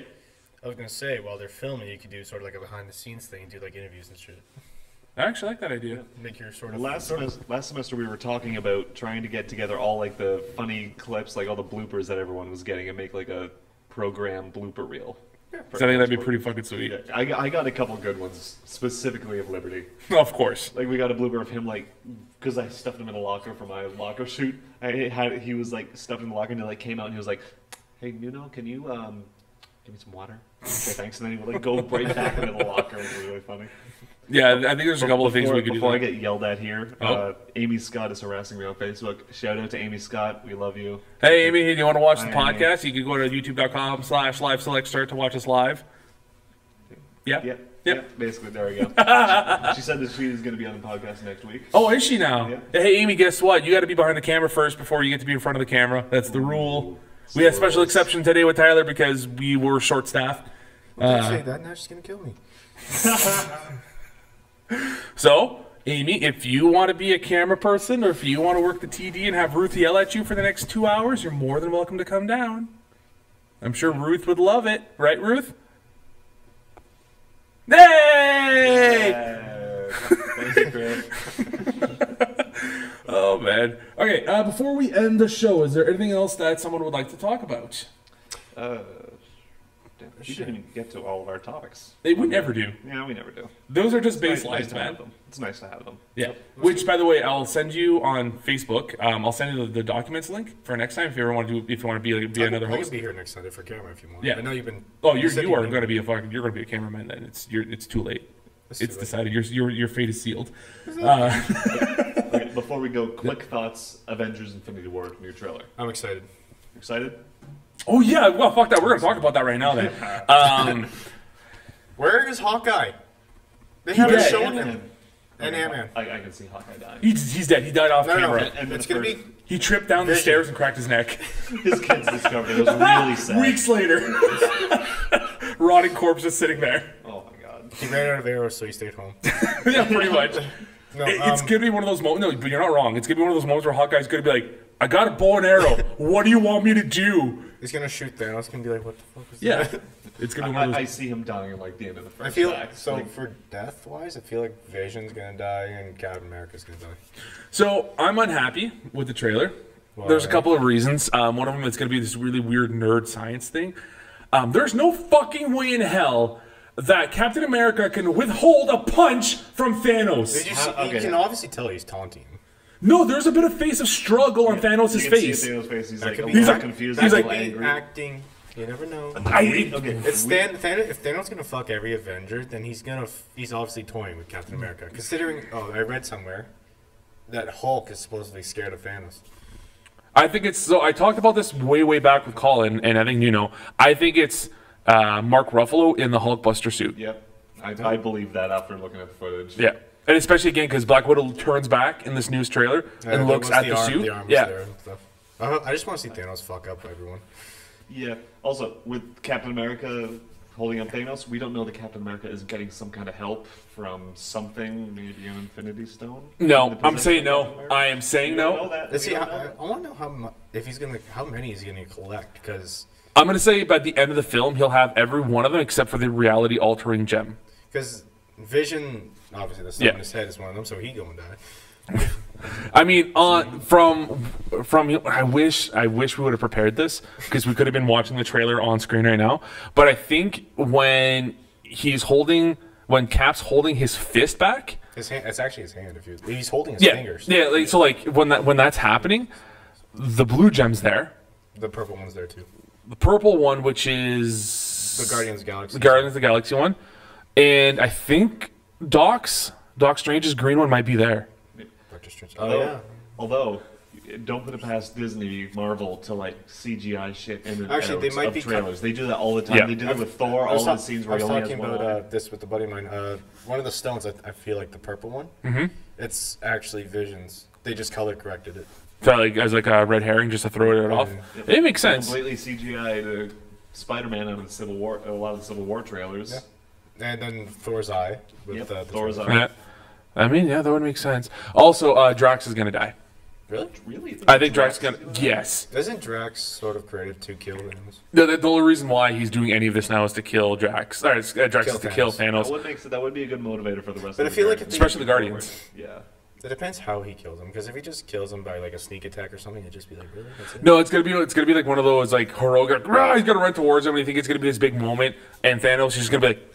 I was going to say, while they're filming, you could do sort of like a behind-the-scenes thing, do like interviews and shit.
I actually like that idea.
Make your sort of...
Last semester we were talking about trying to get together all like the funny clips, like all the bloopers that everyone was getting, and make like a program blooper reel.
So I think that'd be pretty fucking sweet.
Yeah, I got a couple good ones specifically of Liberty.
Of course.
Like we got a blooper of him like because I stuffed him in a locker for my locker shoot. He was like stuffed in the locker and he like came out and he was like, "Hey Nuno, can you give me some water?" Okay, thanks. And then he would like go right back into the locker. It was really funny.
Yeah, I think there's a couple of things we could do.
Before I
There.
get yelled at here, Amy Scott is harassing me on Facebook. Shout out to Amy Scott. We love you.
Hey, Amy, do you want to watch the
Hi, Amy.
podcast? You can go to youtube.com/live-select-start to watch us live. Yeah?
Yeah,
Yep.
yeah, basically, there we go. She said that she is going to be on the podcast next week.
Oh, is she now?
Yeah.
Hey, Amy, guess what? You got to be behind the camera first before you get to be in front of the camera. That's the rule. We had a special exception today with Tyler because we were short-staffed.
Don't say that, now she's going to kill me.
So, Amy, if you want to be a camera person or if you want to work the TD and have Ruth yell at you for the next 2 hours, you're more than welcome to come down. I'm sure Ruth would love it. Right, Ruth? Hey!
Thank you, Chris.
Oh, man. Okay, before we end the show, is there anything else that someone would like to talk about?
We didn't even get to all of our topics.
We never do.
Yeah, we never do.
Those are just
Nice
baselines,
to
man.
have them. It's nice to have them.
Yeah. Which, by the way, I'll send you on Facebook. I'll send you the documents link for next time if you ever want to do. If you want to be another
I can
host.
be here next Sunday for camera if you want.
Yeah.
I know you've been...
Oh,
you said
you are
been-
going to be a fucking. You're going to be a cameraman. Then it's too late. It's
too late.
decided. Your fate is sealed.
Okay, before we go, quick thoughts: Avengers: Infinity War new trailer.
I'm excited.
Excited?
Oh yeah. Well, fuck that. We're going to talk about that right now. Then.
Where is Hawkeye? They haven't
dead.
shown him. And Ant-Man.
I can see Hawkeye dying.
He's dead. He died off
No,
camera.
And
it's
the
going to
first-
be...
He tripped down the
Vision.
stairs and cracked his neck.
His kids discovered it. It was really sad.
Weeks later, rotting corpse just sitting there.
Oh my god.
He ran out of arrows, so he stayed home.
Yeah, pretty much.
No,
It's gonna be one of those moments. No, but you're not wrong. It's gonna be one of those moments where Hawkeye's gonna be like, "I got a bow and arrow. What do you want me to do?"
He's going to shoot Thanos. He's going to be like, what the fuck was
Yeah,
that?
it's gonna be one of
I
those.
see him dying at like the end of the first
I feel
act.
so
Like,
for death-wise, I feel like Vision's going to die and Captain America's going to die.
So I'm unhappy with the trailer.
Why?
There's a couple of reasons. One of them is gonna be this really weird nerd science thing. There's no fucking way in hell that Captain America can withhold a punch from Thanos.
Did you see?
okay.
You can obviously tell he's taunting him.
No, there's a bit of face of struggle on Thanos'
you can
face.
see Thanos' face. He's
That
like
could
a
be-
little
like-
confused.
he's
a
like-
little
Be
angry.
acting. You never know.
Okay.
If Thanos gonna fuck every Avenger, then he's obviously toying with Captain America. Considering, I read somewhere that Hulk is supposedly scared of Thanos.
I think it's so. I talked about this way back with Colin, and I think you know. I think it's Mark Ruffalo in the Hulkbuster suit.
Yep. I believe that after looking at the footage.
Yeah, and especially again because Black Widow turns back in this news trailer and looks at the suit.
arm was
Yeah,
there and stuff. I just want to see Thanos fuck up everyone.
Yeah. Also, with Captain America holding up Thanos, we don't know that Captain America is getting some kind of help from something, maybe an Infinity Stone.
no,
In the
I'm
possession
saying
of
no.
Captain America?
I am saying
We don't
no.
know that.
Let's
We
see.
don't know
I
that.
want to know how many he's gonna collect because
I'm gonna say by the end of the film he'll have every one of them except for the reality altering gem.
Vision obviously the stuff
Yeah.
in his head is one of them, so he going to die.
I mean, from I wish we would have prepared this because we could have been watching the trailer on screen right now. But I think when Cap's holding his fist back,
His hand. It's actually his hand. He's holding his
yeah,
fingers.
yeah. Like, so like when that's happening, the blue gem's there.
The purple one's there too.
The purple one, which is
The Guardians of the Galaxy.
the Guardians of the Galaxy one, and I think Doc Strange's green one might be there.
Doctor Strange.
Although, don't put it past Disney, Marvel to like CGI shit in and
Actually,
out
they might
of
be
trailers. They do that all the time.
Yeah.
They do that with Thor. All the scenes where
I
he
was
only has
talking
one eye.
about this with a buddy of mine. One of the stones, I feel like the purple one.
Mm-hmm.
It's actually Visions. They just color corrected it.
So like as like a red herring, just to throw it off.
Yeah.
It makes sense.
Completely CGI to Spider-Man out of the Civil War. A lot of the Civil War trailers.
Yeah. And then Thor's eye. With
Yep,
the
Thor's
trailer.
eye.
Yeah. I mean, yeah, that would make sense. Also, Drax is gonna die.
Really?
Really?
I think Drax is gonna. Yes.
Isn't Drax sort of created to kill Thanos?
The only reason why he's doing any of this now is to kill Drax. Or Drax
Kill
is to kill Thanos,
That would be a good motivator for the rest
But
of
I
the
feel like
Guardians.
if they-
especially the Guardians.
Yeah.
It depends how he kills him. Because if he just kills him by like a sneak attack or something, it'd just be like, really? That's it?
No, it's gonna be like one of those like heroic. He's gonna run towards him, and you think it's gonna be this big moment, and Thanos is just gonna be like,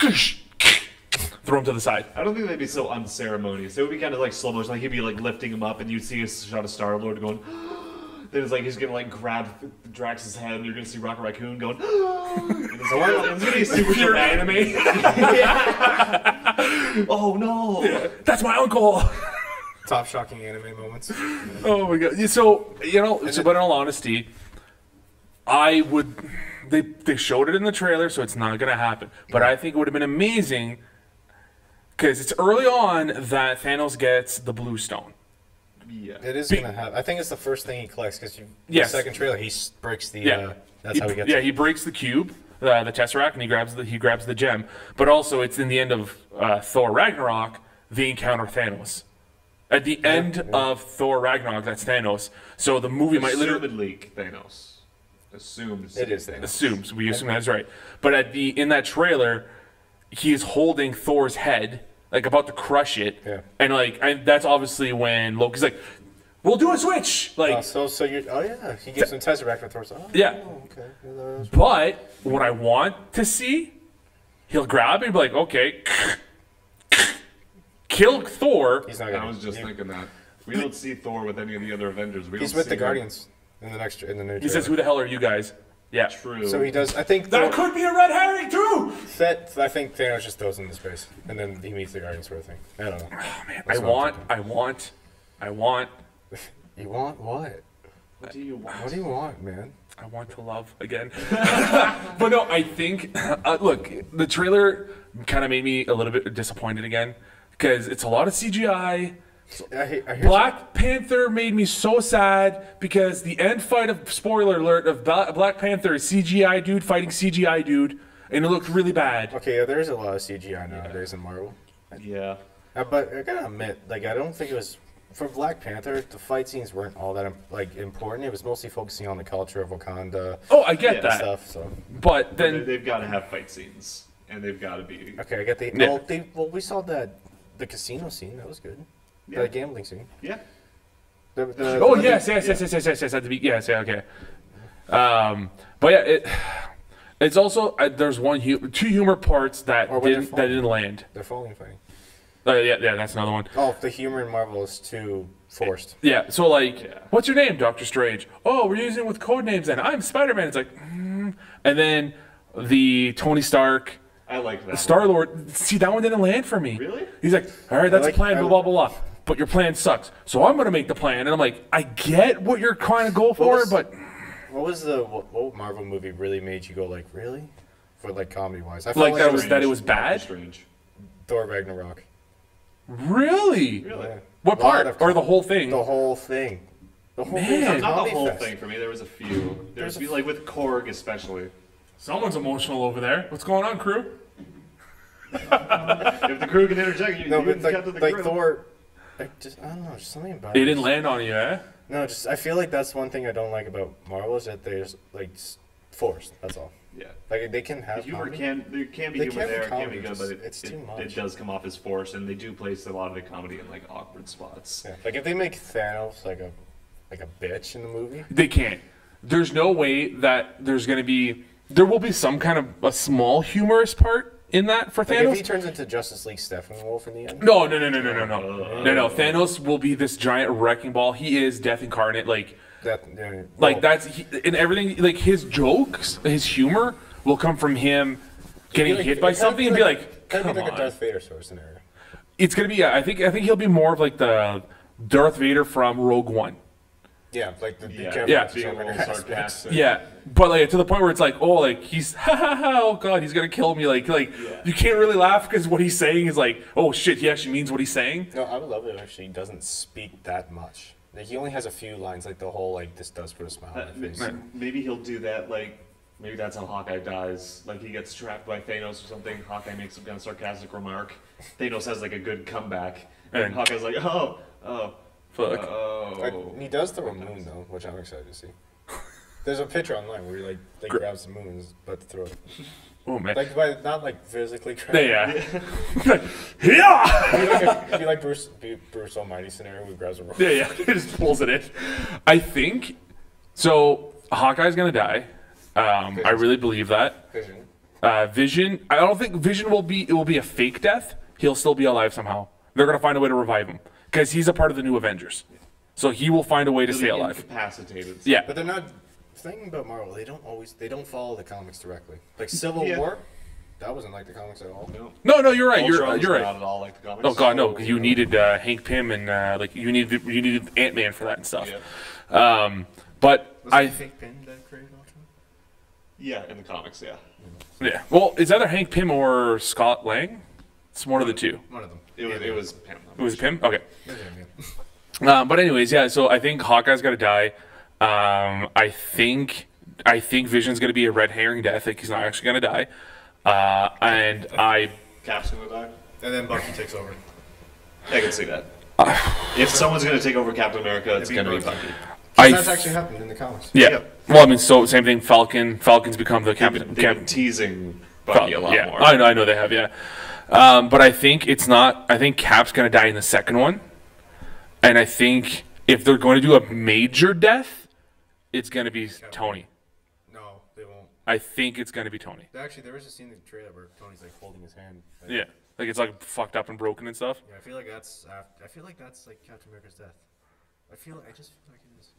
throw him to the side.
I don't think they'd be so unceremonious. It would be kind of like slow motion. Like he'd be like lifting him up, and you'd see a shot of Star Lord going. Then it's like he's gonna like grab Drax's head, and you're gonna see Rocket Raccoon going. And it's gonna be super
Pure
dramatic.
anime.
Oh no!
That's my uncle.
Top shocking anime moments.
Oh my god. So but in all honesty, I would. They showed it in the trailer, so it's not gonna happen. But I think it would have been amazing because it's early on that Thanos gets the blue stone.
Yeah.
It is gonna happen. I think it's the first thing he collects because
Yes.
the second trailer he breaks the.
Yeah.
That's how he gets.
Yeah,
it.
he breaks the cube, the Tesseract, and he grabs the gem. But also, it's in the end of Thor Ragnarok. They encounter Thanos. At the end of Thor Ragnarok, that's Thanos. So the movie might literally
Assumedly Thanos. Assumed.
It is Thanos.
assumes we assume that's right. But in that trailer, he is holding Thor's head, like about to crush it.
Yeah.
And that's obviously when Loki's like, "We'll do a switch." Like,
So you're. Oh yeah, he gives him Tesseract and Thor's. Oh,
Yeah.
Okay. Yeah, that's-
but what I want to see, he'll grab it and be like, "Okay." Kill Thor.
He's not
I
gonna.
was just thinking that. We don't see Thor with any of the other Avengers.
He's
don't
with
see
the
him.
Guardians in the new.
He says, "Who the hell are you guys?" Yeah.
True.
So he does. I think.
That could be a red herring too.
I think Thanos just throws him into space, and then he meets the Guardians sort of thing. I don't know.
Oh man,
That's
I
what I'm
want.
You want what?
What do you want?
What do you want, man?
I want to love again. But no, I think, look, the trailer kind of made me a little bit disappointed again because it's a lot of CGI.
I hear
Black Panther made me so sad because the end fight of, spoiler alert, of Black Panther is CGI dude fighting CGI dude, and it looked really bad.
Okay, yeah, there's a lot of CGI nowadays in Marvel.
Yeah.
But I gotta admit, like, I don't think it was for Black Panther. The fight scenes weren't all that important. It was mostly focusing on the culture of Wakanda
Oh, I get
Yeah,
that.
stuff. So
But
Then
then,
they've got to have fight scenes, and they've got to be.
okay, I get the.
Yeah.
Well, we saw the casino scene. That was good.
Yeah.
The gambling scene.
Yeah.
oh yes, at the beginning, yes, yeah, okay. But yeah, it's also there's two humor parts that
Or when they're
didn't land.
They're falling fighting.
Yeah, that's another one.
Oh, the humor in Marvel is too forced.
Yeah, so like,
Yeah.
what's your name, Doctor Strange? Oh, we're using it with code names then. I'm Spider-Man. It's like, and then the Tony Stark,
I like that.
Star-Lord. See, that one didn't land for me.
Really?
He's like, all right, that's
like-
a plan,
I-
blah, blah, blah, blah. But your plan sucks. So I'm going to make the plan. And I'm like, I get what you're trying to go for,
was-
but
What was what Marvel movie really made you go like really? For like comedy wise, I felt
like that
it
was that it was bad?
Strange.
Thor Ragnarok.
Really?
Really?
Yeah.
What
Lot
part?
of
Or the whole thing?
The whole thing. The whole
Man.
thing. was a
Not the
comedy
whole
fest.
thing for me. There was a few. There's
There's a
like with Korg especially.
Someone's emotional over there. What's going on, crew?
If the crew can interject, you
No,
you
but
can cut to the
like
crew.
Thor. I don't know, just something about
It
it.
didn't land on you, eh?
No, just I feel like that's one thing I don't like about Marvel is that there's like forced. That's all.
Yeah.
Like they can
The
have
humor
comedy.
there can be
They
humor
can be
there, it can be
comedy,
good,
just-
but
it's too much.
it does come off as forced, and they do place a lot of the comedy in like awkward spots.
Yeah. Like if they make Thanos like a like a bitch in the movie.
They can't. There's no way that there's going to be. There will be some kind of a small humorous part in that for
Like
Thanos.
if he turns into Justice League Steppenwolf in the end.
No. Thanos will be this giant wrecking ball. He is death incarnate. Like that's and everything. Like his jokes, his humor will come from him getting hit by something and be like,
kind
come
of like
on.
a Darth Vader sort of scenario.
It's gonna be. I think he'll be more of like the Darth Vader from Rogue One.
Yeah, like the
Yeah.
Being a little sarcastic.
Yeah, but like to the point where it's like, oh, like he's ha ha ha, oh god, he's gonna kill me. Like you can't really laugh because what he's saying is like, oh shit, he actually means what he's saying.
No, I would love it if actually he doesn't speak that much. Like he only has a few lines, like the whole like this does put a smile on my face.
Maybe he'll do that, like, maybe that's how Hawkeye dies. Like, he gets trapped by Thanos or something, Hawkeye makes some kind of sarcastic remark, Thanos has, like, a good comeback, and Hawkeye's like, oh,
Fuck.
He does throw a moon, though, which I'm excited to see. There's a picture online where he, like grabs the moon and is about to throw it.
Oh man.
Like, not, like, physically grabbing
Yeah.
It'd be like Bruce Almighty scenario where he grabs a rope.
Yeah. He just pulls it in. I think so. Hawkeye's gonna die. I really believe that. Vision. I don't think Vision will be. It will be a fake death. He'll still be alive somehow. They're gonna find a way to revive him because he's a part of the new Avengers. So he will find a way to stay alive.
Incapacitated.
Yeah.
But they're not. Thinking about Marvel, they don't follow the comics directly. Like Civil War, that wasn't like the comics at all.
No, you're right. You're
Ultron's
right.
Not at all like the comics.
Oh god, no, because you needed Hank Pym and like you needed Ant-Man for that and stuff.
Yeah.
But
Was
I
Fake Pin that created Ultron?
Yeah, in the comics, yeah.
yeah. Well, it's either Hank Pym or Scott Lang. It's one of the two.
One of them.
It was Pym.
It was Pym. Okay. But anyways, yeah. So I think Hawkeye's gonna die. I think Vision's gonna be a red herring death. Like he's not actually gonna die. And
Cap's gonna die.
And then Bucky takes over.
I can see that. If someone's gonna take over Captain America, it's gonna be Bucky.
That's actually happened in the comics.
Yeah.
Yep.
Well, I mean, so same thing. Falcon's become the captain.
They've been teasing Bucky a lot
yeah.
more.
I know they have. Yeah. But I think it's not. I think Cap's gonna die in the second one. And I think if they're going to do a major death, it's going to be Tony.
No, they won't.
I think it's going to be Tony.
Actually, there was a scene in the trailer where Tony's like holding his hand.
Yeah, like it's like fucked up and broken and stuff.
Yeah, I feel like that's like Captain America's death. I just feel like it is.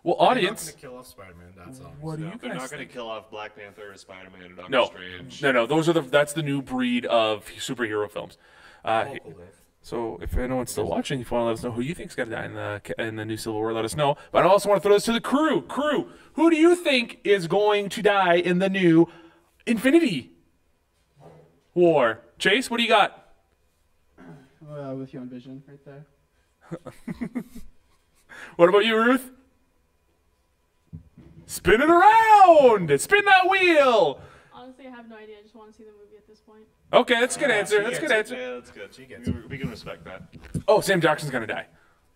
Well,
They're
audience.
not gonna kill off Spider-Man. That's all.
What do you
They're
guys
not gonna
think?
kill off Black Panther or Spider-Man or Doctor
No,
Strange.
no. That's the new breed of superhero films. So if anyone's still watching, if you want to let us know who you think's gonna die in the new Civil War, let us know. But I also want to throw this to the crew. Who do you think is going to die in the new Infinity War? Chase, what do you got?
With you on Vision, right there.
What about you, Ruth? Spin it around! Spin that wheel!
Honestly, I have no idea. I just want to see the movie at this point.
Okay, that's a good answer. That's a good answer.
Yeah, that's good.
She gets
We can respect that.
Oh, Sam Jackson's gonna die.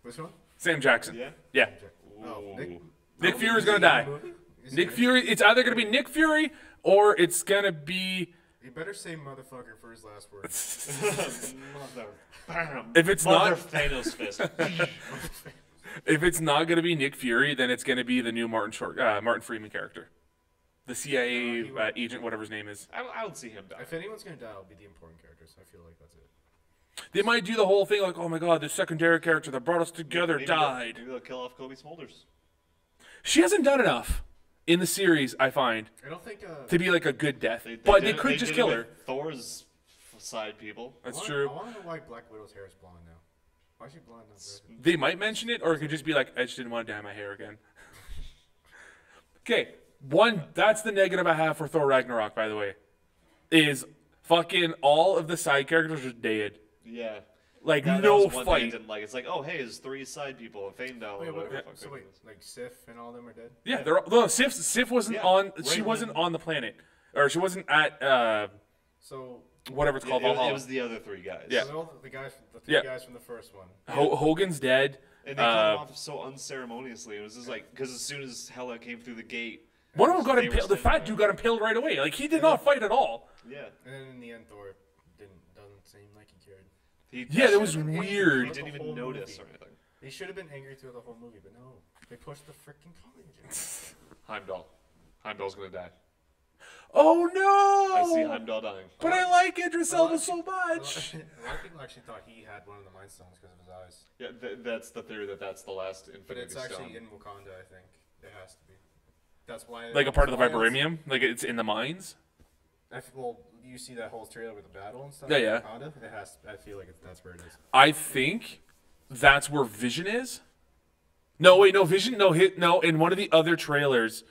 Which one?
Sam Jackson.
Yeah.
Yeah.
Oh,
Nick Fury's gonna die. Nick Fury. It's either gonna be Nick Fury or it's gonna be.
You better say motherfucker for his last word.
If it's
Mother
not,
Thanos fist.
if it's not gonna be Nick Fury, then it's gonna be the new Martin Freeman character, the CIA agent, whatever his name is.
I would see him die.
If anyone's gonna die, it'll be the important characters. I feel like that's it.
They might do the whole thing like, oh my god, the secondary character that brought us together
Maybe
died.
Maybe they'll kill off Kobe Smulders.
She hasn't done enough in the series, I find,
I don't think.
to be like a good death.
They
But
did
they
it-
could just
did it
kill
with
her.
Thor's side people.
That's
I
true.
want to know why Black Widow's hair is blonde now. Why is she blonde now?
They might mention it, or it could just be like, I just didn't want to dye my hair again. Okay, that's the negative I have for Thor Ragnarok, by the way, is fucking all of the side characters are dead.
Yeah.
Like,
That
no
was one thing I
fight.
didn't like. It's like, oh, hey, it's 3 side people. Faendal.
Wait,
or whatever the
wait,
fuck
so
it
wait,
is.
like Sif and all them are dead?
Yeah, Sif wasn't
Yeah,
on.
right
She wasn't
when-
on the planet, or she wasn't at
So,
whatever it's called.
It
Valhalla.
was the other 3 guys.
Yeah.
so all the guys, the three
Yeah.
guys from the first one.
Hogan's dead.
And they cut him off so unceremoniously. It was just like, because as soon as Hela came through the gate.
One of them got
They were
impaled. The
standing
fat
there.
dude got impaled right away. Like he did not fight at all.
Yeah.
And then in the end, Thor doesn't seem like he cared.
He
Yeah, that was
He
weird.
didn't even
whole
notice
movie.
or anything.
They should have been angry through the whole movie, but no. They pushed the freaking comedy gym.
Heimdall. Heimdall's gonna die.
Oh no!
I see Heimdall dying.
But I like Idris Elba so much.
A lot of people actually thought he had one of the Mind Stones because of his eyes.
Yeah, that's the theory that's the last Infinity
But it's
Stone.
actually in Wakanda, I think. It has to be. That's why.
Like a part of the
that's why
vibranium? Like it's in the mines?
well, you see that whole trailer with the battle and stuff.
Yeah,
in
yeah.
Wakanda? It has. I feel like that's where it is.
I think that's where Vision is. No, wait, no, Vision, no, in one of the other trailers,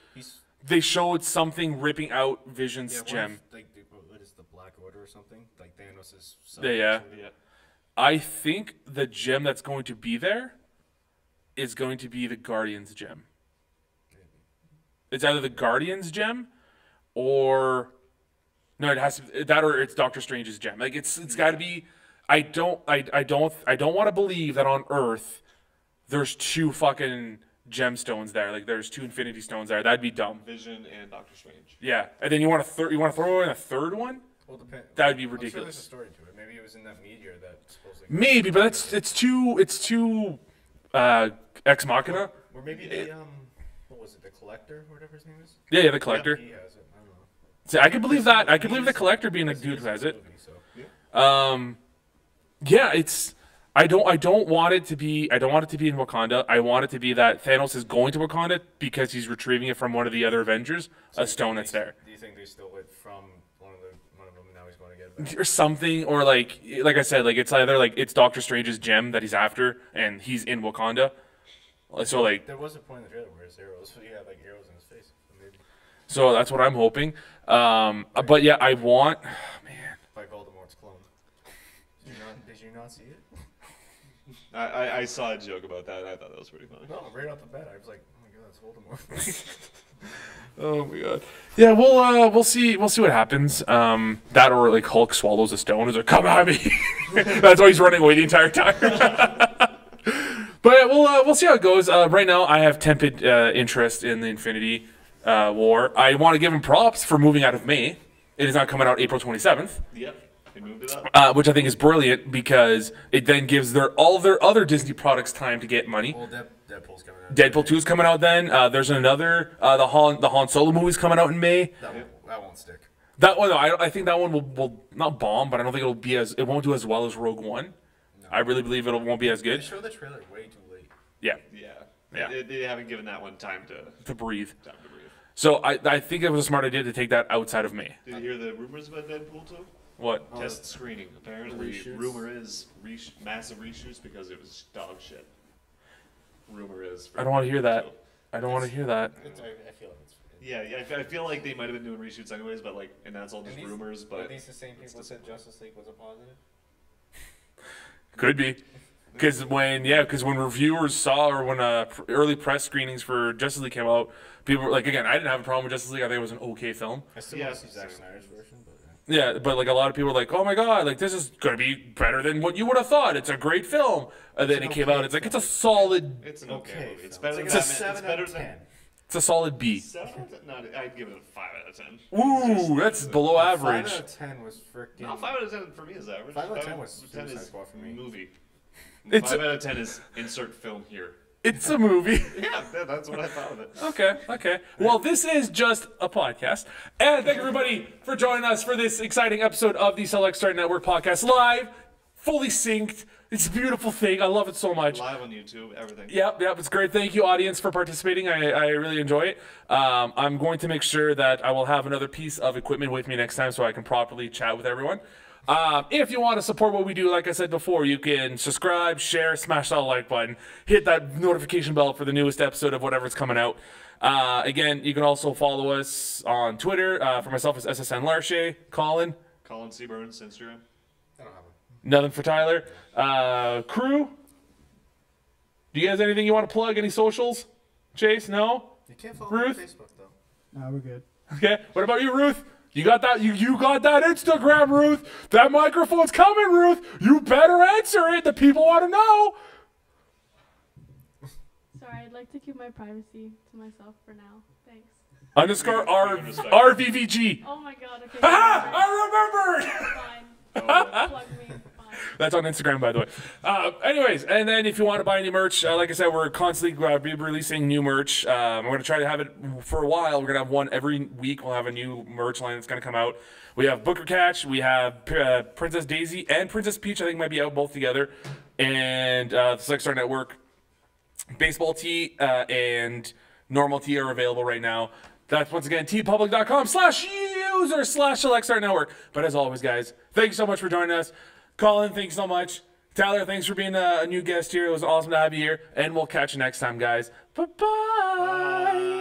they showed something ripping out Vision's gem.
What is the Black Order or something? Like Thanos' son.
Yeah. I think the gem that's going to be there is going to be the Guardian's gem. It's either the Guardian's gem or no, it has to that or it's Doctor Strange's gem. Like it's got to be. I don't want to believe that on Earth there's two fucking gemstones there. Like there's two Infinity Stones there. That'd be dumb.
Vision and Doctor Strange.
Yeah, and then you want to throw in a third one?
Well,
that'd be
I'm sure
ridiculous.
there's a story to it. Maybe it was in that meteor that supposedly.
Maybe, but it's too Ex Machina.
Or maybe the what was it? The Collector, or whatever his name is.
Yeah, the Collector.
He has it. I don't know.
See, I could believe that. I could believe the Collector being a dude who has it. Yeah, it's. I don't want it to be. I don't want it to be in Wakanda. I want it to be that Thanos is going to Wakanda because he's retrieving it from one of the other Avengers.
So
a stone that's there.
Do you think they stole it from one of them? And now he's going to get it back?
Or something, or like I said, like it's either like it's Doctor Strange's gem that he's after, and he's in Wakanda. So like
there was a point in the trailer where his arrows, he had like arrows in his face. Maybe.
So that's what I'm hoping. But yeah, I want. Man.
By Voldemort's clone. Did you not see it?
I saw a joke about that. And I thought that was pretty funny.
No, right off the bat, I was like, oh my god, that's Voldemort.
Oh my god. Yeah, we'll see what happens. That or like Hulk swallows a stone. He's like, come at me. That's why he's running away the entire time. But we'll see how it goes. Right now, I have tepid interest in the Infinity War. I want to give him props for moving out of May. It is not coming out April 27th.
Yep. They moved it up.
Which I think is brilliant because it then gives all their other Disney products time to get money.
Well, Deadpool's coming out.
Deadpool 2 is coming out then. There's another the Han Solo movie's coming out in May.
That won't stick.
That one, I think that one will not bomb, but I don't think it won't do as well as Rogue One. No. I really believe it won't be as good.
They showed the trailer way too late.
Yeah.
They haven't given that one time to
breathe.
Time to breathe.
So I think it was a smart idea to take that outside of May.
Did you hear the rumors about Deadpool 2?
What?
Test screening. Apparently,
reshoots?
Rumor is massive reshoots because it was dog shit. Rumor is.
I don't want to hear that. I don't want to hear that.
I feel like it's.
Yeah, I feel like they might have been doing reshoots anyways, but like, and that's all just rumors. But
are these the same people that said Justice League was a positive?
Could be. Because when reviewers saw, or when early press screenings for Justice League came out, people were like, again, I didn't have a problem with Justice League. I think it was an okay film.
I still want to see Zack Snyder's version, but
yeah, but like a lot of people were like, oh my god, like this is gonna be better than what you would have thought. It's a great film. And then it came out. It's like it's a solid.
It's an okay movie. It's better than
it's a 7 out of 10.
It's a solid B.
7 out of 10? No, I'd give it a 5 out of 10.
Ooh, that's below average.
5 out of 10 was freaking.
No, 5 out of 10 for me is average.
5 out of 10 was Suicide Squad for me.
Movie.
It's
5 out of 10 is insert film here.
It's a movie.
Yeah, that's what I thought of it.
Okay. Well, this is just a podcast. And thank everybody for joining us for this exciting episode of the Select Start Network podcast. Live, fully synced. It's a beautiful thing. I love it so much.
Live on YouTube, everything.
Yep. It's great. Thank you, audience, for participating. I really enjoy it. I'm going to make sure that I will have another piece of equipment with me next time so I can properly chat with everyone. If you want to support what we do, like I said before, you can subscribe, share, smash that like button, hit that notification bell for the newest episode of whatever's coming out. Again, you can also follow us on Twitter. For myself, it's SSN Larshay. Colin
C. Burns, Instagram.
I don't have one.
Nothing for Tyler. Crew, do you guys have anything you want to plug? Any socials? Chase, no?
You can't follow me on
Ruth?
Facebook, though.
Nah, we're good.
Okay. What about you, Ruth? You got that? You got that Instagram, Ruth? That microphone's coming, Ruth. You better answer it. The people want to know.
Sorry, I'd like to keep my privacy to myself for now. Thanks.
_ RVVG.
Oh my god, okay.
Ha! I remembered.
Fine. Plug me. Fine.
That's on Instagram, by the way. Anyways, and then if you want to buy any merch, like I said, we're constantly be releasing new merch. We're going to try to have it for a while. We're going to have one every week. We'll have a new merch line that's going to come out. We have Booker Catch, we have Princess Daisy, and Princess Peach, I think might be out both together. And the Select Star Network baseball tee and normal tee are available right now. That's once again tpublic.com/user/Select Star Network. But as always, guys, thank you so much for joining us. Colin, thanks so much. Tyler, thanks for being a new guest here. It was awesome to have you here. And we'll catch you next time, guys. Bye-bye.